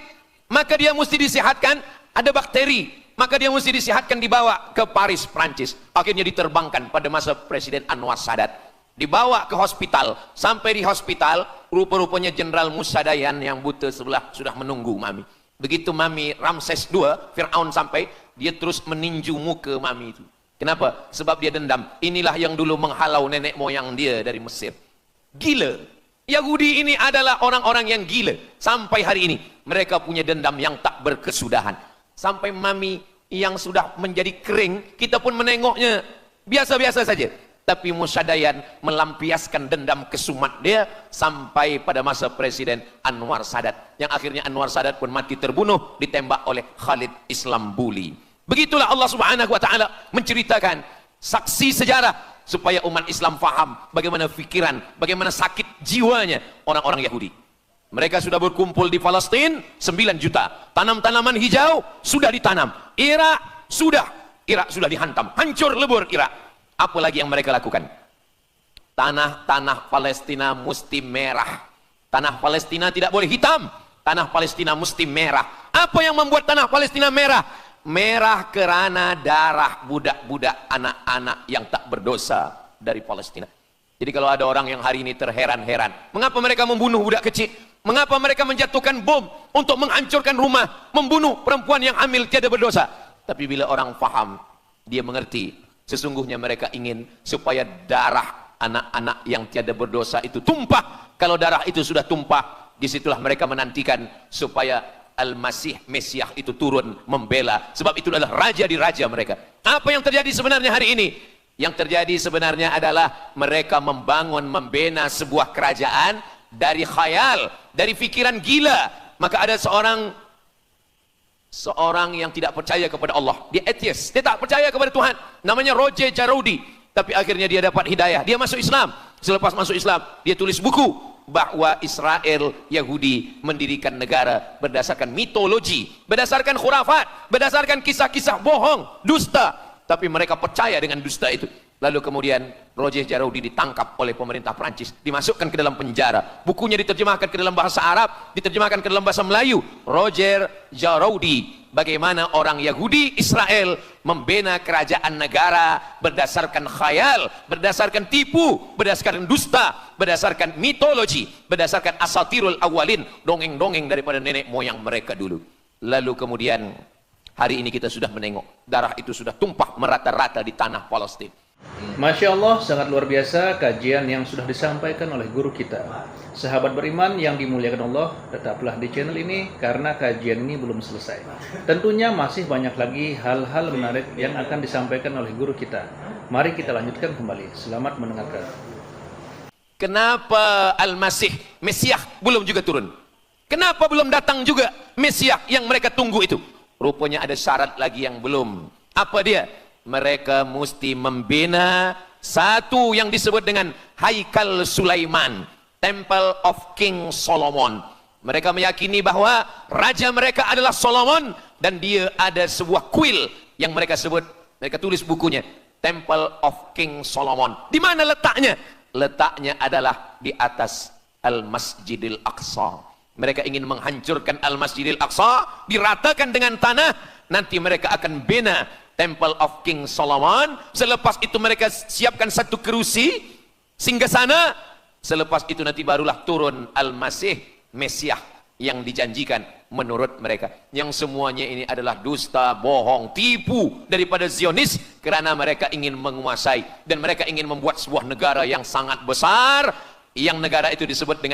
maka dia mesti disehatkan, ada bakteri, maka dia mesti disehatkan, dibawa ke Paris, Prancis. Akhirnya diterbangkan pada masa Presiden Anwar Sadat. Dibawa ke hospital, sampai di hospital, rupa-rupanya Jenderal Musa Dayan yang buta sebelah sudah menunggu mami. Begitu mami Ramses II, Fir'aun sampai, dia terus meninju muka mami itu. Kenapa? Sebab dia dendam. Inilah yang dulu menghalau nenek moyang dia dari Mesir. Gila. Yahudi ini adalah orang-orang yang gila. Sampai hari ini, mereka punya dendam yang tak berkesudahan. Sampai mami yang sudah menjadi kering, kita pun menengoknya biasa-biasa saja. Tapi Musa Dayan melampiaskan dendam kesumat dia sampai pada masa Presiden Anwar Sadat, yang akhirnya Anwar Sadat pun mati terbunuh ditembak oleh Khalid Islambuli. Begitulah Allah Subhanahu wa taala menceritakan saksi sejarah supaya umat Islam faham bagaimana fikiran, bagaimana sakit jiwanya orang-orang Yahudi. Mereka sudah berkumpul di Palestina 9 juta. Tanam-tanaman hijau sudah ditanam. Irak sudah dihantam, hancur lebur Irak. Apa lagi yang mereka lakukan? Tanah Palestina mesti merah. Tanah Palestina tidak boleh hitam. Tanah Palestina mesti merah. Apa yang membuat tanah Palestina merah? Merah kerana darah budak-budak, anak-anak yang tak berdosa dari Palestina. Jadi kalau ada orang yang hari ini terheran-heran, mengapa mereka membunuh budak kecil? Mengapa mereka menjatuhkan bom untuk menghancurkan rumah, membunuh perempuan yang hamil tiada berdosa? Tapi bila orang faham, dia mengerti. Sesungguhnya mereka ingin supaya darah anak-anak yang tiada berdosa itu tumpah. Kalau darah itu sudah tumpah, disitulah mereka menantikan supaya Al-Masih Mesias itu turun membela. Sebab itu adalah raja di raja mereka. Apa yang terjadi sebenarnya hari ini? Yang terjadi sebenarnya adalah mereka membina sebuah kerajaan dari khayal, dari fikiran gila. Maka ada seorang yang tidak percaya kepada Allah, dia atheist, dia tak percaya kepada Tuhan, namanya Roger Jarudi. Tapi akhirnya dia dapat hidayah, dia masuk Islam. Selepas masuk Islam, dia tulis buku bahwa Israel Yahudi mendirikan negara berdasarkan mitologi, berdasarkan khurafat, berdasarkan kisah-kisah bohong, dusta. tapi mereka percaya dengan dusta itu. Lalu kemudian Roger Jaroudi ditangkap oleh pemerintah Prancis, dimasukkan ke dalam penjara. Bukunya diterjemahkan ke dalam bahasa Arab, diterjemahkan ke dalam bahasa Melayu. Roger Jaroudi, bagaimana orang Yahudi Israel membina kerajaan negara berdasarkan khayal, berdasarkan tipu, berdasarkan dusta, berdasarkan mitologi, berdasarkan asatirul awalin, dongeng-dongeng daripada nenek moyang mereka dulu. Lalu kemudian hari ini kita sudah menengok darah itu sudah tumpah merata-rata di tanah Palestina. Masya Allah, sangat luar biasa kajian yang sudah disampaikan oleh guru kita. Sahabat beriman yang dimuliakan Allah, tetaplah di channel ini karena kajian ini belum selesai. Tentunya masih banyak lagi hal-hal menarik yang akan disampaikan oleh guru kita. Mari kita lanjutkan kembali. Selamat mendengarkan. Kenapa Al-Masih, Mesiah belum juga turun? Kenapa belum datang juga Mesiah yang mereka tunggu itu? Rupanya ada syarat lagi yang belum. Apa dia? Mereka mesti membina satu yang disebut dengan Haikal Sulaiman, Temple of King Solomon. Mereka meyakini bahwa raja mereka adalah Solomon, dan dia ada sebuah kuil yang mereka sebut, mereka tulis bukunya, Temple of King Solomon. Di mana letaknya? Letaknya adalah di atas Al-Masjidil Aqsa. Mereka ingin menghancurkan Al-Masjidil Aqsa, diratakan dengan tanah. Nanti mereka akan bina Temple of King Solomon. Selepas itu mereka siapkan satu kerusi singgasana. Selepas itu nanti barulah turun Al-Masih, Mesiah yang dijanjikan menurut mereka. Yang semuanya ini adalah dusta, bohong, tipu daripada Zionis, kerana mereka ingin menguasai dan mereka ingin membuat sebuah negara yang sangat besar, yang negara itu disebut dengan